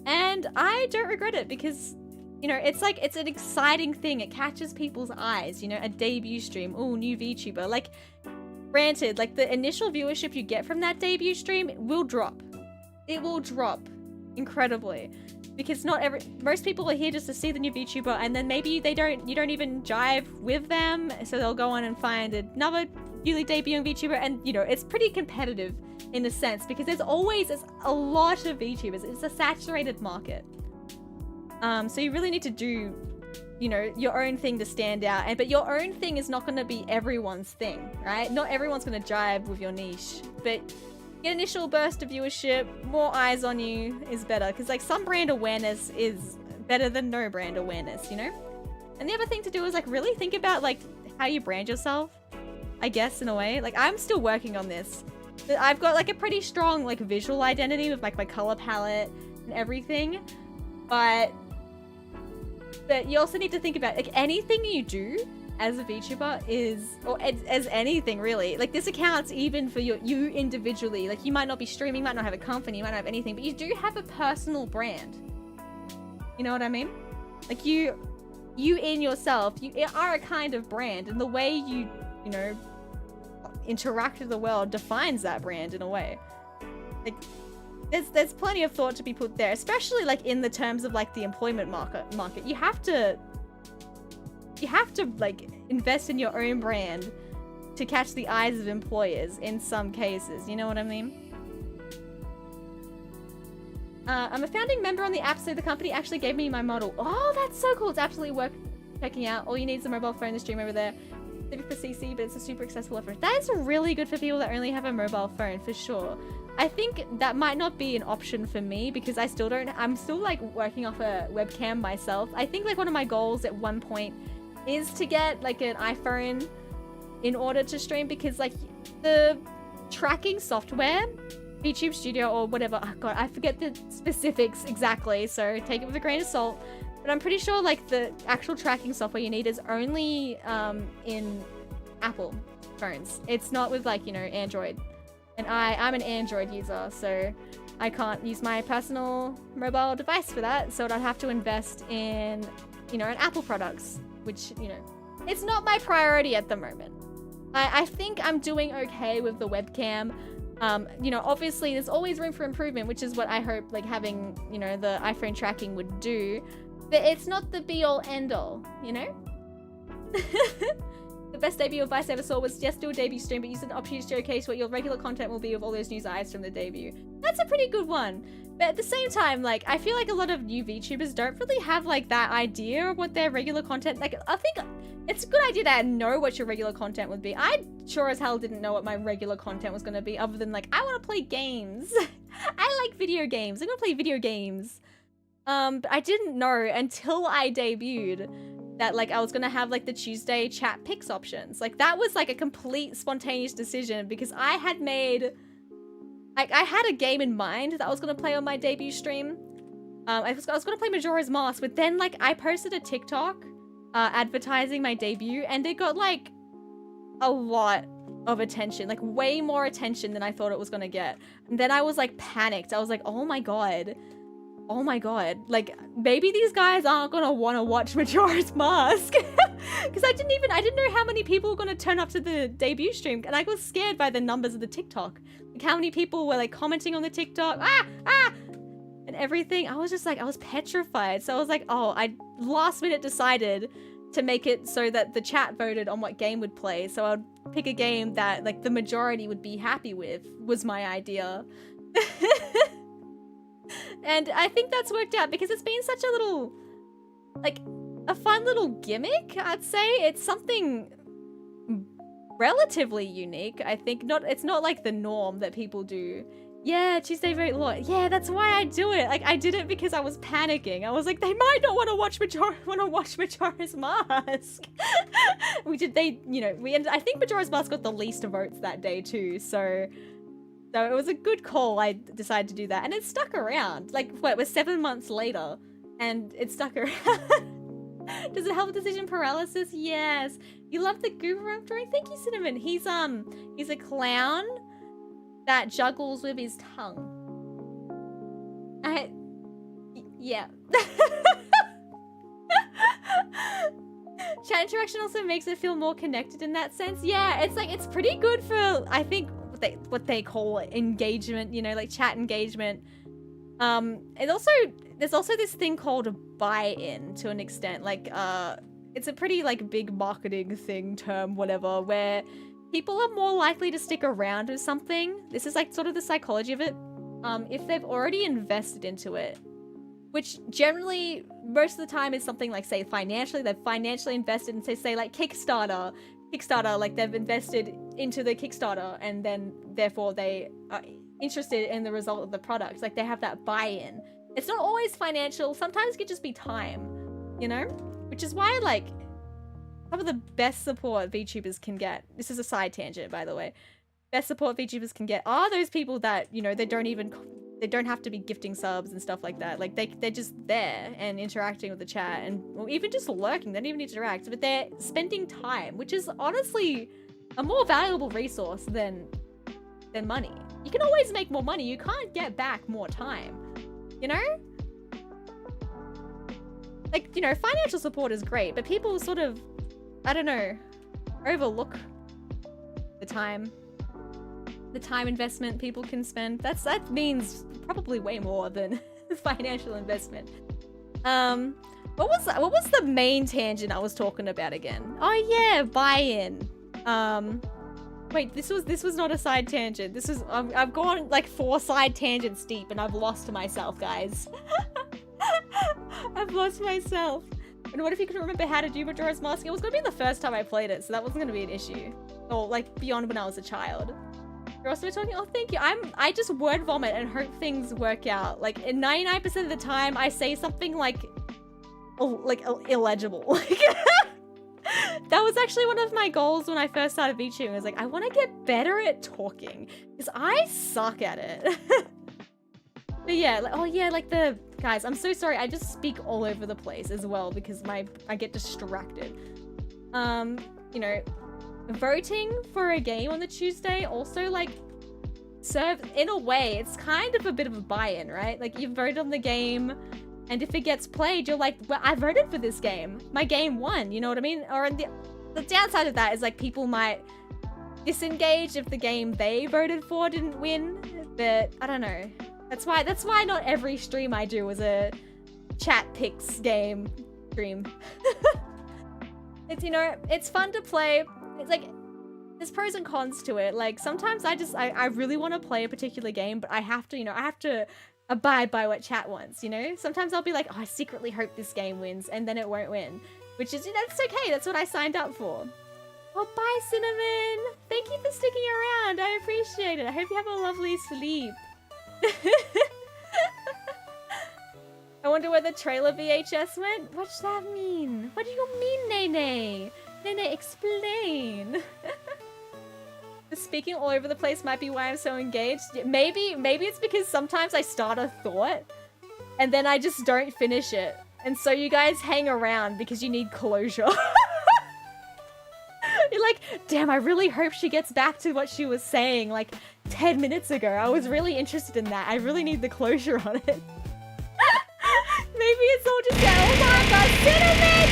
And I don't regret it, because, you know, it's like, it's an exciting thing. It catches people's eyes, you know, a debut stream. Oh, new VTuber. Like, granted, like the initial viewership you get from that debut stream will drop. It will drop incredibly, because most people are here just to see the new VTuber, and then maybe you don't even jive with them, so they'll go on and find another newly debuting VTuber, and you know, it's pretty competitive in a sense, because there's a lot of VTubers. It's a saturated market. So you really need to do, you know, your own thing to stand out, but your own thing is not going to be everyone's thing, right? Not everyone's going to jive with your niche, but get initial burst of viewership, more eyes on you is better, because like some brand awareness is better than no brand awareness, you know? And the other thing to do is like really think about like how you brand yourself, I guess, in a way. Like, I'm still working on this, but I've got like a pretty strong like visual identity with like my color palette and everything, but you also need to think about like anything you do as a VTuber is, or as anything really, like this accounts even for you individually. Like you might not be streaming, might not have a company, you might not have anything, but you do have a personal brand. You know what I mean? Like you in yourself, you are a kind of brand, and the way you know, interact with the world defines that brand in a way. Like there's plenty of thought to be put there, especially like in the terms of like the employment market. You have to like invest in your own brand to catch the eyes of employers in some cases, you know what I mean? I'm a founding member on the app, so the company actually gave me my model. Oh, that's so cool. It's absolutely worth checking out. All you need is a mobile phone, the stream over there. Maybe for CC, but it's a super accessible offer. That is really good for people that only have a mobile phone, for sure. I think that might not be an option for me because I'm still like working off a webcam myself. I think like one of my goals at one point is to get like an iPhone in order to stream, because like the tracking software, YouTube Studio or whatever, oh god, I forget the specifics exactly, so take it with a grain of salt, but I'm pretty sure like the actual tracking software you need is only in Apple phones. It's not with like, you know, Android. And I'm an Android user, so I can't use my personal mobile device for that, so I'd have to invest in, you know, an Apple products, which, you know, it's not my priority at the moment. I think I'm doing okay with the webcam. You know, obviously there's always room for improvement, which is what I hope like having, you know, the iPhone tracking would do, but it's not the be all end all, you know? The best debut advice I ever saw was just do a debut stream, but use an opportunity to showcase what your regular content will be with all those news eyes from the debut. That's a pretty good one. But at the same time, like, I feel like a lot of new VTubers don't really have like that idea of what their regular content, like, I think it's a good idea to know what your regular content would be. I sure as hell didn't know what my regular content was going to be, other than like, I want to play games. I like video games. I'm going to play video games. But I didn't know until I debuted that like I was gonna have like the Tuesday chat picks options. Like that was like a complete spontaneous decision because I had made, like I had a game in mind that I was gonna play on my debut stream. I was gonna play Majora's Mask, but then like I posted a TikTok advertising my debut, and it got like a lot of attention, like way more attention than I thought it was gonna get. And then I was like panicked. I was like, oh my god, like maybe these guys aren't gonna want to watch Majora's Mask. Because I didn't know how many people were gonna turn up to the debut stream, and I was scared by the numbers of the TikTok, like how many people were like commenting on the TikTok and everything. I was just like, I was petrified. So I was like, oh, I last minute decided to make it so that the chat voted on what game would play, so I'd pick a game that like the majority would be happy with, was my idea. And I think that's worked out because it's been such a little, like, a fun little gimmick, I'd say. It's something relatively unique, I think. It's not like the norm that people do. Yeah, Tuesday vote lot. Yeah, that's why I do it. Like, I did it because I was panicking. I was like, they might not want to watch Majora's Mask. I think Majora's Mask got the least votes that day too, so it was a good call. I decided to do that, and it stuck around. Like, what, we're 7 months later, and it stuck around. Does it help with decision paralysis? Yes. You love the Goober I'm drawing? Thank you, Cinnamon. He's a clown that juggles with his tongue. Yeah. Chat interaction also makes it feel more connected in that sense. Yeah, it's like, it's pretty good for, I think, what they call engagement, you know, like chat engagement. And also, there's also this thing called a buy-in to an extent. Like, it's a pretty like big marketing thing, term, whatever, where people are more likely to stick around with something. This is like sort of the psychology of it. If they've already invested into it, which generally most of the time is something like, say, they've financially invested in, say like Kickstarter, like they've invested into the Kickstarter, and then therefore they are interested in the result of the product. Like they have that buy-in. It's not always financial. Sometimes it could just be time, you know? Which is why, like, some of the best support VTubers can get, this is a side tangent, by the way, best support VTubers can get are those people that, you know, they don't have to be gifting subs and stuff like that. Like they're just there and interacting with the chat and or even just lurking. They don't even need to interact, but they're spending time, which is honestly a more valuable resource than money. You can always make more money. You can't get back more time, you know? Like, you know, financial support is great, but people sort of, I don't know, overlook the time investment people can spend. That means probably way more than financial investment. What was the main tangent I was talking about again? Oh yeah, buy-in. Wait, this was not a side tangent. This was I've gone like 4 side tangents deep and I've lost myself, guys. I've lost myself. And what if you could remember how to do Majora's Mask? It was gonna be the first time I played it, so that wasn't gonna be an issue. Or like beyond when I was a child. You're also talking, oh thank you. I just word vomit and hope things work out. Like 99% of the time I say something like illegible. Like that was actually one of my goals when I first started VTubing. I was like, I want to get better at talking because I suck at it. But yeah, like, oh yeah, like the guys, I'm so sorry. I just speak all over the place as well because I get distracted. You know, voting for a game on the Tuesday also like serves, in a way, it's kind of a bit of a buy-in, right? Like you vote on the game and if it gets played, you're like, well, I voted for this game. My game won, you know what I mean? Or the downside of that is like people might disengage if the game they voted for didn't win, but I don't know. That's why not every stream I do is a chat picks game stream. It's, you know, it's fun to play. It's like, there's pros and cons to it. Like sometimes I really want to play a particular game, but I have to, you know, I have to abide by what chat wants, you know? Sometimes I'll be like, oh, I secretly hope this game wins, and then it won't win. Which is, you know, it's okay, that's what I signed up for. Oh, bye, Cinnamon! Thank you for sticking around, I appreciate it. I hope you have a lovely sleep. I wonder where the trailer VHS went? What does that mean? What do you mean, Nene? Nene, explain. The speaking all over the place might be why I'm so engaged. Maybe it's because sometimes I start a thought and then I just don't finish it. And so you guys hang around because you need closure. You're like, damn, I really hope she gets back to what she was saying like 10 minutes ago. I was really interested in that. I really need the closure on it. Maybe it's all just that. Oh my god, Cinnamon!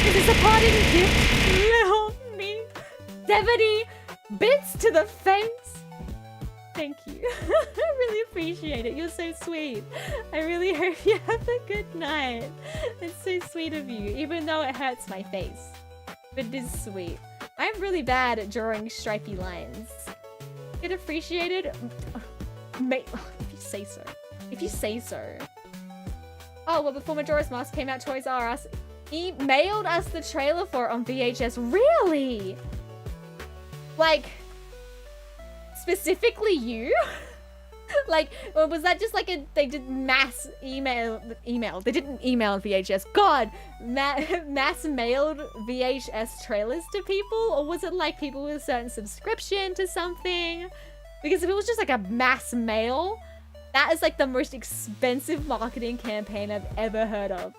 Is this a parting gift? Little me. 70 bits to the face. Thank you. I really appreciate it. You're so sweet. I really hope you have a good night. It's so sweet of you, even though it hurts my face. But it is sweet. I'm really bad at drawing stripy lines. Get appreciated? If you say so. If you say so. Oh, well, before Majora's Mask came out, Toys R Us mailed us the trailer for it on VHS. Really? Like, specifically you? Like, or was that just like they did mass email? They didn't email VHS. God, mass mailed VHS trailers to people? Or was it like people with a certain subscription to something? Because if it was just like a mass mail, that is like the most expensive marketing campaign I've ever heard of.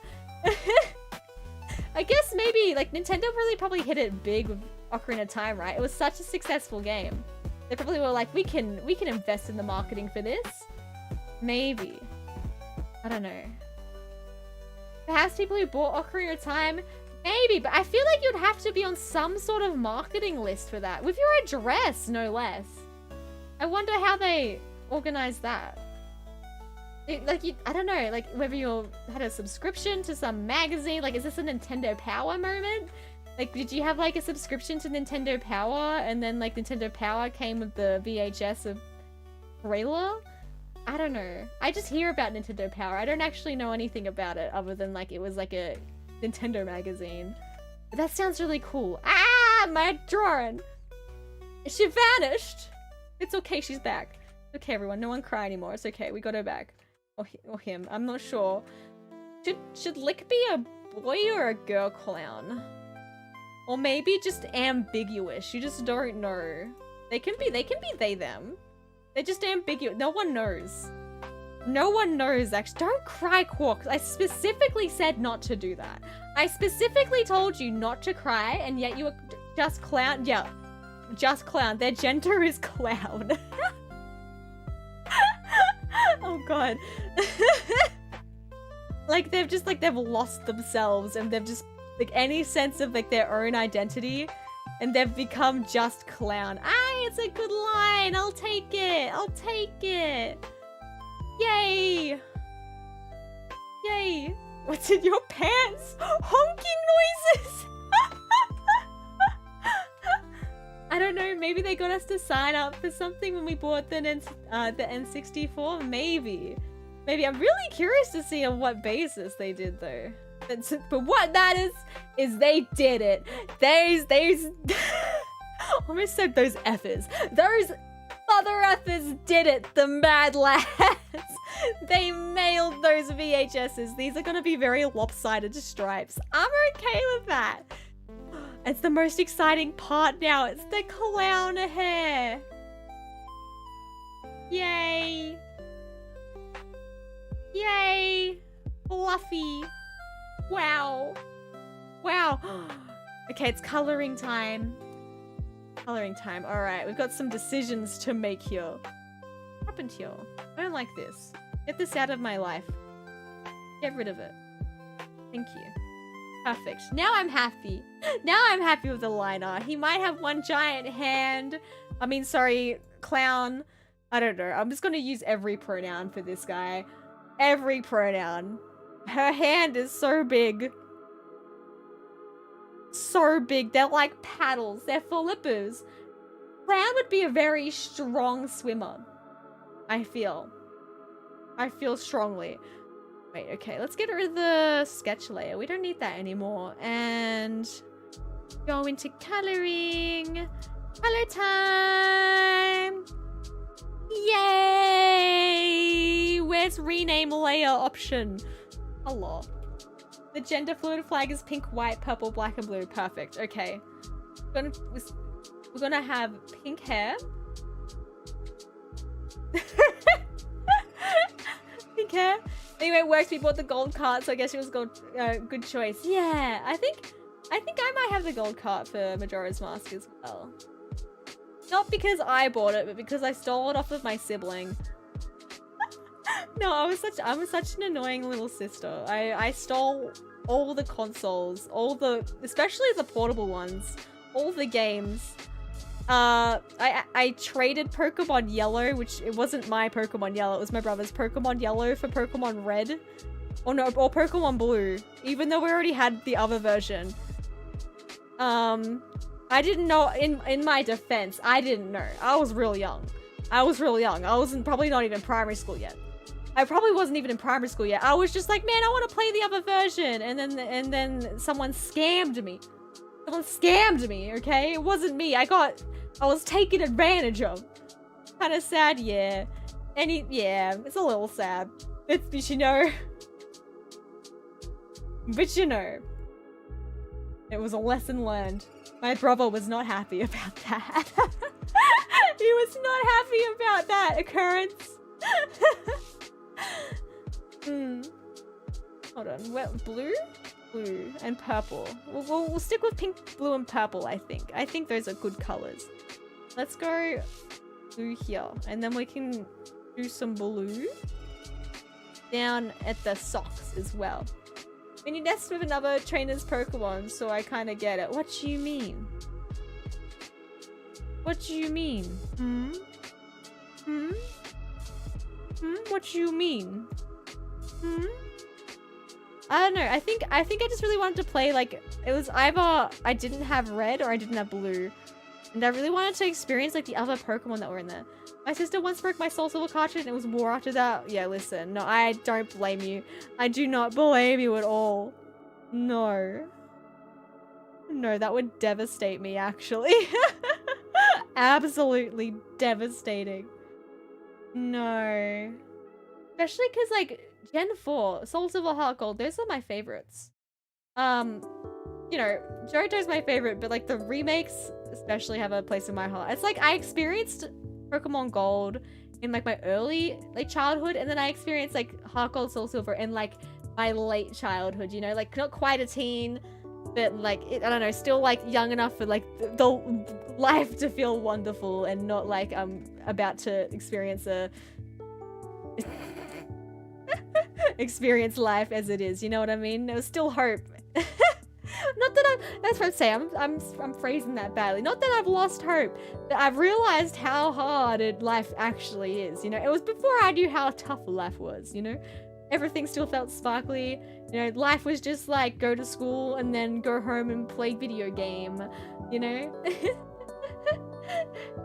I guess maybe like Nintendo really probably hit it big with Ocarina of Time, right? It was such a successful game. They probably were like, we can invest in the marketing for this. Maybe. I don't know. Perhaps people who bought Ocarina of Time, maybe, but I feel like you'd have to be on some sort of marketing list for that. With your address, no less. I wonder how they organized that. I don't know, like whether you had a subscription to some magazine, like is this a Nintendo Power moment? Like did you have like a subscription to Nintendo Power and then like Nintendo Power came with the VHS of trailer? I don't know. I just hear about Nintendo Power. I don't actually know anything about it other than like it was like a Nintendo magazine. But that sounds really cool. Ah, my drawing! She vanished! It's okay, she's back. Okay everyone, no one cry anymore. It's okay, we got her back. Or him, I'm not sure. Should Lick be a boy or a girl clown? Or maybe just ambiguous, you just don't know. They can be they, them. They're just ambiguous. No one knows. No one knows, actually. Don't cry, Quarks. I specifically said not to do that. I specifically told you not to cry, and yet you were just clown. Yeah, just clown. Their gender is clown. Oh god. Like they've lost themselves, and they've just like any sense of like their own identity, and they've become just clown. Ah, it's a good line. I'll take it. I'll take it. Yay! Yay! What's in your pants? Honking noises! I don't know, maybe they got us to sign up for something when we bought the N64? Maybe. Maybe. I'm really curious to see on what basis they did though. But what matters is they did it. Those almost said those effers. Those mother effers did it, the mad lads. They mailed those VHSs. These are gonna be very lopsided stripes. I'm okay with that. It's the most exciting part now. It's the clown hair. Yay. Yay. Fluffy. Wow. Wow. Okay, it's coloring time. Coloring time. Alright, we've got some decisions to make here. What happened here? I don't like this. Get this out of my life. Get rid of it. Thank you. Perfect. Now I'm happy. Now I'm happy with the liner. He might have one giant hand. I mean, sorry, clown. I don't know. I'm just gonna use every pronoun for this guy. Every pronoun. Her hand is so big. So big. They're like paddles. They're flippers. Clown would be a very strong swimmer. I feel strongly. Wait, okay, let's get rid of the sketch layer. We don't need that anymore. And go into coloring. Color time! Yay! Where's rename layer option? Hello. The gender fluid flag is pink, white, purple, black, and blue. Perfect. Okay. We're gonna have pink hair. Pink hair. Anyway, it works. We bought the gold cart, so I guess it was good choice. Yeah, I think I might have the gold cart for Majora's Mask as well. Not because I bought it, but because I stole it off of my sibling. No, I was such an annoying little sister. I stole all the consoles, especially the portable ones, all the games. I traded Pokemon Yellow, which it wasn't my Pokemon Yellow, it was my brother's Pokemon Yellow for Pokemon Red. Or Pokemon Blue, even though we already had the other version. I didn't know, in my defense, I didn't know. I was real young. I wasn't probably not even primary school yet. I probably wasn't even in primary school yet. I was just like, man, I want to play the other version. And then someone scammed me. Someone scammed me, okay? It wasn't me. I was taken advantage of. Kind of sad, yeah. Yeah, it's a little sad. But you know. But you know. It was a lesson learned. My brother was not happy about that. He was not happy about that occurrence. Hold on. Well, blue and purple. We'll stick with pink, blue, and purple. I think those are good colors. Let's go blue here, and then we can do some blue down at the socks as well. When you nest with another trainer's Pokemon, so I kind of get it. What do you mean? What do you mean? What do you mean? I don't know. I think I just really wanted to play, like, it was either I didn't have red or I didn't have blue. And I really wanted to experience, like, the other Pokemon that were in there. My sister once broke my Soul Silver cartridge and it was war after that. Yeah, listen. No, I don't blame you. I do not blame you at all. No. No, that would devastate me, actually. Absolutely devastating. No. Especially because, like, Gen 4, Soul Silver, Heart Gold, those are my favorites. you know, JoJo's my favorite, but like the remakes especially have a place in my heart. It's like I experienced Pokemon Gold in like my early like childhood, and then I experienced like Heart Gold, Soul Silver in like my late childhood, you know, like not quite a teen, but like I don't know, still like young enough for like the life to feel wonderful and not like I'm about to experience a experience life as it is, you know what I mean? There was still hope. Not that that's what I'm saying. I'm phrasing that badly. Not that I've lost hope, but I've realized how hard life actually is. You know, it was before I knew how tough life was. You know, everything still felt sparkly. You know, life was just like go to school and then go home and play video game. You know.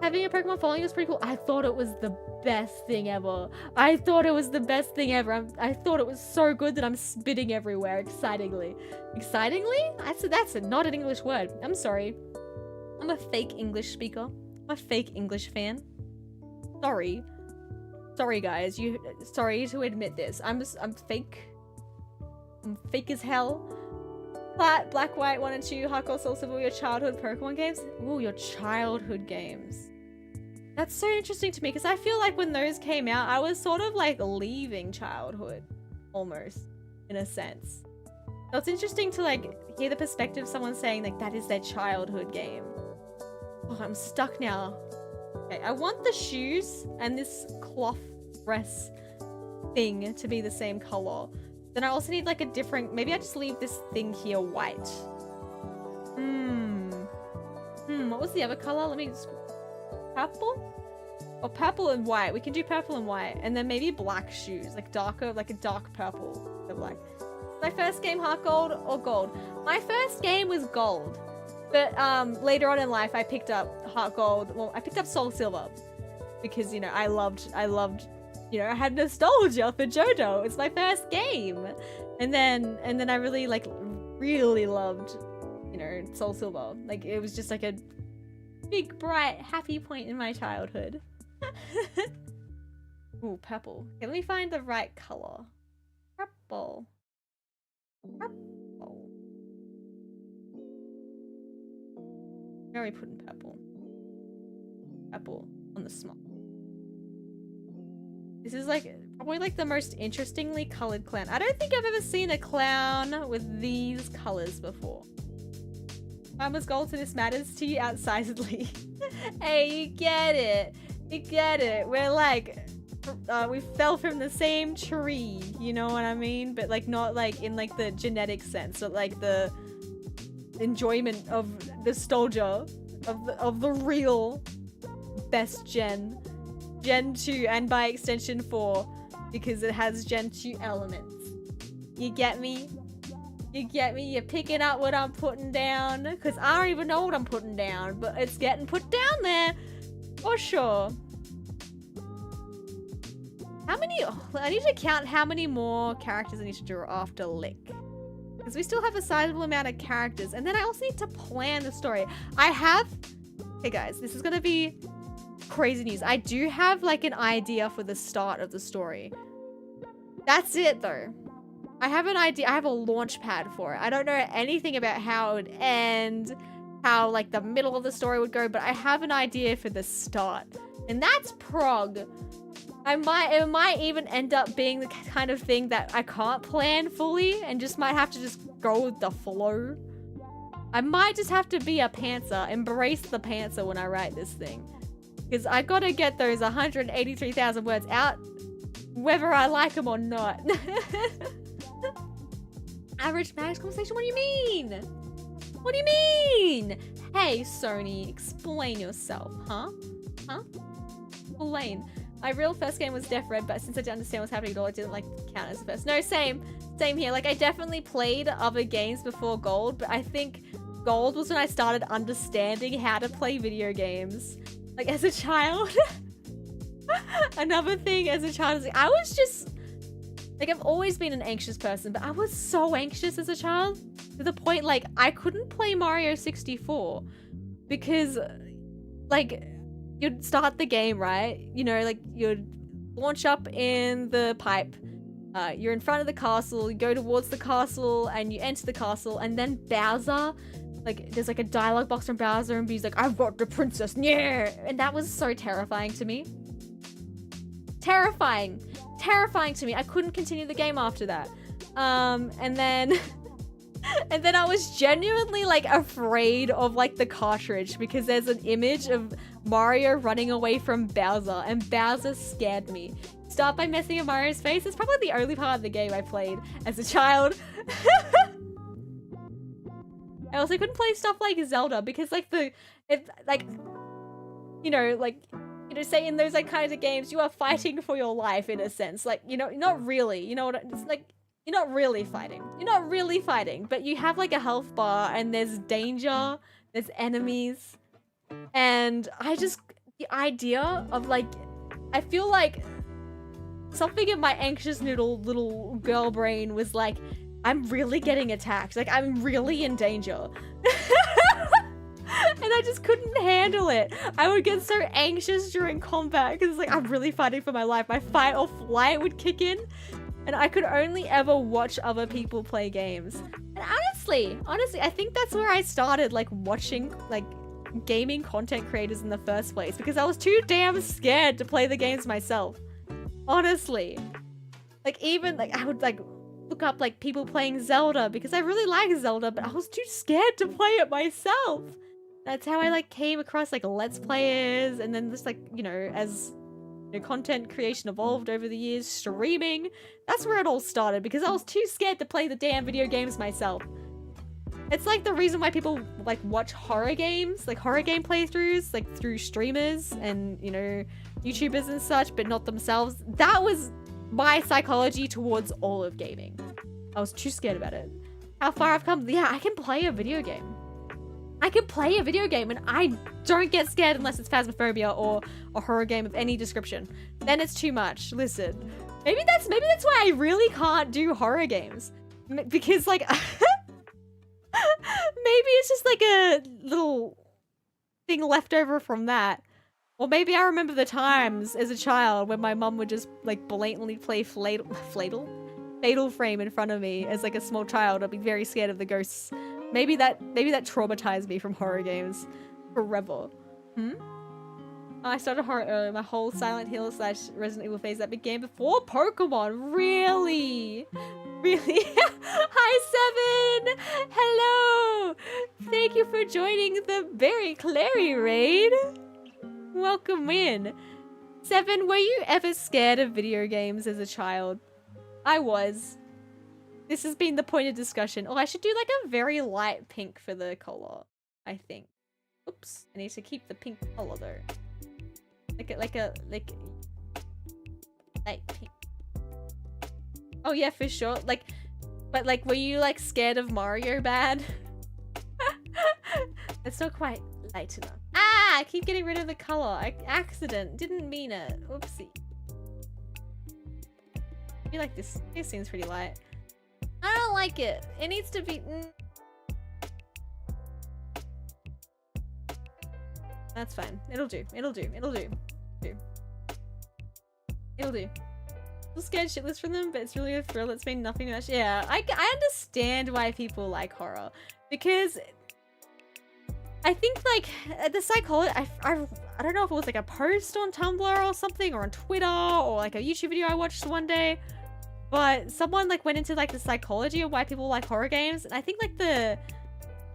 Having a Pokemon following was pretty cool. I thought it was the best thing ever. I thought it was the best thing ever. I thought it was so good that I'm spitting everywhere excitingly. Excitingly? That's not an English word. I'm sorry. I'm a fake English speaker. I'm a fake English fan. Sorry. Sorry guys. Sorry to admit this. I'm fake. I'm fake as hell. Black, White 1 and 2, Heart Gold, Soul Silver, your childhood Pokemon games? Ooh, your childhood games. That's so interesting to me, because I feel like when those came out, I was sort of like leaving childhood, almost, in a sense. So it's interesting to like hear the perspective of someone saying like that is their childhood game. Oh, I'm stuck now. Okay, I want the shoes and this cloth dress thing to be the same color. Then I also need like a different, maybe I just leave this thing here white. What was the other color? Let me just, purple? Or purple and white. We can do purple and white. And then maybe black shoes, like darker, like a dark purple. So like, my first game, Heart Gold or Gold? My first game was Gold. But later on in life, I picked up Heart Gold. Well, I picked up Soul Silver. Because, you know, I loved, you know, I had nostalgia for JoJo. It's my first game. And then I really loved, you know, Soul Silver. Like it was just like a big, bright, happy point in my childhood. Ooh, purple. Okay, let me find the right color. Purple. Purple. Where are we putting purple? Purple on the small. This is like probably like the most interestingly colored clown. I don't think I've ever seen a clown with these colors before. Mine was gold, so this matters to you outsizedly. Hey, you get it. You get it. We're like, we fell from the same tree. You know what I mean? But like not like in like the genetic sense, but like the enjoyment of nostalgia of the real best gen. Gen 2 and by extension 4 because it has Gen 2 elements. You get me? You get me? You're picking up what I'm putting down? Because I don't even know what I'm putting down, but it's getting put down there for sure. How many? Oh, I need to count how many more characters I need to draw after Lick. Because we still have a sizable amount of characters. And then I also need to plan the story. I have... Hey guys, this is going to be crazy news. I do have like an idea for the start of the story. That's it though. I have an idea. I have a launch pad for it. I don't know anything about how it would end, how like the middle of the story would go, but I have an idea for the start. And that's prog. It might even end up being the kind of thing that I can't plan fully and just might have to just go with the flow. I might just have to be a pantser, embrace the pantser when I write this thing. Because I gotta get those 183,000 words out, whether I like them or not. Average max conversation? What do you mean? What do you mean? Hey, Sony, explain yourself, huh? Huh? Elaine. My real first game was Death Red, but since I didn't understand what's happening at all, I didn't like count as the first. No, same here. Like, I definitely played other games before Gold, but I think Gold was when I started understanding how to play video games. Like, as a child. Another thing as a child is like, I was just... Like, I've always been an anxious person, but I was so anxious as a child. To the point, like, I couldn't play Mario 64. Because, like, you'd start the game, right? You know, like, you'd launch up in the pipe. You're in front of the castle, you go towards the castle, and you enter the castle, and then Bowser, like, there's like a dialogue box from Bowser, and he's like, I've got the princess, yeah! And that was so terrifying to me. Terrifying to me. I couldn't continue the game after that. And then I was genuinely like afraid of like the cartridge because there's an image of Mario running away from Bowser, and Bowser scared me. Start by messing with Mario's face. It's probably the only part of the game I played as a child. I also couldn't play stuff like Zelda because like say in those like kinds of games you are fighting for your life in a sense, like, you know, not really, you know what it's like, you're not really fighting, but you have like a health bar and there's danger, there's enemies, and the idea of like, I feel like something in my anxious little girl brain was like, I'm really getting attacked, like I'm really in danger. And I just couldn't handle it. I would get so anxious during combat because it's like, I'm really fighting for my life. My fight or flight would kick in, and I could only ever watch other people play games. And honestly, I think that's where I started like watching like gaming content creators in the first place, because I was too damn scared to play the games myself. Honestly. Like, even like I would like look up like people playing Zelda because I really like Zelda, but I was too scared to play it myself. That's how I like came across like Let's Players, and then just like, you know, as you know, content creation evolved over the years, streaming. That's where it all started, because I was too scared to play the damn video games myself. It's like the reason why people like watch horror games, like horror game playthroughs, like through streamers and, you know, YouTubers and such, but not themselves. That was my psychology towards all of gaming. I was too scared about it. How far I've come. Yeah, I can play a video game. And I don't get scared unless it's Phasmophobia or a horror game of any description. Then it's too much. Listen, maybe that's why I really can't do horror games. Because like, maybe it's just like a little thing left over from that. Or maybe I remember the times as a child when my mum would just like blatantly play Fatal Frame in front of me as like a small child. I'd be very scared of the ghosts. Maybe that traumatized me from horror games forever. I started horror my whole Silent Hill / Resident Evil phase that began before Pokemon. Really? Hi, Seven! Hello! Thank you for joining the Berry Clary raid. Welcome in. Seven, were you ever scared of video games as a child? I was. This has been the point of discussion. Oh, I should do like a very light pink for the color, I think. Oops, I need to keep the pink color though. Like light pink. Oh yeah, for sure. Like, but like, were you like scared of Mario bad? It's not quite light enough. Ah, I keep getting rid of the color. Accident, didn't mean it. Oopsie. I feel like this seems pretty light. I don't like it. It needs to be... That's fine. It'll do. It'll do. I'm scared shitless from them, but it's really a thrill. It's been nothing much. Yeah, I understand why people like horror. Because... I think, like, the psychology... I don't know if it was, like, a post on Tumblr or something, or on Twitter, or, like, a YouTube video I watched one day. But someone like went into like the psychology of why people like horror games, and I think like the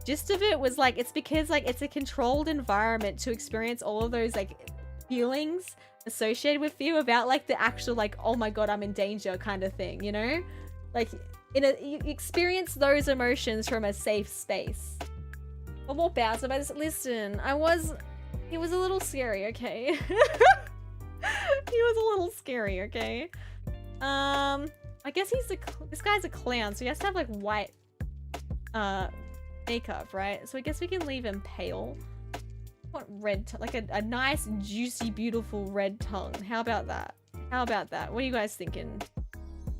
gist of it was like, it's because like it's a controlled environment to experience all of those like feelings associated with fear without like the actual like, oh my god, I'm in danger kind of thing, you know? Like you experience those emotions from a safe space. But more Bowser, but listen, he was a little scary, okay? He was a little scary, okay? I guess this guy's a clown, so he has to have like white makeup, right? So I guess we can leave him pale. What red, like a nice, juicy, beautiful red tongue. How about that? What are you guys thinking?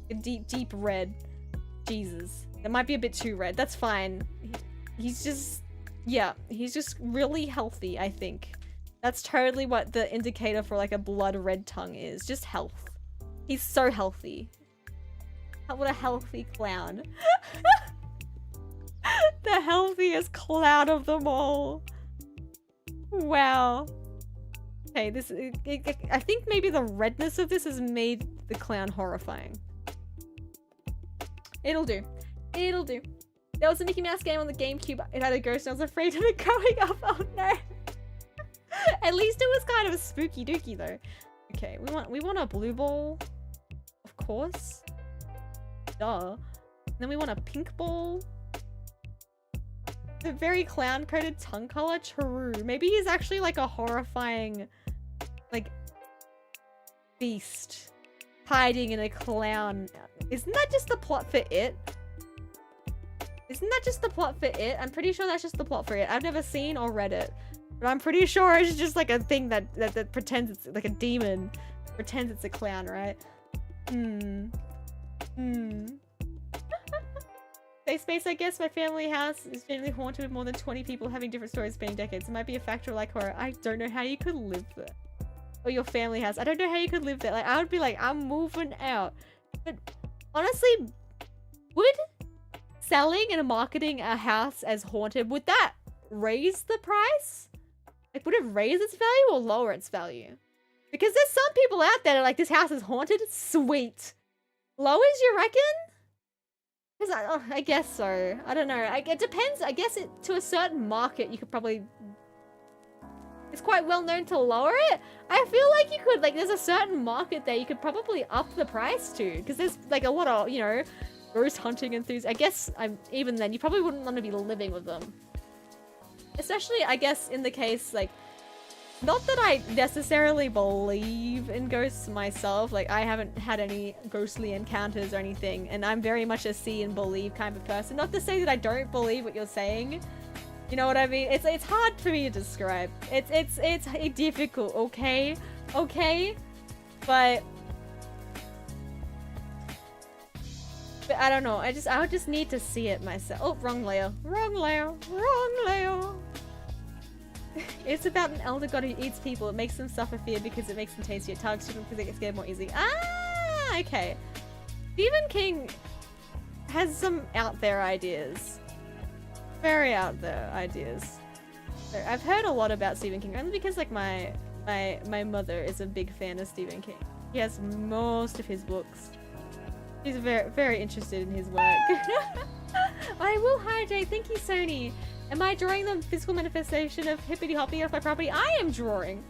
A deep red. Jesus. That might be a bit too red. That's fine. He's just, yeah, he's just really healthy, I think. That's totally what the indicator for like a blood red tongue is. Just health. He's so healthy. What a healthy clown. The healthiest clown of them all. Wow. Okay, I think maybe the redness of this has made the clown horrifying. It'll do. It'll do. There was a Mickey Mouse game on the GameCube. It had a ghost and I was afraid of it growing up. Oh no. At least it was kind of a spooky dooky though. Okay, we want a blue ball. Of course. Duh. Then we want a pink ball. The very clown coded tongue color. True. Maybe he's actually like a horrifying like beast hiding in a clown. Isn't that just the plot for It? Isn't that just the plot for It? I'm pretty sure that's just the plot for It. I've never seen or read it. But I'm pretty sure it's just like a thing that pretends it's like a demon. Pretends it's a clown, right? Safe space, I guess. My family house is generally haunted with more than 20 people having different stories spanning decades. It might be a factor like horror. I don't know how you could live there. Or your family house. I don't know how you could live there. Like, I would be like, I'm moving out. But honestly, would selling and marketing a house as haunted, would that raise the price? Like, would it raise its value or lower its value? Because there's some people out there that are like, this house is haunted. Sweet. Lowers, you reckon? Because I guess so. I don't know. It depends. I guess to a certain market, you could probably... It's quite well known to lower it. I feel like you could, like, there's a certain market there you could probably up the price to. Because there's, like, a lot of, you know, ghost hunting and things. I guess, even then, you probably wouldn't want to be living with them. Especially, I guess, in the case, like... Not that I necessarily believe in ghosts myself. Like, I haven't had any ghostly encounters or anything. And I'm very much a see and believe kind of person. Not to say that I don't believe what you're saying. You know what I mean? It's hard for me to describe. It's difficult, okay? Okay? But I don't know. I would just need to see it myself. Oh, wrong layer. Wrong layer. Wrong layer. It's about an elder god who eats people. It makes them suffer fear because it makes them tastier. It targets children because they get scared more easily. Ah, okay. Stephen King has some out there ideas. Very out there ideas. So I've heard a lot about Stephen King, only because like my mother is a big fan of Stephen King. He has most of his books. She's very, very interested in his work. I will hydrate. Thank you, Sony. Am I drawing the physical manifestation of hippity hopping off my property? I am drawing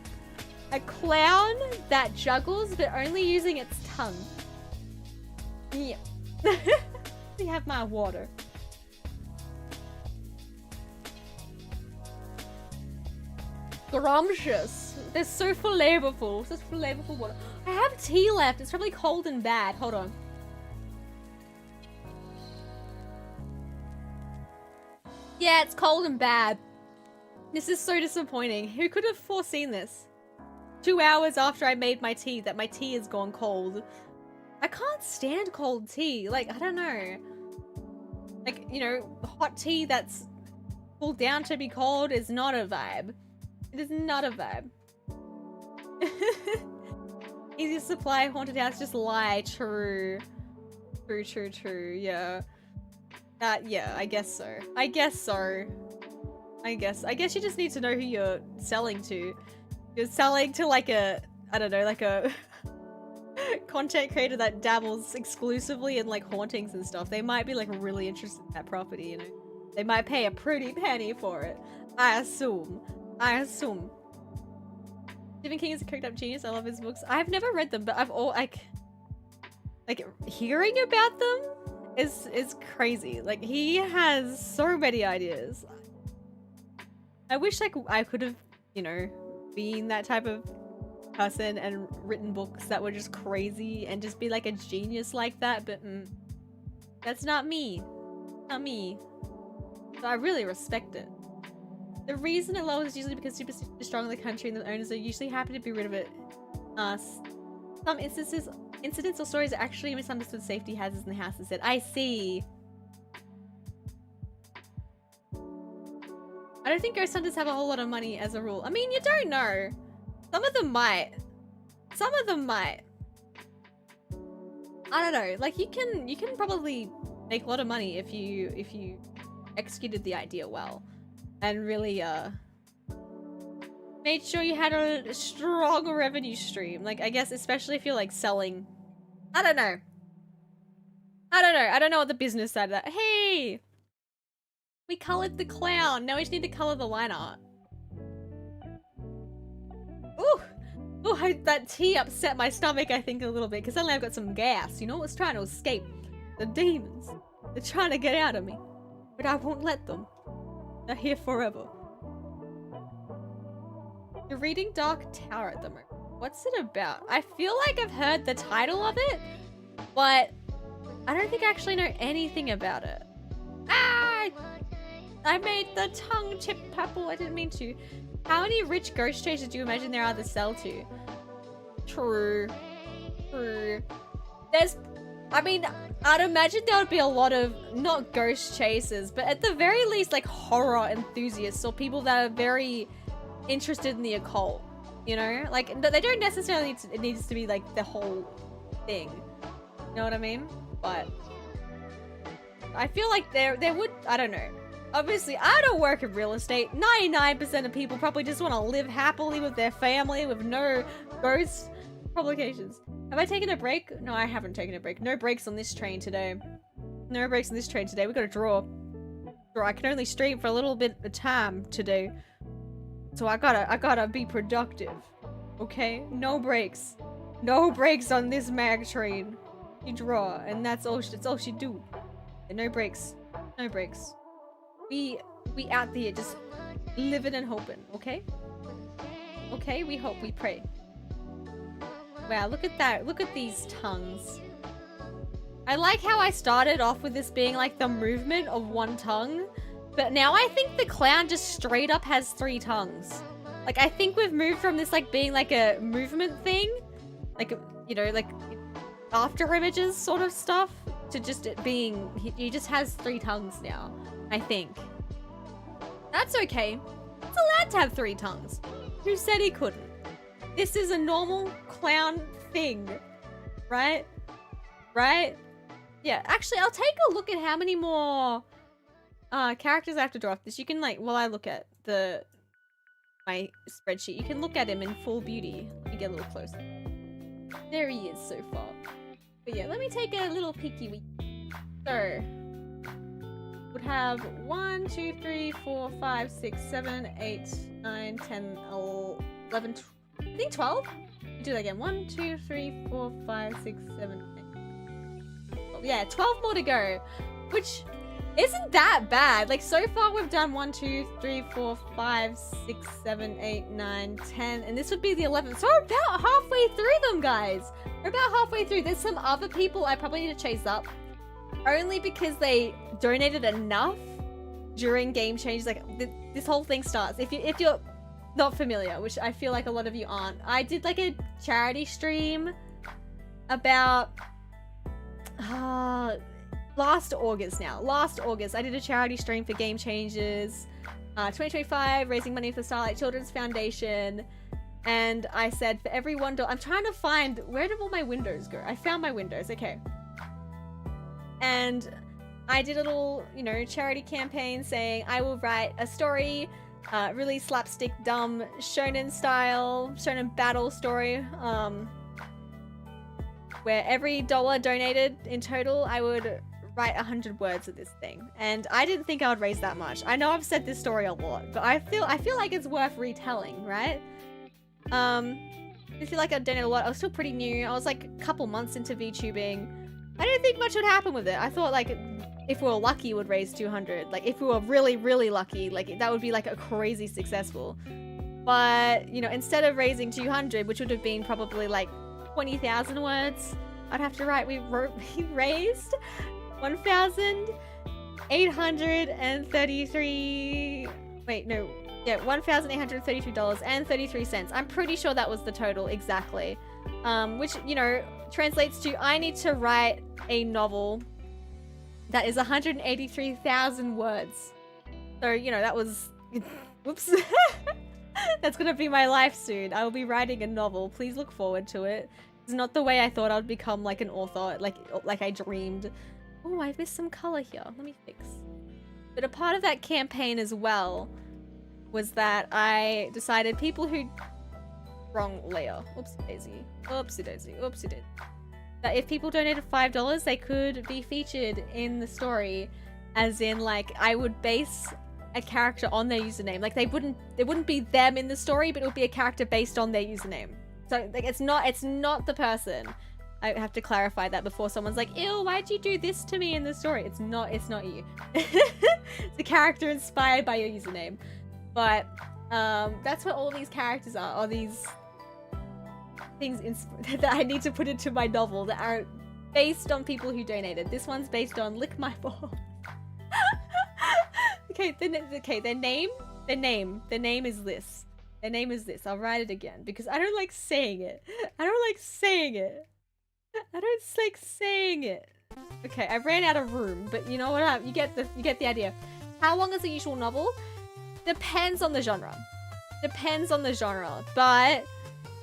a clown that juggles, but only using its tongue. Yeah. We have my water. Scrumptious. They're so flavorful. Such flavorful water. I have tea left. It's probably cold and bad. Hold on. Yeah, it's cold and bad. This is so disappointing. Who could have foreseen this? 2 hours after I made my tea, that my tea has gone cold. I can't stand cold tea. Like, I don't know. Like, you know, hot tea that's cooled down to be cold is not a vibe. It is not a vibe. Easy supply, haunted house, just lie. True. True, true, true. Yeah. Yeah, I guess so. I guess so. I guess you just need to know who you're selling to. You're selling to like a, I don't know, like a content creator that dabbles exclusively in like hauntings and stuff. They might be like really interested in that property, you know? They might pay a pretty penny for it. I assume. Stephen King is a cooked up genius. I love his books. I've never read them, but I've all like hearing about them is crazy. Like, he has so many ideas. I wish like I could have, you know, been that type of person and written books that were just crazy and just be like a genius like that, but that's not me. Not me. So I really respect it. The reason it lowers is usually because superstition is strong in the country and the owners are usually happy to be rid of it. Some incidents or stories are actually misunderstood safety hazards in the house instead. I see. I don't think ghost hunters have a whole lot of money as a rule. I mean, you don't know. Some of them might. Some of them might. I don't know. Like you can probably make a lot of money if you executed the idea well and really made sure you had a strong revenue stream. Like I guess especially if you're like selling. I don't know. I don't know what the business side of that. Hey, we colored the clown. Now we just need to color the line art. Ooh. Oh, that tea upset my stomach, I think, a little bit, because suddenly I've got some gas, you know? It's trying to escape. The demons. They're trying to get out of me. But I won't let them. They're here forever. You're reading Dark Tower at the moment. What's it about? I feel like I've heard the title of it, but I don't think I actually know anything about it. Ah! I made the tongue chip purple. I didn't mean to. How many rich ghost chasers do you imagine there are to sell to? True. I mean, I'd imagine there would be a lot of, not ghost chasers, but at the very least, like, horror enthusiasts or people that are very interested in the occult, you know? Like, they don't necessarily, it needs to be, like, the whole thing. You know what I mean? But I feel like there would, I don't know. Obviously, I don't work in real estate. 99% of people probably just want to live happily with their family with no ghost complications. Have I taken a break? No, I haven't taken a break. No breaks on this train today. No breaks on this train today. We got to draw. I can only stream for a little bit of time today. So I gotta be productive. Okay? No breaks. No breaks on this mag train. You draw, and that's all she do. And no breaks. No breaks. We out there just living and hoping, okay? Okay, we hope, we pray. Wow, look at that. Look at these tongues. I like how I started off with this being like the movement of one tongue, but now I think the clown just straight up has 3 tongues. Like, I think we've moved from this like being like a movement thing, like, you know, like after images sort of stuff, to just it being, he just has 3 tongues now. I think. That's okay. It's allowed to have 3 tongues. Who said he couldn't? This is a normal clown thing. Right? Right? Yeah, actually, I'll take a look at how many more characters I have to draw off this. You can, like, while I look at my spreadsheet, you can look at him in full beauty. Let me get a little closer. There he is so far. But yeah, let me take a little peeky. So, would have 1, 2, 3, 4, 5, 6, 7, 8, 9, 10, 11, I think 12? Do that again. 1, 2, 3, 4, 5, 6, 7, 8. 12. Yeah, 12 more to go, which isn't that bad. Like, so far we've done 1, 2, 3, 4, 5, 6, 7, 8, 9, 10, and this would be the 11th. So we're about halfway through them, guys. We're about halfway through. There's some other people I probably need to chase up. Only because they donated enough during game changes. Like, this whole thing starts. If you're not familiar, which I feel like a lot of you aren't, I did like a charity stream about last August I did a charity stream for game changes 2025, raising money for Starlight Children's Foundation. And I said for every $1, I'm trying to find, where did all my windows go? I found my windows, okay. And I did a little, you know, charity campaign saying I will write a story, really slapstick, dumb, shonen style, shonen battle story, where every $1 donated in total, I would write 100 words of this thing. And I didn't think I would raise that much. I know I've said this story a lot, but I feel like it's worth retelling, right? I feel like I donated a lot. I was still pretty new. I was like a couple months into VTubing. I didn't think much would happen with it. I thought, like, if we were lucky, it would raise 200. Like, if we were really, really lucky, like, that would be, like, a crazy successful. But, you know, instead of raising 200, which would have been probably, like, 20,000 words, I'd have to write, we raised 1,833... Wait, no. Yeah, $1,833.33. I'm pretty sure that was the total exactly. Which, you know, translates to I need to write a novel that is 183,000 words. So, you know, that was... Whoops. That's gonna be my life soon. I will be writing a novel. Please look forward to it. It's not the way I thought I'd become like an author, like I dreamed. Oh, I missed some color here. Let me fix. But a part of that campaign as well was that I decided people who... Wrong layer. Oopsie daisy. Oopsie daisy. Oopsie daisy. That if people donated $5, they could be featured in the story. As in, like, I would base a character on their username. Like, it wouldn't be them in the story, but it would be a character based on their username. So, like, it's not the person. I have to clarify that before someone's like, ew, why'd you do this to me in the story? It's not you. It's a character inspired by your username. But that's what all these characters are, all these things that I need to put into my novel that are based on people who donated. This one's based on Lick My Balls. Okay, their name is this. Their name is this. I'll write it again because I don't like saying it. I don't like saying it. Okay, I ran out of room, but you know what? You get the idea. How long is a usual novel? Depends on the genre. But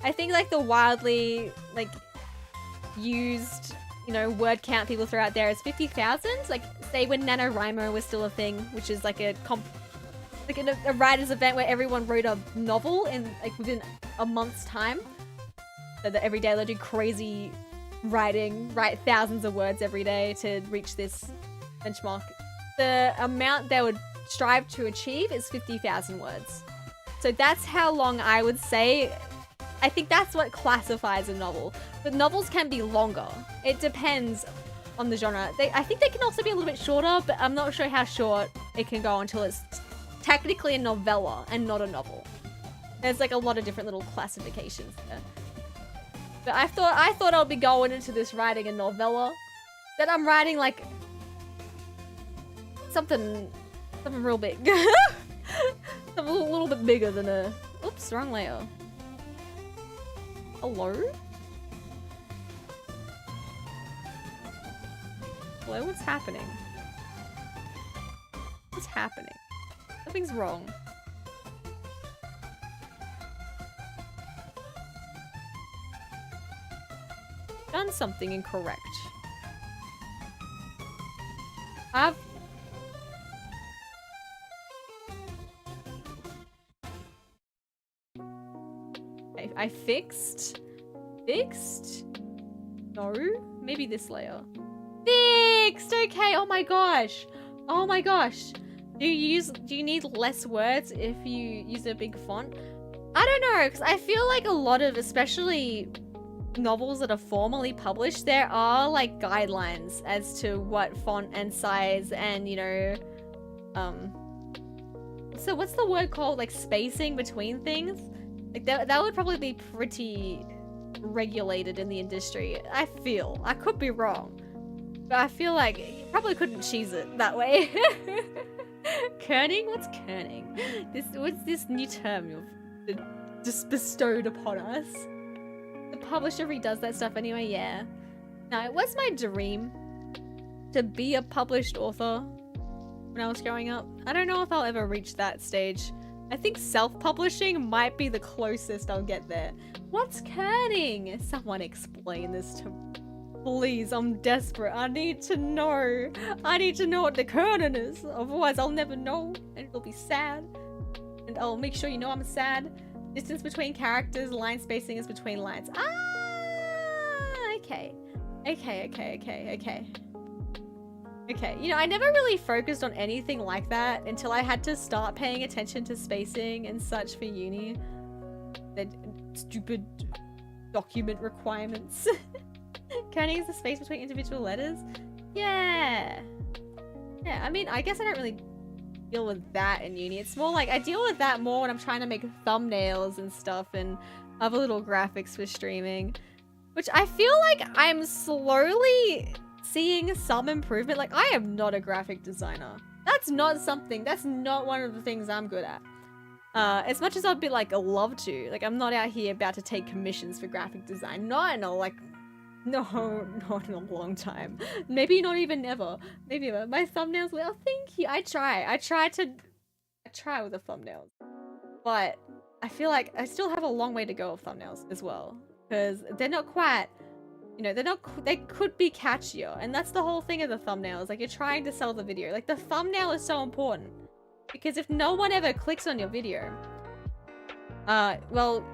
I think like the wildly like used, you know, word count people throw out there is 50,000. Like say when NaNoWriMo was still a thing, which is like a writer's event where everyone wrote a novel in like within a month's time. So that every day they'll do crazy writing, write thousands of words every day to reach this benchmark. The amount they would strive to achieve is 50,000 words. So that's how long I would say. I think that's what classifies a novel. But novels can be longer. It depends on the genre. I think they can also be a little bit shorter, but I'm not sure how short it can go until it's technically a novella and not a novel. There's like a lot of different little classifications there. But I thought I'll be going into this writing a novella. That I'm writing like something real big. Something a little bit bigger than a... Oops, wrong layer. Hello? Hello, what's happening? What's happening? Something's wrong. Done something incorrect. I fixed? No? Maybe this layer. Fixed! Okay, oh my gosh. Do you need less words if you use a big font? I don't know, because I feel like a lot of, especially novels that are formally published, there are like guidelines as to what font and size and, you know, so what's the word called? Like spacing between things? Like that would probably be pretty regulated in the industry. I feel. I could be wrong. But I feel like you probably couldn't cheese it that way. Kerning? What's kerning? What's this new term you've just bestowed upon us? The publisher redoes that stuff anyway, yeah. No, it was my dream to be a published author when I was growing up. I don't know if I'll ever reach that stage. I think self-publishing might be the closest I'll get there. What's kerning? Someone explain this to me. Please, I'm desperate. I need to know. I need to know what the kerning is. Otherwise, I'll never know. And it'll be sad. And I'll make sure you know I'm sad. Distance between characters, line spacing is between lines. Ah, okay. Okay, you know, I never really focused on anything like that until I had to start paying attention to spacing and such for uni. The stupid document requirements. Kerning is the space between individual letters? Yeah. Yeah, I mean, I guess I don't really deal with that in uni. It's more like, I deal with that more when I'm trying to make thumbnails and stuff and other little graphics for streaming. Which I feel like I'm slowly seeing some improvement. Like, I am not a graphic designer. That's not one of the things I'm good at. As much as I'd be like, love to. Like, I'm not out here about to take commissions for graphic design. No, no, not in a long time. Maybe not even ever. Maybe ever. My thumbnails, oh, thank you. I try with the thumbnails. But I feel like I still have a long way to go of thumbnails as well. because they're not quite, you know, they could be catchier. And that's the whole thing of the thumbnail, is like you're trying to sell the video. Like the thumbnail is so important because if no one ever clicks on your video, well,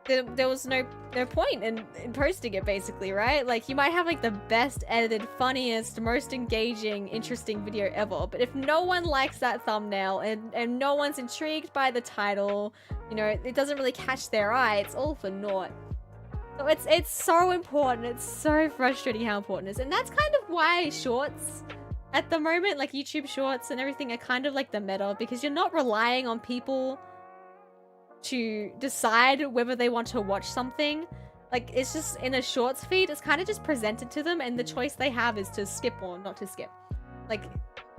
there was no point in posting it, basically, right? Like you might have like the best edited, funniest, most engaging, interesting video ever, but if no one likes that thumbnail and no one's intrigued by the title, you know, it doesn't really catch their eye, it's all for naught. So it's so important. It's so frustrating how important it is. And that's kind of why shorts at the moment, like YouTube shorts and everything, are kind of like the meta, because you're not relying on people to decide whether they want to watch something. Like, it's just in a shorts feed, it's kind of just presented to them, and the choice they have is to skip or not to skip. Like,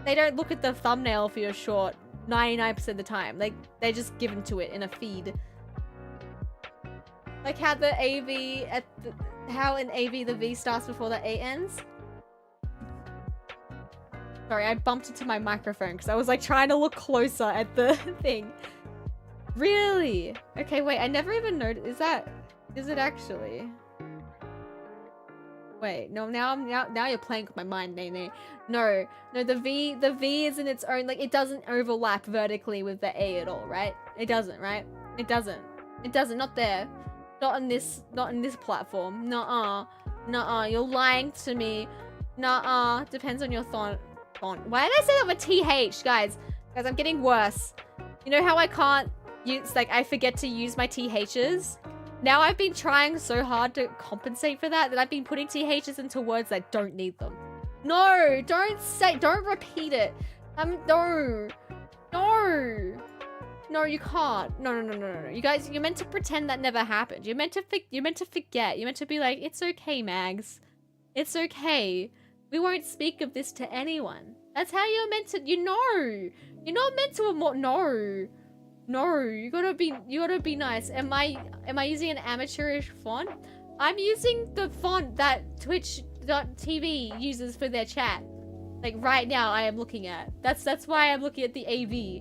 they don't look at the thumbnail for your short 99% of the time. Like, they're just given to it in a feed. Like how the AV at the, how in AV the V starts before the A ends. Sorry, I bumped into my microphone because I was like trying to look closer at the thing. Really? Okay, wait, I never even noticed. Is it actually? Wait, no, now you're playing with my mind, Nene. No, the V is in its own, like, it doesn't overlap vertically with the A at all, right? It doesn't, right? It doesn't, not there. Not in this platform. Nuh-uh, you're lying to me. Nuh-uh, depends on your font. Why did I say that with TH, guys? Guys, I'm getting worse. You know how I can't use, like, I forget to use my THs? Now I've been trying so hard to compensate for that I've been putting THs into words that don't need them. No, don't repeat it. No, you can't. No. You guys, you're meant to pretend that never happened. You're meant to forget. You're meant to be like, it's okay, Mags. It's okay. We won't speak of this to anyone. That's how you're meant to, you know. You're not meant to No, you gotta be nice. Am I using an amateurish font? I'm using the font that Twitch.tv uses for their chat. Like right now I am looking at. That's why I'm looking at the AV.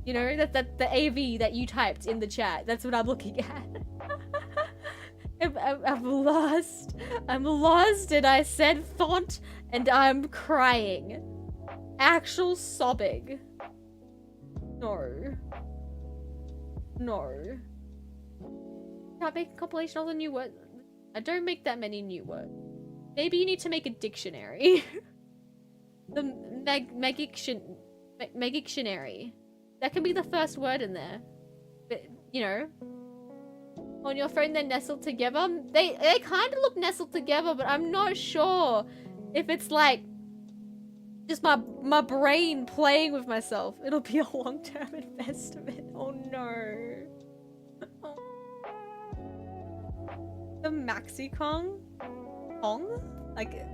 You know, that the AV that you typed in the chat. That's what I'm looking at. I'm lost. I'm lost, and I said font and I'm crying. Actual sobbing. No. Can't make a compilation of all the new words. I don't make that many new words. Maybe you need to make a dictionary. The Megictionary. That can be the first word in there. But, you know. On your phone they're nestled together. They kind of look nestled together, but I'm not sure if it's like just my brain playing with myself. It'll be a long-term investment. Oh no. Oh. The Maxi Kong? Like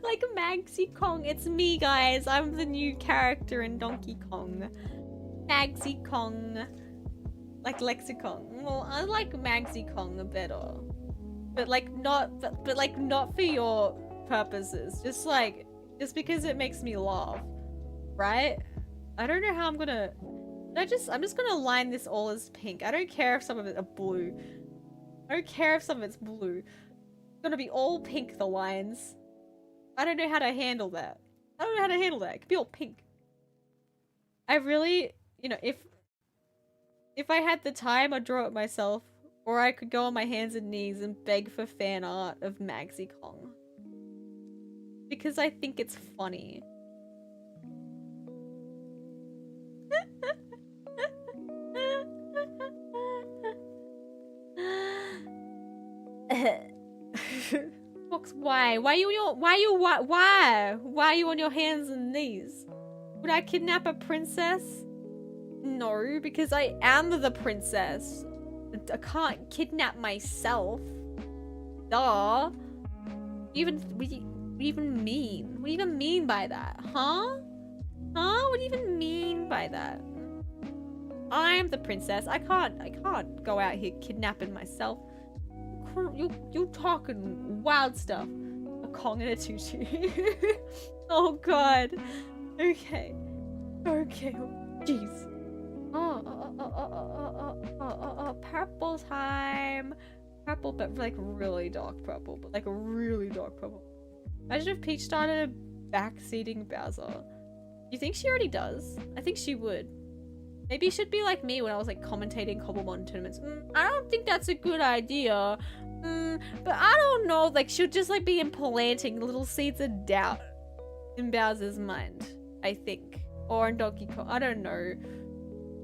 like Maxi Kong. It's me, guys. I'm the new character in Donkey Kong. Maxi Kong. Like Lexicon. Well, I like Maxi Kong better. But like not for your purposes. Just because it makes me laugh. Right? I don't know how I'm gonna... I'm just gonna line this all as pink. I don't care if some of it are blue. I don't care if some of it's blue. It's gonna be all pink, the lines. I don't know how to handle that. I don't know how to handle that. It could be all pink. I really, you know, if I had the time, I'd draw it myself. Or I could go on my hands and knees and beg for fan art of Maxi Kong. Because I think it's funny. Fox, why? Why are you on your hands and knees? Would I kidnap a princess? No, because I am the princess. I can't kidnap myself. Duh. What do you even mean? What do you even mean by that? Huh? Huh? What do you even mean by that? I'm the princess. I can't go out here kidnapping myself. You're talking wild stuff. A Kong and a tutu. Oh god. Okay. Okay. Jeez. Purple time. Purple, but like really dark purple, but like a really dark purple. Imagine if Peach started backseating Bowser. You think she already does? I think she would. Maybe it should be like me when I was like commentating Cobblemon tournaments. I don't think that's a good idea. But I don't know. Like she'll just like be implanting little seeds of doubt in Bowser's mind. I think, or in Donkey Kong. I don't know.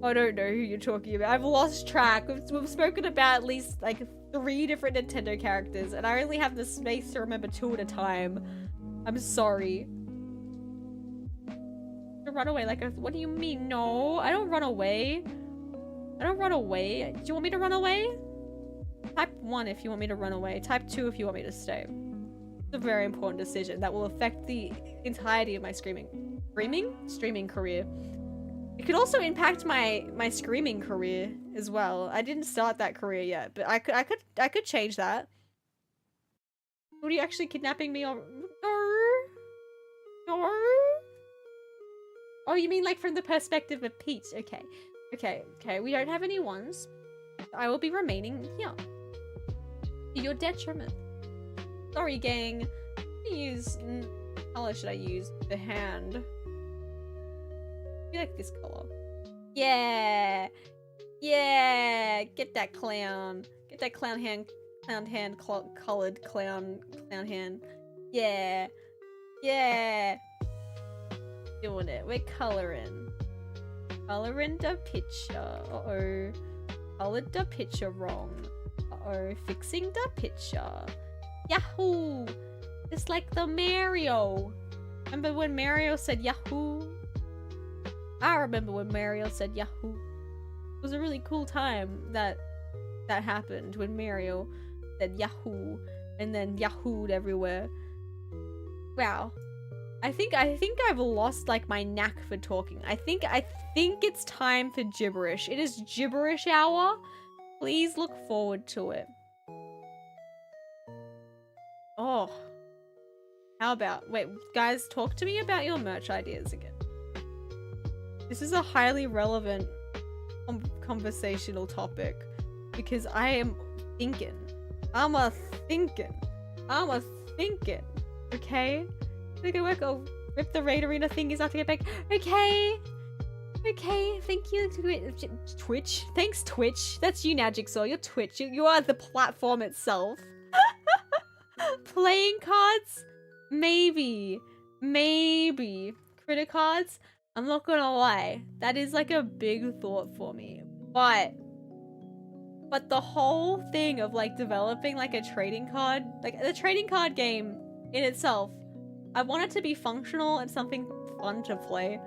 I don't know who you're talking about. I've lost track. We've spoken about at least like 3 different Nintendo characters, and I only have the space to remember 2 at a time. I'm sorry. To run away like a— what do you mean? No, I don't run away. I don't run away. Do you want me to run away? Type 1 if you want me to run away. Type 2 if you want me to stay. It's a very important decision that will affect the entirety of my streaming career. It could also impact my screaming career as well. I didn't start that career yet, but I could change that. What, are you actually kidnapping me or— no? Oh, you mean like from the perspective of Peach? Okay. Okay, we don't have any ones. I will be remaining here. To your detriment. Sorry, gang. What color should I use? The hand. I like this color. Yeah! Yeah! Get that clown. Get that clown hand, colored clown hand. Yeah! Yeah! Doing it. We're coloring. Coloring the picture. Uh-oh. Colored the picture wrong. Uh-oh. Fixing the picture. Yahoo! It's like the Mario. Remember when Mario said Yahoo? I remember when Mario said Yahoo. It was a really cool time that happened when Mario said Yahoo and then Yahoo'd everywhere. Wow. I think I've lost like my knack for talking. I think it's time for gibberish. It is gibberish hour. Please look forward to it. Oh. How about— wait, guys, talk to me about your merch ideas again. This is a highly relevant conversational topic because I am thinking. I'm a thinking. Okay? I'm gonna work. I'll rip the raid arena thingies after I get back. Okay. Okay, thank you, Twitch. Thanks, Twitch. That's you now, Jigsaw. You're Twitch. You are the platform itself. Playing cards? Maybe. Critter cards? I'm not gonna lie. That is like a big thought for me. But the whole thing of like developing like a trading card, like the trading card game in itself, I want it to be functional and something fun to play.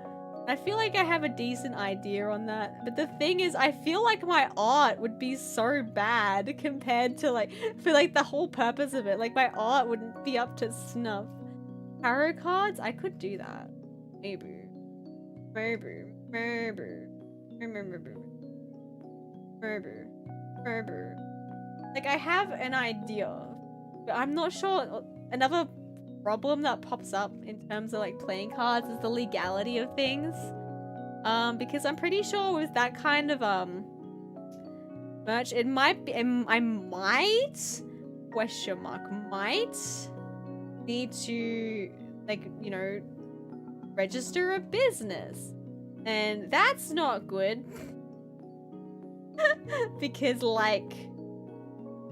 I feel like I have a decent idea on that, but the thing is, I feel like my art would be so bad compared to like, for like the whole purpose of it. Like my art wouldn't be up to snuff. Tarot cards? I could do that. Maybe. Like I have an idea, but I'm not sure. Another problem that pops up in terms of like playing cards is the legality of things. Because I'm pretty sure with that kind of merch, it might be— I might need to like, you know, register a business, and that's not good. Because like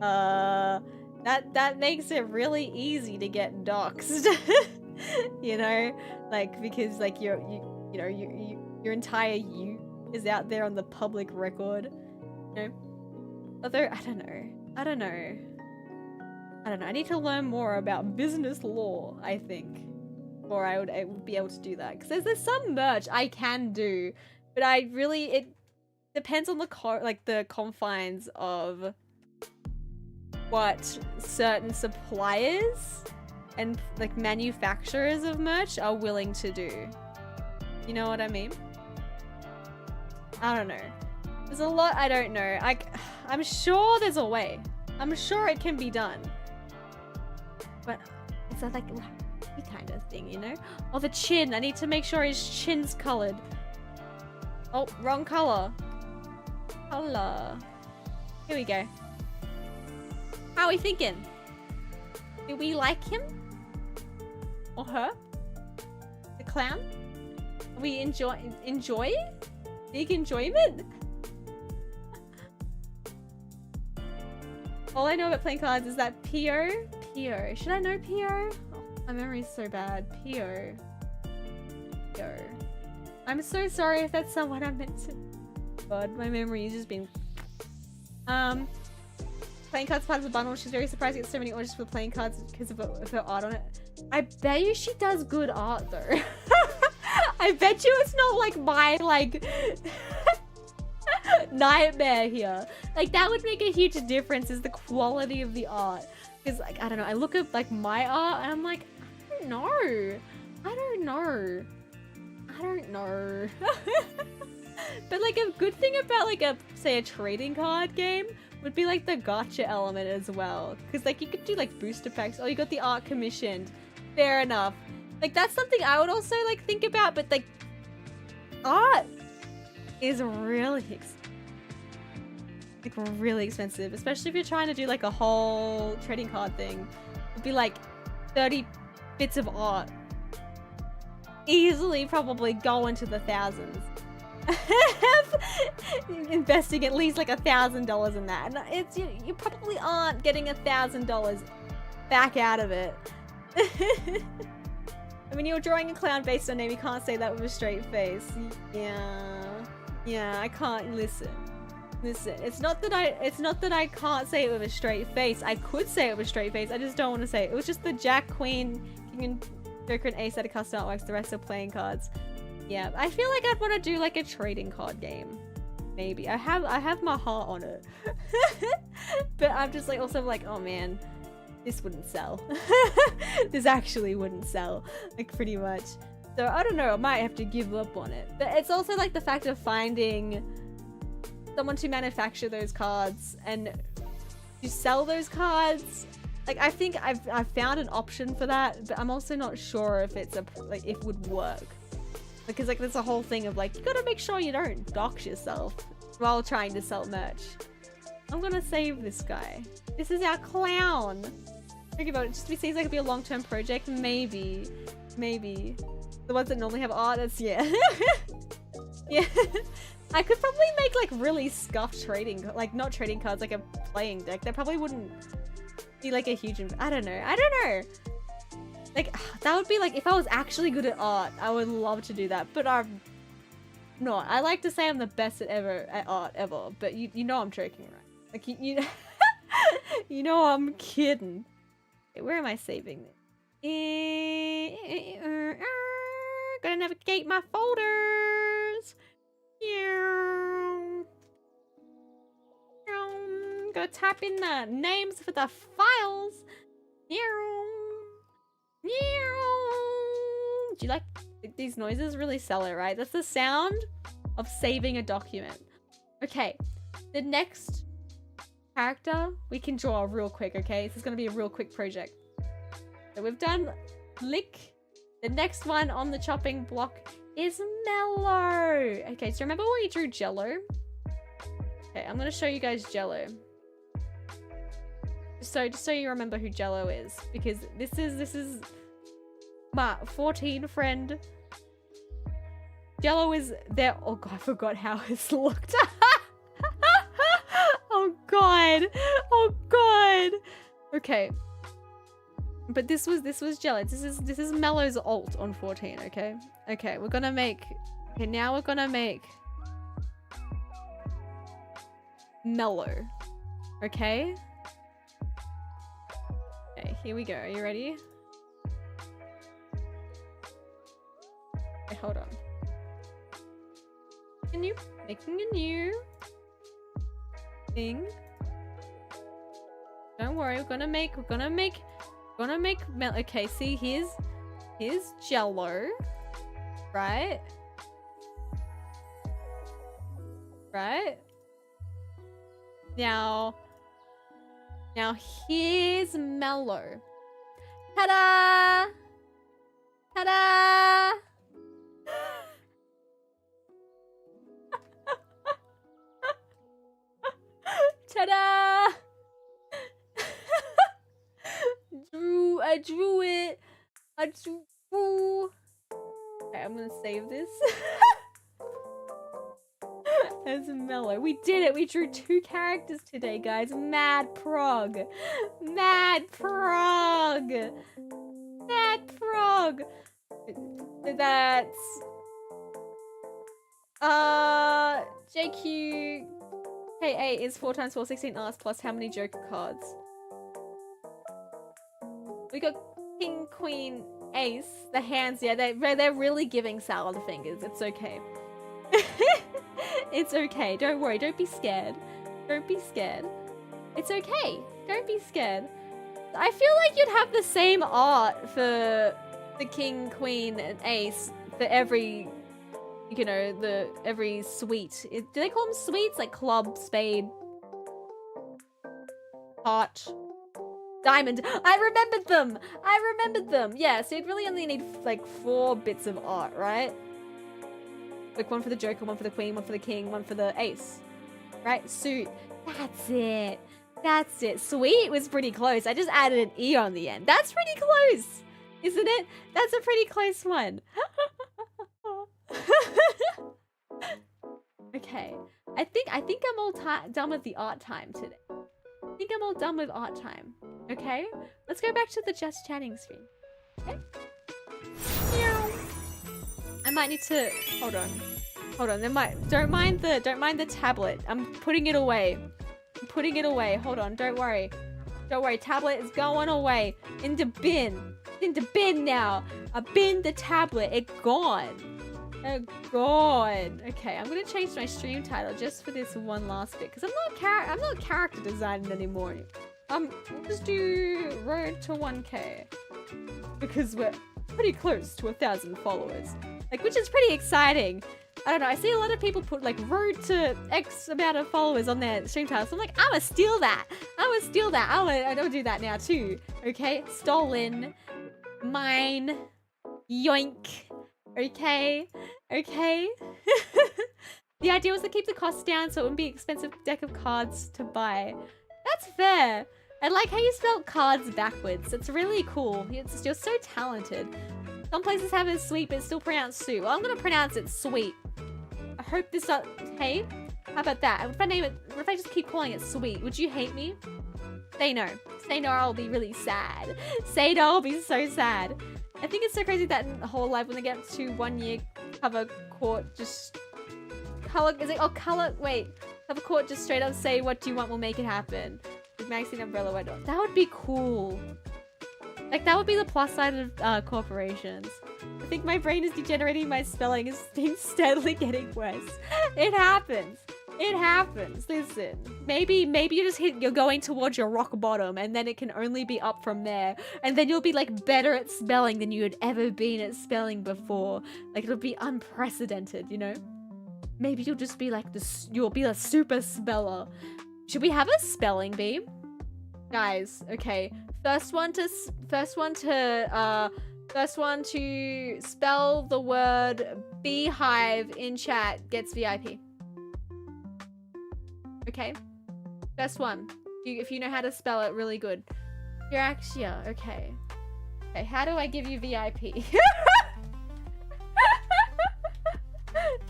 that makes it really easy to get doxxed. You know, like because like your entire you is out there on the public record, you know. Although I don't know, I need to learn more about business law, I think, or I would be able to do that, because there's some merch I can do, but it depends on the confines of what certain suppliers and like manufacturers of merch are willing to do. You know what I mean? I don't know. There's a lot I don't know. I'm sure there's a way. I'm sure it can be done. But it's a like kind of thing, you know? Oh, the chin. I need to make sure his chin's colored. Oh, wrong color. Color. Here we go. How are we thinking? Do we like him? Or her? The clown? We enjoy? Big enjoyment? All I know about playing cards is that Pio. Should I know Pio? Oh, my memory's so bad. Pio. I'm so sorry if that's someone I meant to. God, my memory has just been. Playing cards part of the bundle. She's very surprised to get so many orders for playing cards because of her art on it. I bet you she does good art though. I bet you it's not like my nightmare here. Like that would make a huge difference is the quality of the art. Because like I don't know, I look at like my art and I'm like, I don't know. But like a good thing about like say a trading card game would be like the gacha element as well. Because like you could do like booster packs. Oh, you got the art commissioned. Fair enough. Like that's something I would also like think about, but like art is really expensive, especially if you're trying to do like a whole trading card thing. It'd be like 30 bits of art. Easily probably go into the thousands. Investing at least like $1,000 in that. And it's you probably aren't getting $1,000 back out of it. I mean, you're drawing a clown based on name. You can't say that with a straight face. Yeah, I can't listen. It's not that I can't say it with a straight face. I could say it with a straight face. I just don't want to say it. It was just the Jack, Queen, King, and Joker and Ace that are custom artworks. The rest are playing cards. Yeah, I feel like I'd want to do like a trading card game. Maybe I have my heart on it, but I'm just like also like, oh man, this wouldn't sell. This actually wouldn't sell, like pretty much. So I don't know, I might have to give up on it. But it's also like the fact of finding someone to manufacture those cards and to sell those cards. Like I think I've found an option for that, but I'm also not sure if it's if it would work. Because like there's a whole thing of like, you gotta make sure you don't dox yourself while trying to sell merch. I'm gonna save this guy. This is our clown. Think about it, just seems like it'd be a long-term project. Maybe. The ones that normally have art, that's, yeah. Yeah. I could probably make like really scuffed trading, like not trading cards, like a playing deck. That probably wouldn't be like a huge, I don't know. Like, that would be like, if I was actually good at art, I would love to do that, but I'm not. I like to say I'm the best at art ever, but you know I'm joking, right? Like, you you know I'm kidding. Okay, where am I saving it? Gotta navigate my folders. Gotta type in the names for the files. Do you like these noises? Really sell it, right? That's the sound of saving a document. Okay, the next character we can draw real quick, okay? This is gonna be a real quick project. So we've done Lick. The next one on the chopping block is Mellow. Okay, so remember when we drew Jello? Okay, I'm gonna show you guys Jello. Just so you remember who Jello is, because this is my 14 friend. Jello is there. Oh god, I forgot how his looked. Oh god. Okay. But this was Jello. This is Mellow's alt on 14, okay? Okay, we're gonna make Mellow. Okay? Okay, here we go. Are you ready? Okay, hold on. Making a new thing. Don't worry, we're gonna make okay, see, here's Jello. Right? Now here's Mellow. Ta-da! Ta-da! Ta-da! I drew it. I drew. Okay, I'm gonna save this. As mellow. We did it. We drew 2 characters today, guys. Mad prog. Mad prog. Mad prog. That's JQ K8 is 4 times 4, 16 arts plus how many Joker cards? We got King, Queen, Ace. The hands, yeah, they're really giving sour the fingers. It's okay. It's okay. Don't worry. Don't be scared. Don't be scared. It's okay. Don't be scared. I feel like you'd have the same art for the King, Queen, and Ace for every, you know, every suite. Do they call them suites? Like club, spade, heart, diamond. I remembered them. I remembered them. Yeah, so you'd really only need like 4 bits of art, right? Like 1 for the Joker, 1 for the Queen, 1 for the King, 1 for the Ace. Right? Suit. That's it. That's it. Sweet was pretty close. I just added an E on the end. That's pretty close, isn't it? That's a pretty close one. Okay. I think I'm all done with the art time today. I think I'm all done with art time. Okay? Let's go back to the just chatting screen. Okay? Meow. I might need to hold on. Don't mind the tablet. I'm putting it away. I'm putting it away. Hold on. Don't worry. Don't worry. Tablet is going away. In the bin. In the bin now. I binned the tablet. It gone. It gone. Okay, I'm gonna change my stream title just for this one last bit because I'm not character designing anymore. We'll just do road to 1K because we're pretty close to 1,000 followers. Like, which is pretty exciting. I don't know, I see a lot of people put like road to X amount of followers on their stream titles. So I'm like, I'ma steal that. I'ma steal that. I'll do that now too. Okay, stolen, mine, yoink. Okay, okay. The idea was to keep the costs down so it wouldn't be an expensive deck of cards to buy. That's fair. I like how you spelled cards backwards. It's really cool. You're so talented. Some places have it sweet, but it's still pronounced sweet. Well, I'm gonna pronounce it sweet. I hope this does. Hey, how about that? What if I name it? What if I just keep calling it sweet? Would you hate me? Say no. Say no, I'll be really sad. Say no, I'll be so sad. I think it's so crazy that in Whole Life, when they get to 1 year cover court, just cover court just straight up say, what do you want, we'll make it happen. With Maxine Umbrella, why not? That would be cool. Like, that would be the plus side of corporations. I think my brain is degenerating, my spelling is steadily getting worse. It happens. It happens. Listen, maybe you're going towards your rock bottom and then it can only be up from there. And then you'll be like better at spelling than you had ever been at spelling before. Like, it'll be unprecedented, you know? Maybe you'll just be like you'll be a super speller. Should we have a spelling bee? Guys, okay. First one to spell the word beehive in chat gets VIP. Okay? First one. If you know how to spell it really good. You're actually, okay. Okay, how do I give you VIP?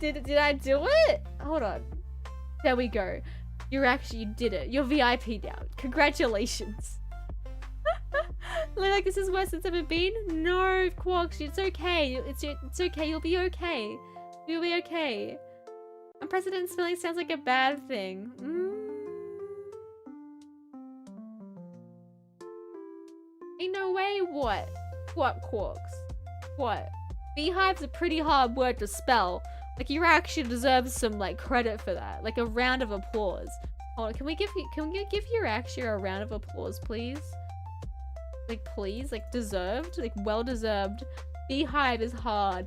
Did I do it? Hold on. There we go. You did it. You're VIP now. Congratulations. Like, this is worse than it's ever been? No, Quarks, it's okay. It's okay. You'll be okay. You'll be okay. Unprecedented spelling sounds like a bad thing. Ain't no way. What? What, Quarks? What? Beehive's a pretty hard word to spell. Like, you actually deserve some, like, credit for that. Like, a round of applause. Hold on, can we give you actually a round of applause, please? Like, please? Like, deserved? Like, well-deserved. Beehive is hard.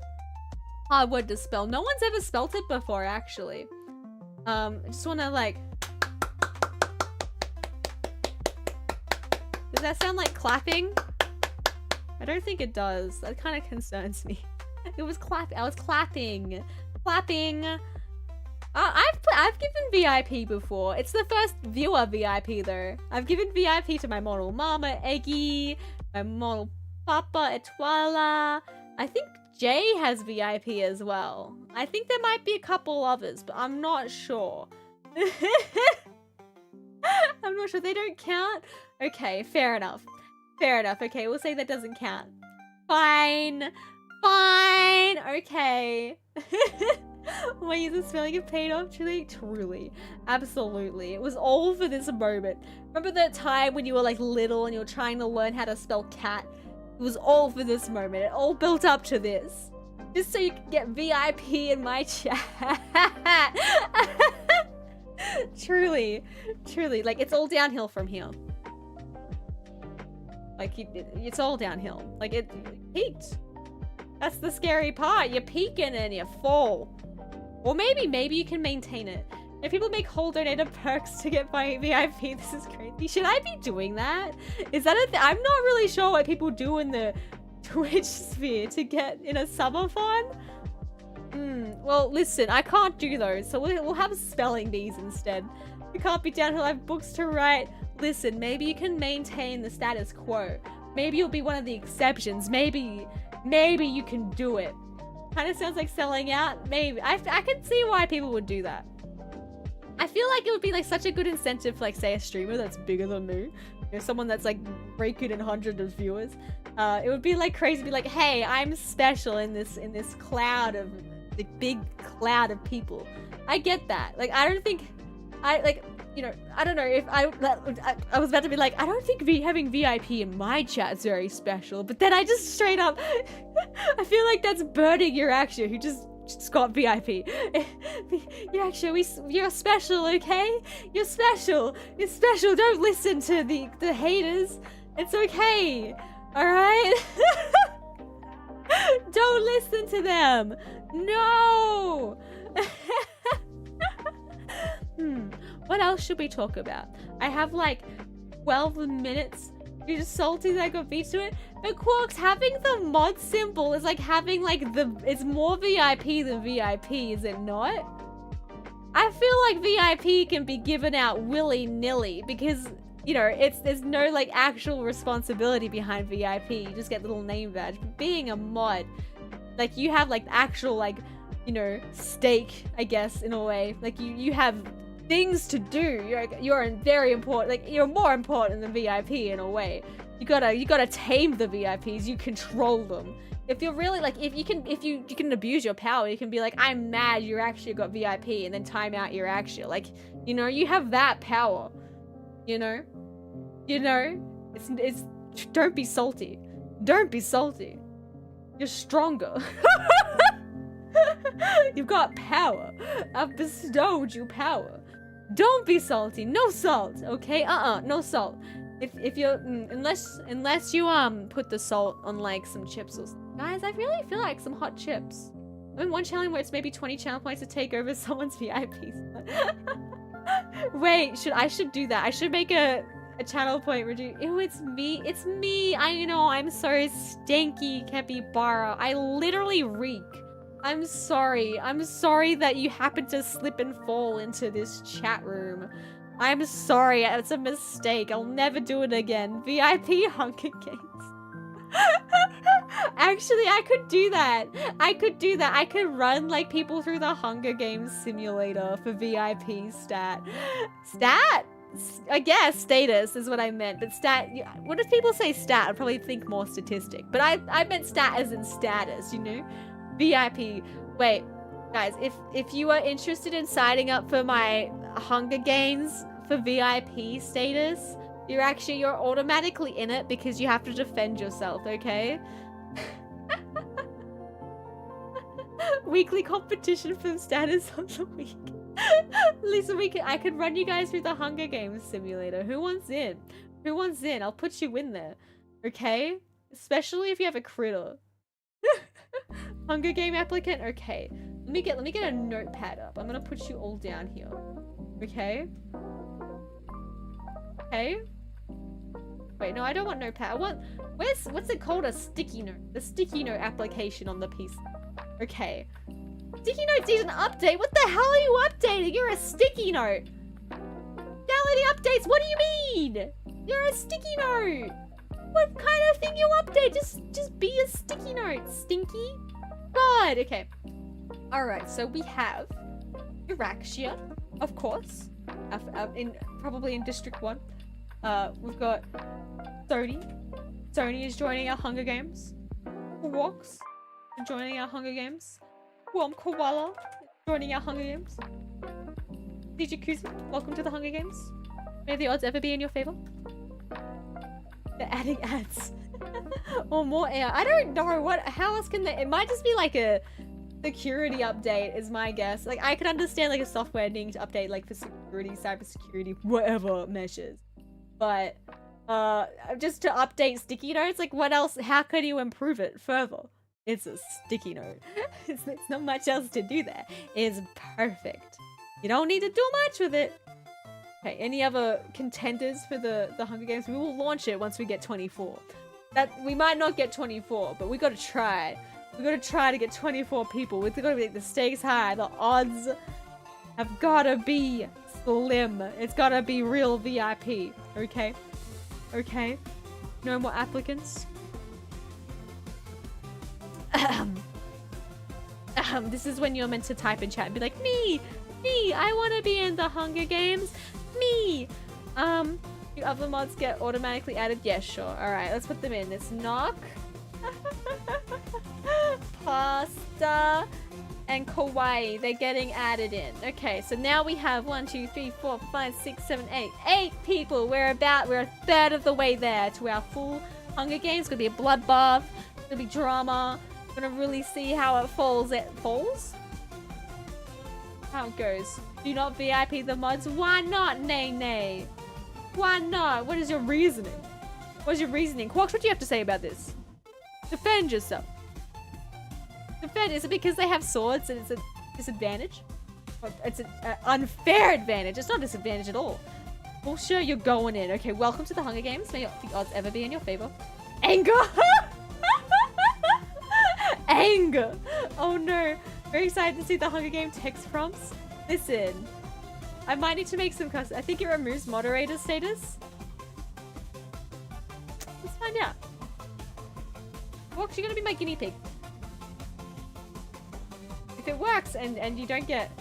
Hard word to spell. No one's ever spelt it before, actually. I just wanna, like... Does that sound like clapping? I don't think it does. That kind of concerns me. It was I was clapping. Clapping. I've I've given VIP before. It's the first viewer VIP though. I've given VIP to my model Mama Eggy, my model Papa Etwala. I think Jay has VIP as well. I think there might be a couple others, but I'm not sure. I'm not sure. They don't count? Okay, fair enough. Fair enough. Okay, we'll say that doesn't count. Fine. Fine. Okay. My user spelling it paid off, truly? Truly. Absolutely. It was all for this moment. Remember that time when you were like little and you were trying to learn how to spell cat? It was all for this moment. It all built up to this. Just so you could get VIP in my chat. Truly. Truly. Like, it's all downhill from here. Like, it's all downhill. Like, it peaked. That's the scary part. You're peaking and you fall. Or maybe you can maintain it. If people make whole donated perks to get by VIP, this is crazy. Should I be doing that? Is that a thing? I'm not really sure what people do in the Twitch sphere to get in a subathon. Well, listen, I can't do those, so we'll have spelling bees instead. We can't be downhill. I have books to write. Listen, maybe you can maintain the status quo. Maybe you'll be one of the exceptions. Maybe you can do it. Kind of sounds like selling out. Maybe. I can see why people would do that. I feel like it would be like such a good incentive for like, say, a streamer that's bigger than me. You know, someone that's like breaking in hundreds of viewers. It would be like crazy to be like, hey, I'm special in this cloud of the big cloud of people. I get that. Like, I don't think you know, I don't know if I was about to be like, I don't think having VIP in my chat is very special, but then I just straight up, I feel like that's burning your action who just got VIP. You're special, okay? You're special. You're special. Don't listen to the haters. It's okay. All right? Don't listen to them. No. What else should we talk about? I have like 12 minutes. You're just salty that I got beat to it. But Quarks, having the mod symbol is like having like it's more VIP than VIP, is it not? I feel like VIP can be given out willy-nilly because, you know, there's no like actual responsibility behind VIP. You just get the little name badge. But being a mod, like you have like actual like, you know, stake, I guess, in a way. Like you have things to do. You're very important. Like you're more important than VIP in a way. You gotta tame the VIPs. You control them. If you're really like, if you can abuse your power, you can be like, I'm mad you actually got VIP, and then time out your action. Like, you know, you have that power. You know, it's don't be salty. Don't be salty. You're stronger. You've got power. I've bestowed you power. Don't be salty. No salt, okay? No salt. If you're unless you put the salt on like some chips or something. Guys, I really feel like some hot chips. I'm in one challenge where it's maybe 20 channel points to take over someone's VIPs. Wait, I should do that. I should make a channel point reduce. Ew, it's me. It's me. I know. I'm sorry, stinky capybara. I literally reek. I'm sorry. I'm sorry that you happened to slip and fall into this chat room. I'm sorry. It's a mistake. I'll never do it again. VIP Hunger Games. Actually, I could do that. I could run like people through the Hunger Games simulator for VIP stat. Stat? I guess status is what I meant, but stat. What if people say stat? I'd probably think more statistic. But I meant stat as in status, you know? VIP. Wait, guys, if you are interested in signing up for my Hunger Games for VIP status, you're automatically in it because you have to defend yourself, okay? Weekly competition for status of the week. Lisa, I could run you guys through the Hunger Games simulator. Who wants in? Who wants in? I'll put you in there, okay? Especially if you have a critter. Hunger Game applicant? Okay. Let me get a notepad up. I'm gonna put you all down here. Okay? Okay? Wait, no, I don't want notepad. I want... what's it called? A sticky note. The sticky note application on the piece. Okay. Sticky notes need an update. What the hell are you updating? You're a sticky note. Downloading updates. What do you mean? You're a sticky note. What kind of thing you update? Just be a sticky note, Stinky. God. Okay. All right. So we have Iraxia, of course, probably in District 1. We've got Sony. Sony is joining our Hunger Games. Walks joining our Hunger Games. Koala joining our Hunger Games. DJ Kuzi, welcome to the Hunger Games. May the odds ever be in your favor. They're adding ads. Or more air. I don't know how else can they, it might just be like a security update is my guess. Like I could understand like a software needing to update like for security, cybersecurity, whatever measures. But just to update sticky notes, like what else, how could you improve it further? It's a sticky note. It's not much else to do there. It's perfect. You don't need to do much with it. Okay, any other contenders for the Hunger Games? We will launch it once we get 24. We might not get 24, but we gotta try. We gotta try to get 24 people. We've gotta make the stakes high. The odds have gotta be slim. It's gotta be real VIP. Okay? Okay? No more applicants. This is when you're meant to type in chat and be like, me, I want to be in the Hunger Games, me. Do other mods get automatically added? Yeah, sure. All right, let's put them in. It's Knock, Pasta, and Kawaii. They're getting added in. Okay, so now we have 1, 2, 3, 4, 5, 6, 7, 8. 8 people. We're a third of the way there to our full Hunger Games. It's gonna be a bloodbath. It's gonna be drama. We're gonna really see how it falls. It falls? How it goes. Do not VIP the mods. Why not, Nay? Why not? What is your reasoning? What is your reasoning? Quarks, what do you have to say about this? Defend yourself. Defend. Is it because they have swords and it's a disadvantage? Or it's an unfair advantage. It's not a disadvantage at all. Well, sure, you're going in. Okay, welcome to the Hunger Games. May the odds ever be in your favor. Anger! Anger! Oh no. Very excited to see the Hunger Game text prompts. Listen, I might need to make some custom. I think it removes moderator status. Let's find out. Walks, you're gonna be my guinea pig. If it works and you don't get,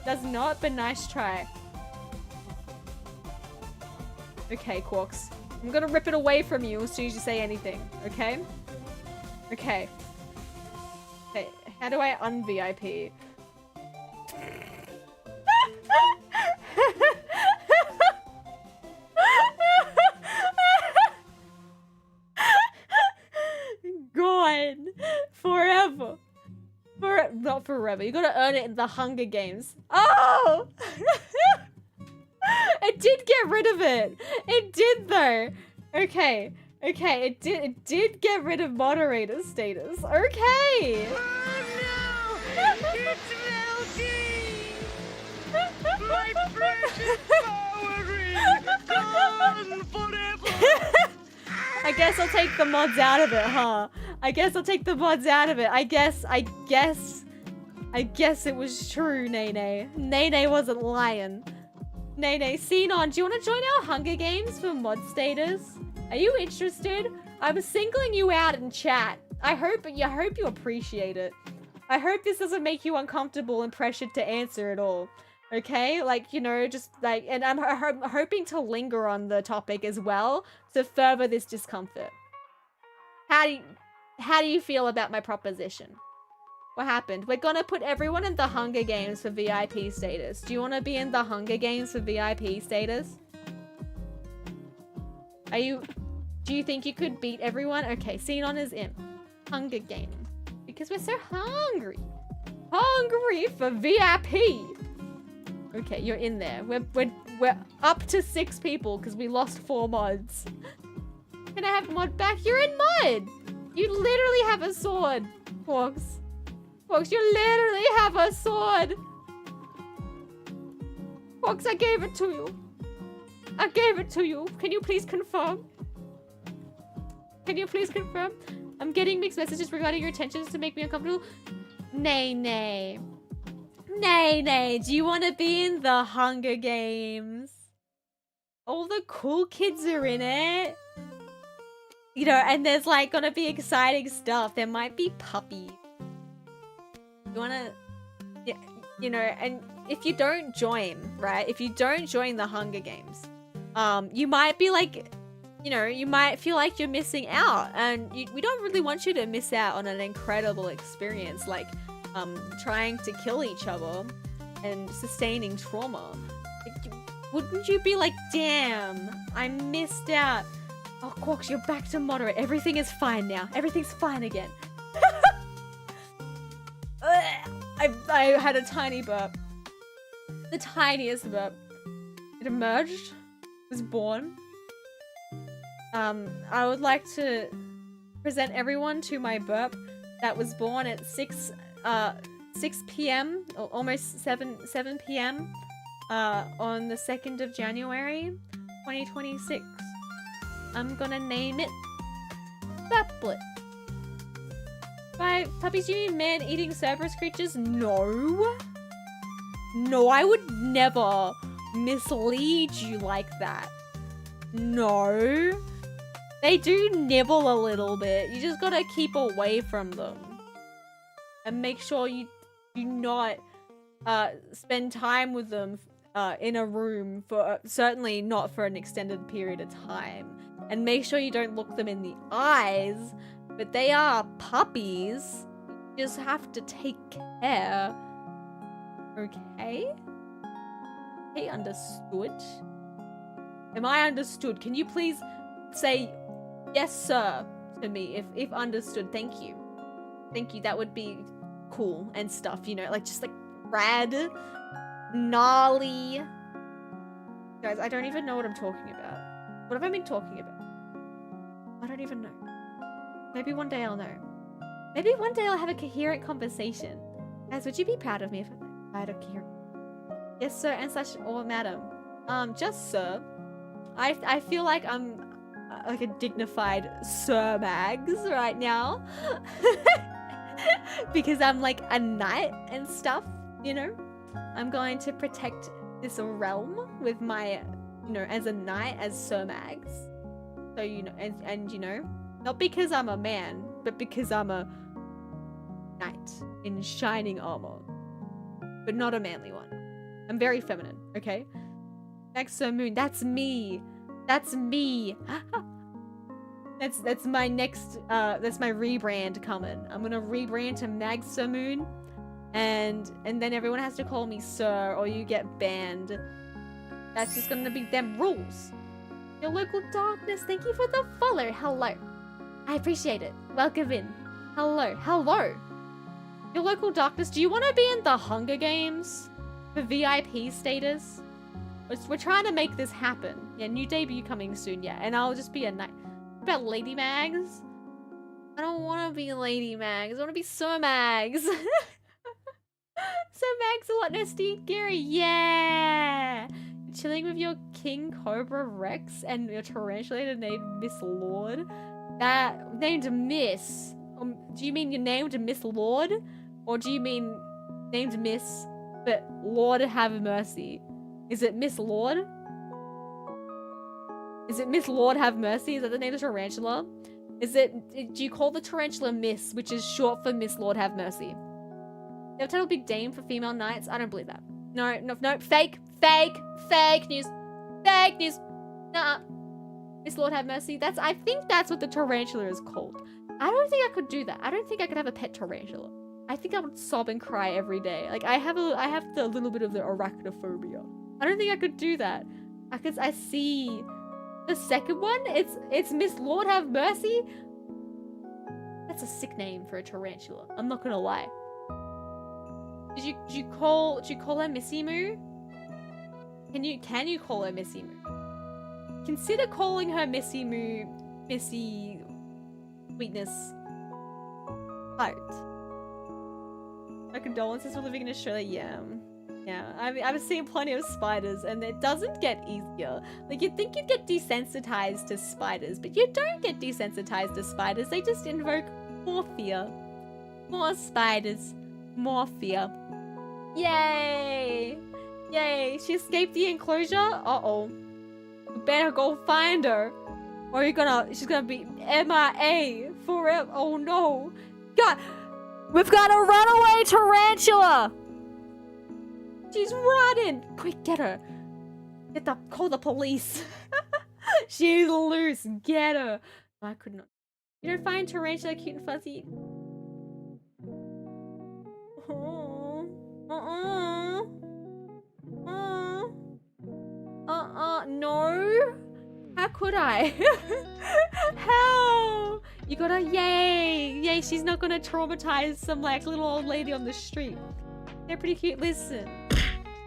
does not, but nice try. Okay, Quarks. I'm gonna rip it away from you as soon as you say anything, okay? Okay. Okay, how do I un-VIP? Gone. Forever. Not forever. You gotta earn it in the Hunger Games. Oh! It did get rid of it. It did though. Okay. Okay, it did get rid of moderator status. Okay. Oh no! It's melting! My precious power ring gone forever! I guess I'll take the mods out of it, huh? I guess I'll take the mods out of it. I guess it was true, Nene. Nene wasn't lying. Nene, Xenon, do you want to join our Hunger Games for mod status? Are you interested? I'm singling you out in chat. I hope you appreciate it. I hope this doesn't make you uncomfortable and pressured to answer at all. Okay? Like, you know, just like, and I'm hoping to linger on the topic as well to further this discomfort. How do you feel about my proposition? What happened? We're gonna put everyone in the Hunger Games for VIP status. Do you want to be in the Hunger Games for VIP status? Do you think you could beat everyone? Okay, Xenon is in. Hunger Games. Because we're so hungry. Hungry for VIP. Okay, you're in there. We're up to 6 people because we lost 4 mods. Can I have mod back? You're in mod. You literally have a sword, Quarks. Quarks, you literally have a sword. Quarks, I gave it to you. I gave it to you. Can you please confirm? Can you please confirm? I'm getting mixed messages regarding your intentions to make me uncomfortable. Nay. Nay, do you want to be in the Hunger Games? All the cool kids are in it. You know, and there's like gonna be exciting stuff. There might be puppies. You wanna, you know, and if you don't join, right? If you don't join the Hunger Games, you might be like, you know, you might feel like you're missing out, and we don't really want you to miss out on an incredible experience like trying to kill each other and sustaining trauma. Like, wouldn't you be like, damn, I missed out. Oh, Quarks, you're back to moderate. Everything is fine now. Everything's fine again. I had a tiny burp. The tiniest burp. It emerged. Was born. I would like to present everyone to my burp that was born at 6 p.m. or almost 7 p.m. On the 2nd of January 2026. I'm gonna name it Burplet. By puppies, you mean man-eating Cerberus creatures? No. No, I would never mislead you like that. No. They do nibble a little bit. You just gotta keep away from them. And make sure you do not spend time with them in a room for certainly not for an extended period of time. And make sure you don't look them in the eyes. But they are puppies. You just have to take care. Okay? Okay, understood. Am I understood? Can you please say yes, sir, to me if understood? Thank you. Thank you. That would be cool and stuff, you know, like just like rad, gnarly. Guys, I don't even know what I'm talking about. What have I been talking about? I don't even know. Maybe one day I'll know. Maybe one day I'll have a coherent conversation. Guys, would you be proud of me if I had a coherent? Yes, sir, and slash or madam. Just sir. I feel like I'm like a dignified Sir Mags right now. Because I'm like a knight and stuff, you know? I'm going to protect this realm with my, you know, as a knight, as Sir Mags. So, you know, and you know, not because I'm a man, but because I'm a knight in shining armor. But not a manly one. I'm very feminine, okay? Maxo Moon, that's me. That's me. That's my next that's my rebrand coming. I'm gonna rebrand to Magso Moon, and then everyone has to call me sir or you get banned. That's just gonna be them rules. Your local darkness, thank you for the follow. Hello. I appreciate it. Welcome in. Hello. Hello. Your local darkness, do you want to be in the Hunger Games for VIP status? We're trying to make this happen. Yeah, new debut coming soon, yeah. And I'll just be a knight. What about Lady Mags? I don't want to be Lady Mags. I want to be Sir Mags. Sir Mags a lot no Steve Gary. Yeah. You're chilling with your King Cobra Rex and your tarantula named Miss Lord. That named Miss. Do you mean you're named Miss Lord? Or do you mean named Miss, but Lord have mercy? Is it Miss Lord? Is it Miss Lord have mercy? Is that the name of the tarantula? Is it, do you call the tarantula Miss, which is short for Miss Lord have mercy? They have a total big dame for female knights? I don't believe that. No, fake news. Fake news. Nuh-uh. Miss Lord have mercy. I think that's what the tarantula is called. I don't think I could do that. I don't think I could have a pet tarantula. I think I would sob and cry every day. Like I have the little bit of the arachnophobia. I don't think I could do that. I see the second one. It's Miss Lord have mercy. That's a sick name for a tarantula. I'm not gonna lie. Did you call her Missy Moo? Can you call her Missy Moo? Consider calling her Missy Moo, Missy Sweetness Heart. My condolences for living in Australia. Yeah. I mean, I've seen plenty of spiders, and it doesn't get easier. Like, you'd think you'd get desensitized to spiders, but you don't get desensitized to spiders. They just invoke more fear. More spiders. More fear. Yay! Yay! She escaped the enclosure? Uh-oh. We better go find her. Or she's gonna be MIA forever. Oh no. God! We've got a runaway tarantula! She's running! Quick, get her. Call the police. She's loose. Get her. I could not. You don't find tarantula cute and fuzzy? No. How could I? How? You gotta, yay, she's not gonna traumatize some like little old lady on the street. They're pretty cute. Listen,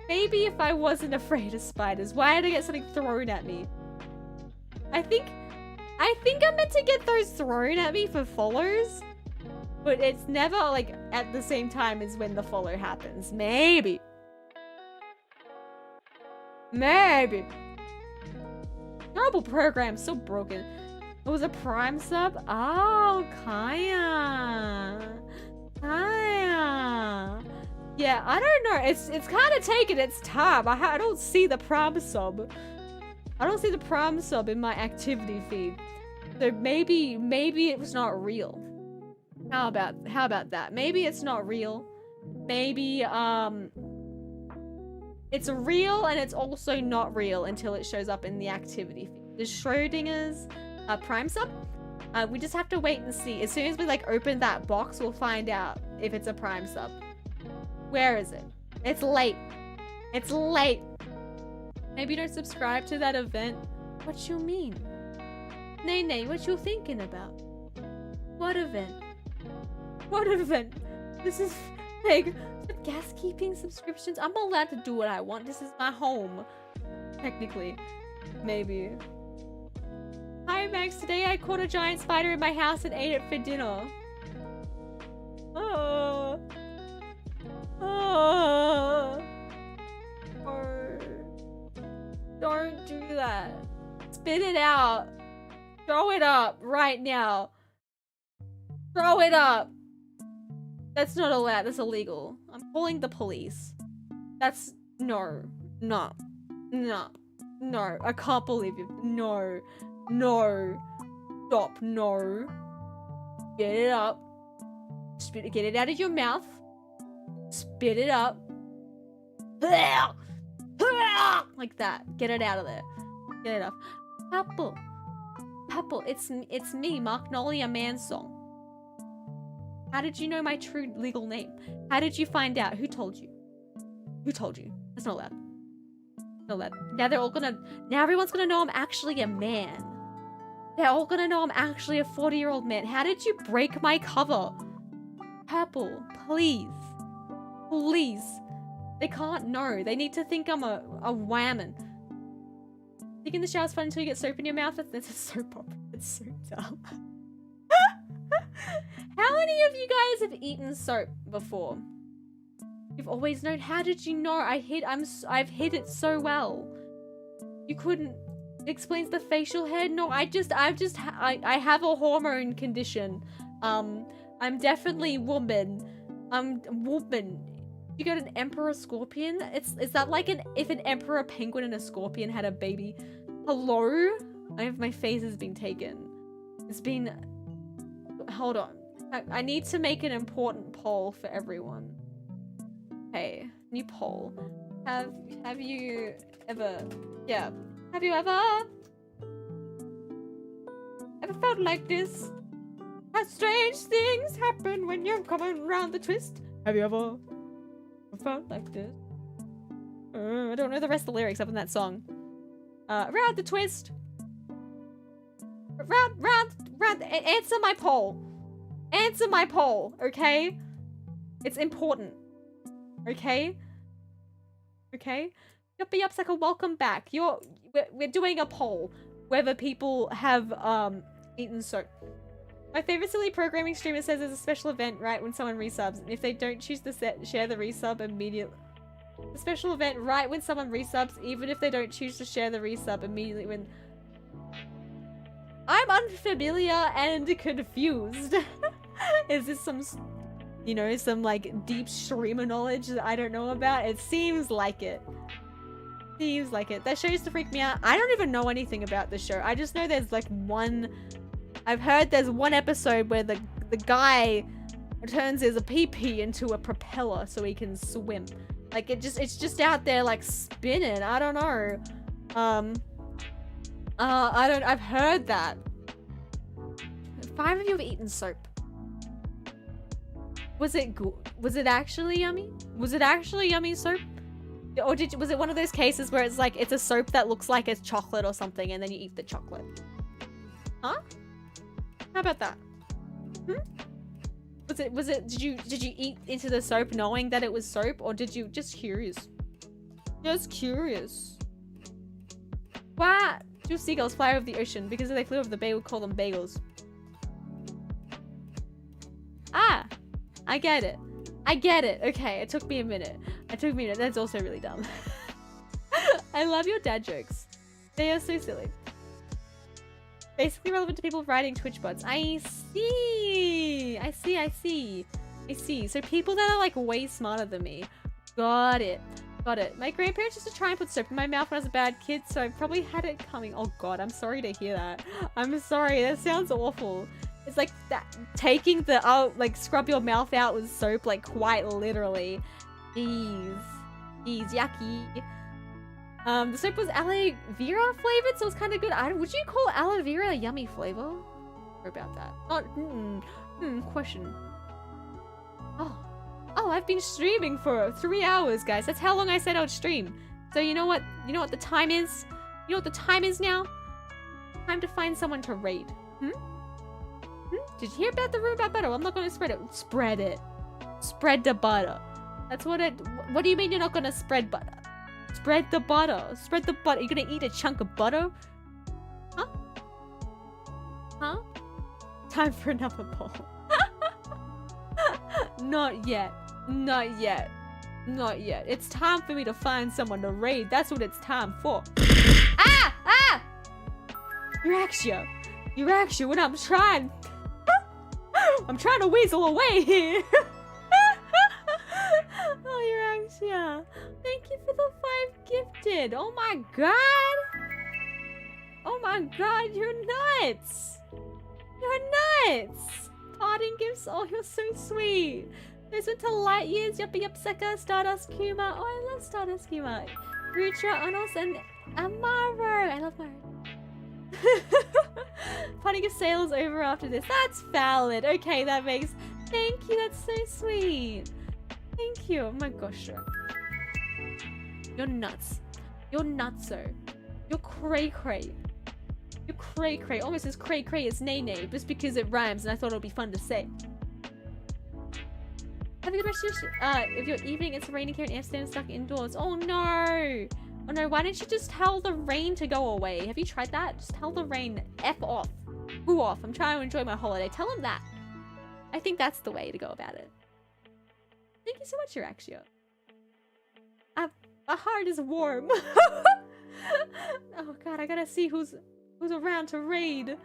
maybe if I wasn't afraid of spiders, why did I get something thrown at me? I think I'm meant to get those thrown at me for follows, but it's never like at the same time as when the follow happens. Maybe. Terrible program, so broken. It was a Prime sub? Oh, Kaya. Yeah, I don't know. It's kind of taking its time. I don't see the Prime sub. I don't see the Prime sub in my activity feed. So maybe it was not real. How about that? Maybe it's not real. Maybe it's real and it's also not real until it shows up in the activity feed. The Schrodinger's Prime sub. We just have to wait and see. As soon as we like open that box, we'll find out if it's a Prime sub. Where is it? It's late. It's late. Maybe you don't subscribe to that event. What you mean? Nay, what you thinking about? What event? What event? This is like gas keeping subscriptions. I'm allowed to do what I want. This is my home. Technically. Maybe. Hi Max, today I caught a giant spider in my house and ate it for dinner. Oh. Don't do that. Spit it out. Throw it up right now. Throw it up. That's not allowed. That's illegal. I'm calling the police. That's no. I can't believe you. No. Stop. No. Get it up. Get it out of your mouth. Spit it up. Like that. Get it out of there. Get it off. Apple. It's me, Magnolia Mansong. How did you know my true legal name? How did you find out? Who told you? That's not allowed. Not allowed. Now everyone's gonna know I'm actually a man. They're all gonna know I'm actually a 40-year-old man. How did you break my cover? Purple, please. They can't know. They need to think I'm a whammon. Thinking the shower's fun until you get soap in your mouth? That's a soap opera. It's so dumb. How many of you guys have eaten soap before? You've always known. How did you know? I've hid it so well. You couldn't. It explains the facial hair. No, I have a hormone condition. I'm definitely woman. I'm woman. You got an emperor scorpion? Is that like if an emperor penguin and a scorpion had a baby? Hello? My face has been taken. It's been. Hold on. I need to make an important poll for everyone. Hey, new poll. Have you ever? Yeah. Have you ever felt like this? How strange things happen when you're coming around the twist. Have you ever felt like this? I don't know the rest of the lyrics up in that song. Round the twist. Round. Answer my poll. Answer my poll, okay? It's important. Okay? Yuppie Upcycle, welcome back. We're doing a poll whether people have eaten soap. My favorite silly programming streamer says there's a special event right when someone resubs, and if they don't choose to share the resub immediately. The special event right when someone resubs, even if they don't choose to share the resub immediately when. I'm unfamiliar and confused. Is this some you know, some like deep streamer knowledge that I don't know about. It seems like it. Seems like it. That show used to freak me out. I don't even know anything about the show. I just know there's like one... I've heard there's one episode where the guy turns his pee-pee into a propeller so he can swim. Like it's just out there like spinning. I don't know. I've heard that. 5 of you have eaten soap. Was it good? Was it actually yummy? Was it actually yummy soap? Or was it one of those cases where it's like it's a soap that looks like it's chocolate or something and then you eat the chocolate? Huh? How about that? Did you eat into the soap knowing that it was soap, or did you just curious? Just curious. Why do seagulls fly over the ocean? Because if they flew over the bay, we'd call them bagels. Ah, I get it. I get it. Okay, it took me a minute. That's also really dumb. I love your dad jokes. They are so silly. Basically relevant to people writing Twitch bots. I see. So people that are like way smarter than me. Got it. My grandparents used to try and put soap in my mouth when I was a bad kid, so I probably had it coming. Oh god, I'm sorry to hear that. I'm sorry, that sounds awful. It's like that, taking the, like scrub your mouth out with soap, like quite literally. Jeez, yucky. The soap was aloe vera flavored, so it was kind of good. Would you call aloe vera a yummy flavor? Or about that? Question. Oh, I've been streaming for 3 hours, guys. That's how long I said I would stream. So you know what? You know what the time is? You know what the time is now? Time to find someone to raid. Did you hear about the rumor about butter? I'm not gonna spread it. Spread it. Spread the butter. That's what it. What do you mean you're not gonna spread butter? Spread the butter. Spread the butter. You're gonna eat a chunk of butter? Huh? Time for another bowl. Not yet. It's time for me to find someone to raid. That's what it's time for. Ah! You're actually what I'm trying. I'm trying to weasel away here. Oh, you're Axia. Thank you for the 5 gifted. Oh my god. You're nuts. Parting gifts. Oh, you're so sweet. Those went to Light Years, Yuppie Upsucker, Stardust Kuma. Oh, I love Stardust Kuma. Rutra, Anos, and Amaro. I love Amaro. Parting of sales over after this. That's valid. Okay, that makes... Thank you, that's so sweet. Thank you. Oh my gosh. You're nuts. You're nutso. You're cray-cray. You're cray-cray. Almost as cray-cray as nay-nay, just because it rhymes and I thought it would be fun to say. Have a good rest of your evening. It's raining here in Amsterdam, stuck indoors. Oh no! Oh no, why don't you just tell the rain to go away? Have you tried that? Just tell the rain F off. Who off? I'm trying to enjoy my holiday. Tell him that. I think that's the way to go about it. Thank you so much, Uraxio. My heart is warm. Oh god, I gotta see who's around to raid.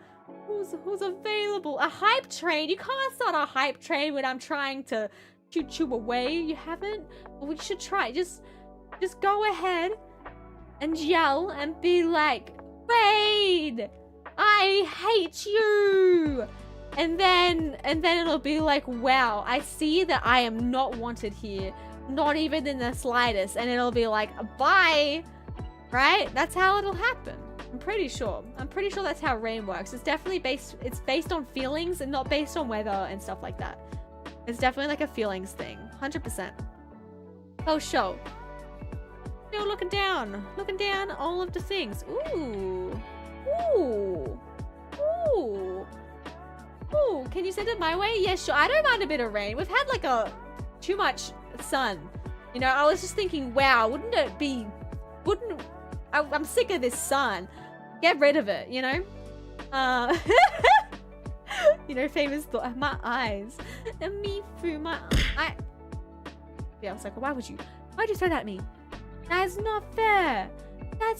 Who's available? A hype train? You can't start a hype train when I'm trying to shoot you away. You haven't? Well, we should try. Just go ahead and yell and be like, raid! I hate you! And then it'll be like, wow, I see that I am not wanted here. Not even in the slightest. And it'll be like, bye! Right? That's how it'll happen. I'm pretty sure that's how rain works. It's definitely based on feelings and not based on weather and stuff like that. It's definitely like a feelings thing. 100%. Oh, show. Still looking down all of the things. Ooh. Can you send it my way? Yeah, sure. I don't mind a bit of rain. We've had like too much sun. You know, I was just thinking, wow, I'm sick of this sun. Get rid of it, you know? You know, famous thought. My eyes. And me through my eye. Yeah, I was like, why'd you throw that at me? That's not fair. That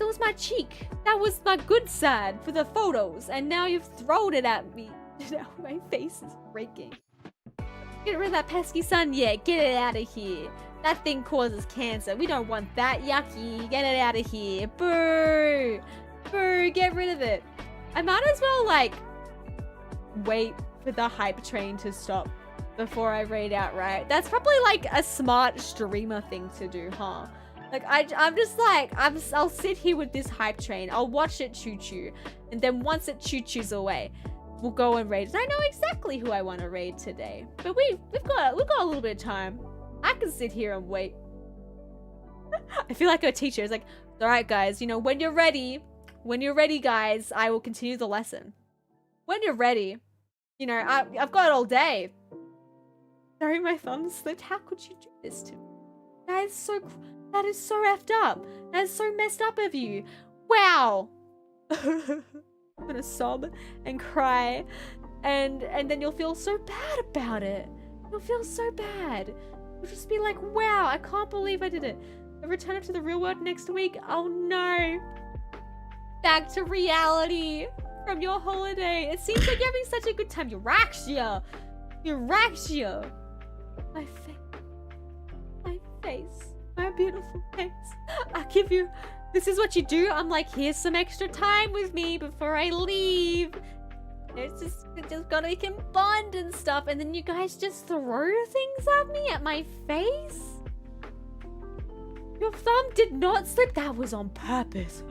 was my cheek. That was my good side for the photos. And now you've thrown it at me. Now my face is breaking. Get rid of that pesky sun. Yeah, get it out of here. That thing causes cancer. We don't want that. Yucky. Get it out of here. Boo. Boo. Get rid of it. I might as well, like, wait for the hype train to stop before I raid outright. That's probably, like, a smart streamer thing to do, huh? Like, I'm just like, I'll sit here with this hype train. I'll watch it choo-choo. And then once it choo-choos away, we'll go and raid. I know exactly who I want to raid today. But we've got a little bit of time. I can sit here and wait. I feel like a teacher. It's like, all right, guys, you know, when you're ready, guys, I will continue the lesson. When you're ready, you know, I've got all day. Sorry, my thumb slipped. How could you do this to me? That is so effed up. That is so messed up of you. Wow. I'm gonna sob and cry, and then you'll feel so bad about it. You'll feel so bad. You'll just be like, wow, I can't believe I did it. I return it to the real world next week. Oh no. Back to reality from your holiday. It seems like you're having such a good time. Euraxia. My face. My beautiful face. I give you... This is what you do. I'm like, here's some extra time with me before I leave. It's just gotta we can bond and stuff, and then you guys just throw things at me, at my face. Your thumb did not slip. That was on purpose.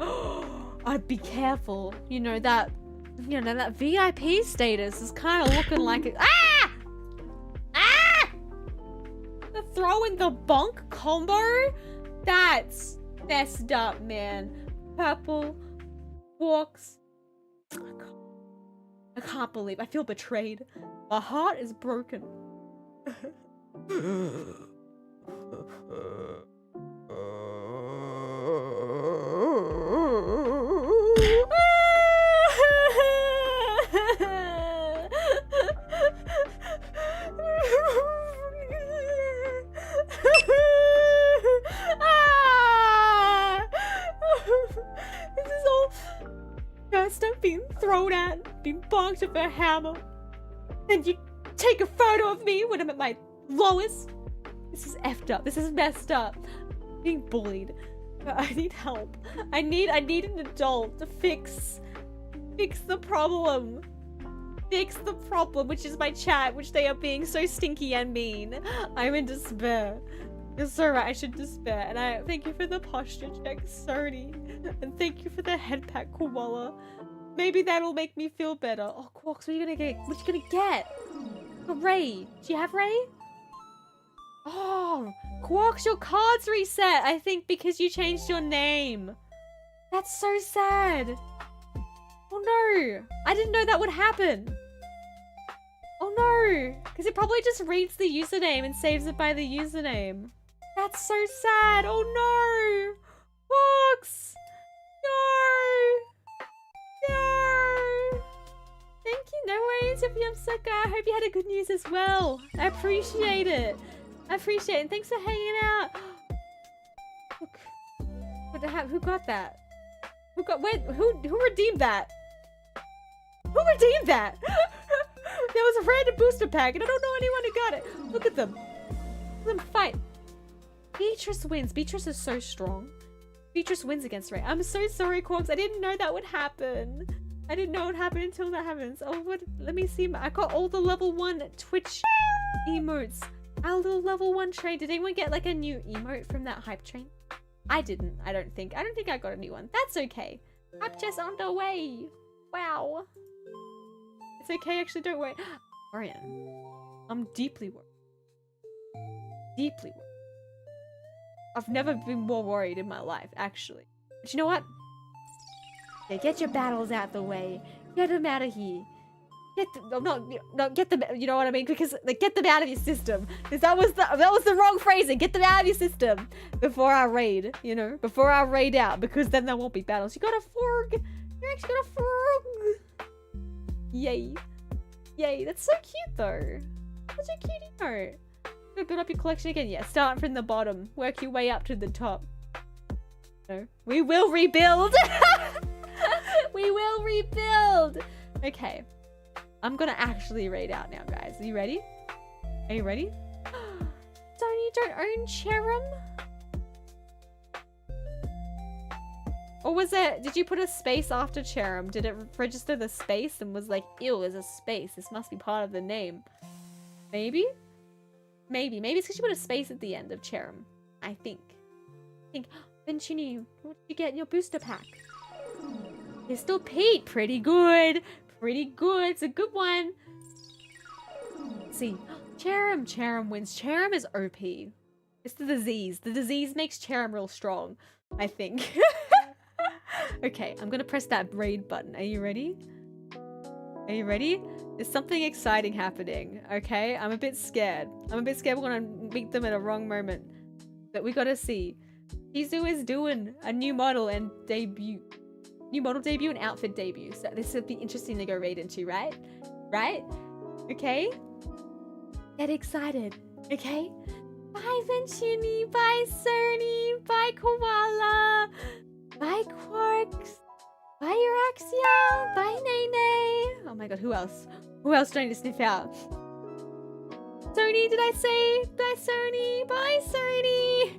I'd be careful. You know that VIP status is kind of looking like it. Ah! Ah! The throw in the bonk combo. That's messed up, man. Purple walks. I can't believe I feel betrayed. My heart is broken. This is all stuff being thrown at, being bonked with a hammer. And you take a photo of me when I'm at my lowest. This is effed up. This is messed up. I'm being bullied. I need help. I need an adult to fix the problem. Fix the problem, which is my chat, which they are being so stinky and mean. I'm in despair. It's so right, I should despair. And I thank you for the posture check, Sony. And thank you for the head pat, Koala. Maybe that'll make me feel better. Oh, Quarks, what are you gonna get? What you gonna get? Oh, Ray. Do you have Ray? Oh, Quarks, your card's reset, I think, because you changed your name. That's so sad. Oh no, I didn't know that would happen. Oh no, because it probably just reads the username and saves it by the username. That's so sad. Oh no, Quarks. No. Thank you. No worries if you're upset, guy. I hope you had a good news as well. I appreciate it. And thanks for hanging out. Look, who got that? Who redeemed that? Who redeemed that? There was a random booster pack, and I don't know anyone who got it. Look at them. Let them fight. Beatrice wins. Beatrice is so strong. Beatrice wins against Ray. I'm so sorry, Quarks. I didn't know that would happen. I didn't know it would happen until that happens. Oh, what? Let me see. I got all the level 1 Twitch emotes. Our little level 1 train. Did anyone get like a new emote from that hype train? I didn't. I don't think I got a new one. That's okay. I'm just on the way. Wow. It's okay. Actually, don't worry. Orion. I'm deeply worried. Deeply worried. I've never been more worried in my life, actually. But you know what? Yeah, get your battles out the way. Get them out of here. Get them. You know what I mean? Because like, get them out of your system. Because that was the wrong phrasing. Get them out of your system before I raid. You know, before I raid out. Because then there won't be battles. You got a forg. You actually got a forg. Yay, yay. That's so cute though. Such a cutie note. Build up your collection again. Yeah, start from the bottom. Work your way up to the top. No, we will rebuild. We will rebuild. Okay. I'm gonna actually raid out now, guys. Are you ready? Are you ready? Sony don't own Cherim? Or was it, did you put a space after Cherim? Did it register the space and was like, ew, there's a space. This must be part of the name. Maybe? Maybe it's because you put a space at the end of Cherim. I think. Vincini, what did you get in your booster pack? Pistol Pete, pretty good. Pretty good, it's a good one. Let's see, Cherim wins. Cherim is OP. It's the disease. The disease makes Cherim real strong, I think. Okay, I'm gonna press that raid button. Are you ready? Are you ready? There's something exciting happening, okay? I'm a bit scared. I'm a bit scared we're gonna meet them at a wrong moment. But we gotta see. Kizu is doing a new model and debut. New model debut and outfit debut. So this would be interesting to go raid into, right? Right? Okay? Get excited, okay? Bye, Vincini. Bye, Cerny. Bye, Koala. Bye, Quarks. Bye, Euraxia. Bye, Nene. Oh my god, who else? Who else do I need to sniff out? Sony, did I say? Bye, Sony. Bye, Sony.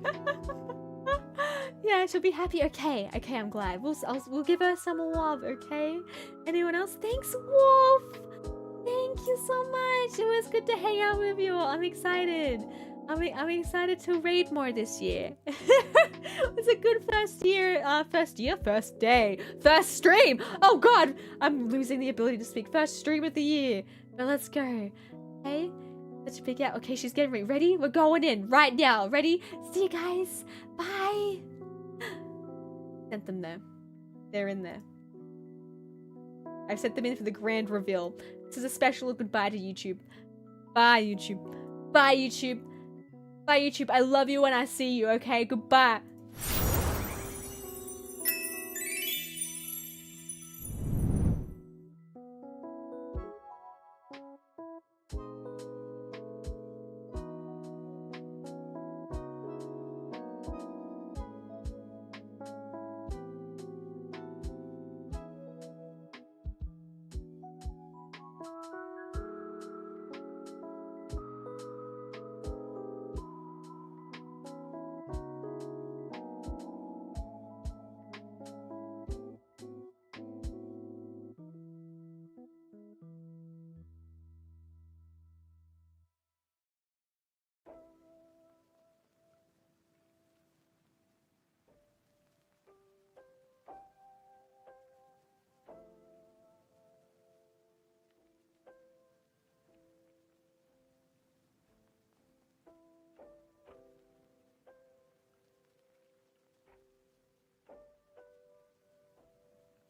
Yeah, she'll be happy. Okay, I'm glad. We'll give her some love, okay? Anyone else? Thanks, Wolf. Thank you so much. It was good to hang out with you all. I'm excited. I'm excited to raid more this year. It's a good first day, first stream. Oh god, I'm losing the ability to speak. First stream of the year. But let's go. Okay, let's figure out. Okay, she's getting ready. Ready? We're going in right now. Ready? See you guys. Bye. Sent them there. They're in there. I've sent them in for the grand reveal. This is a special goodbye to YouTube. Bye, YouTube. Bye, YouTube. Bye, YouTube. I love you when I see you, okay? Goodbye.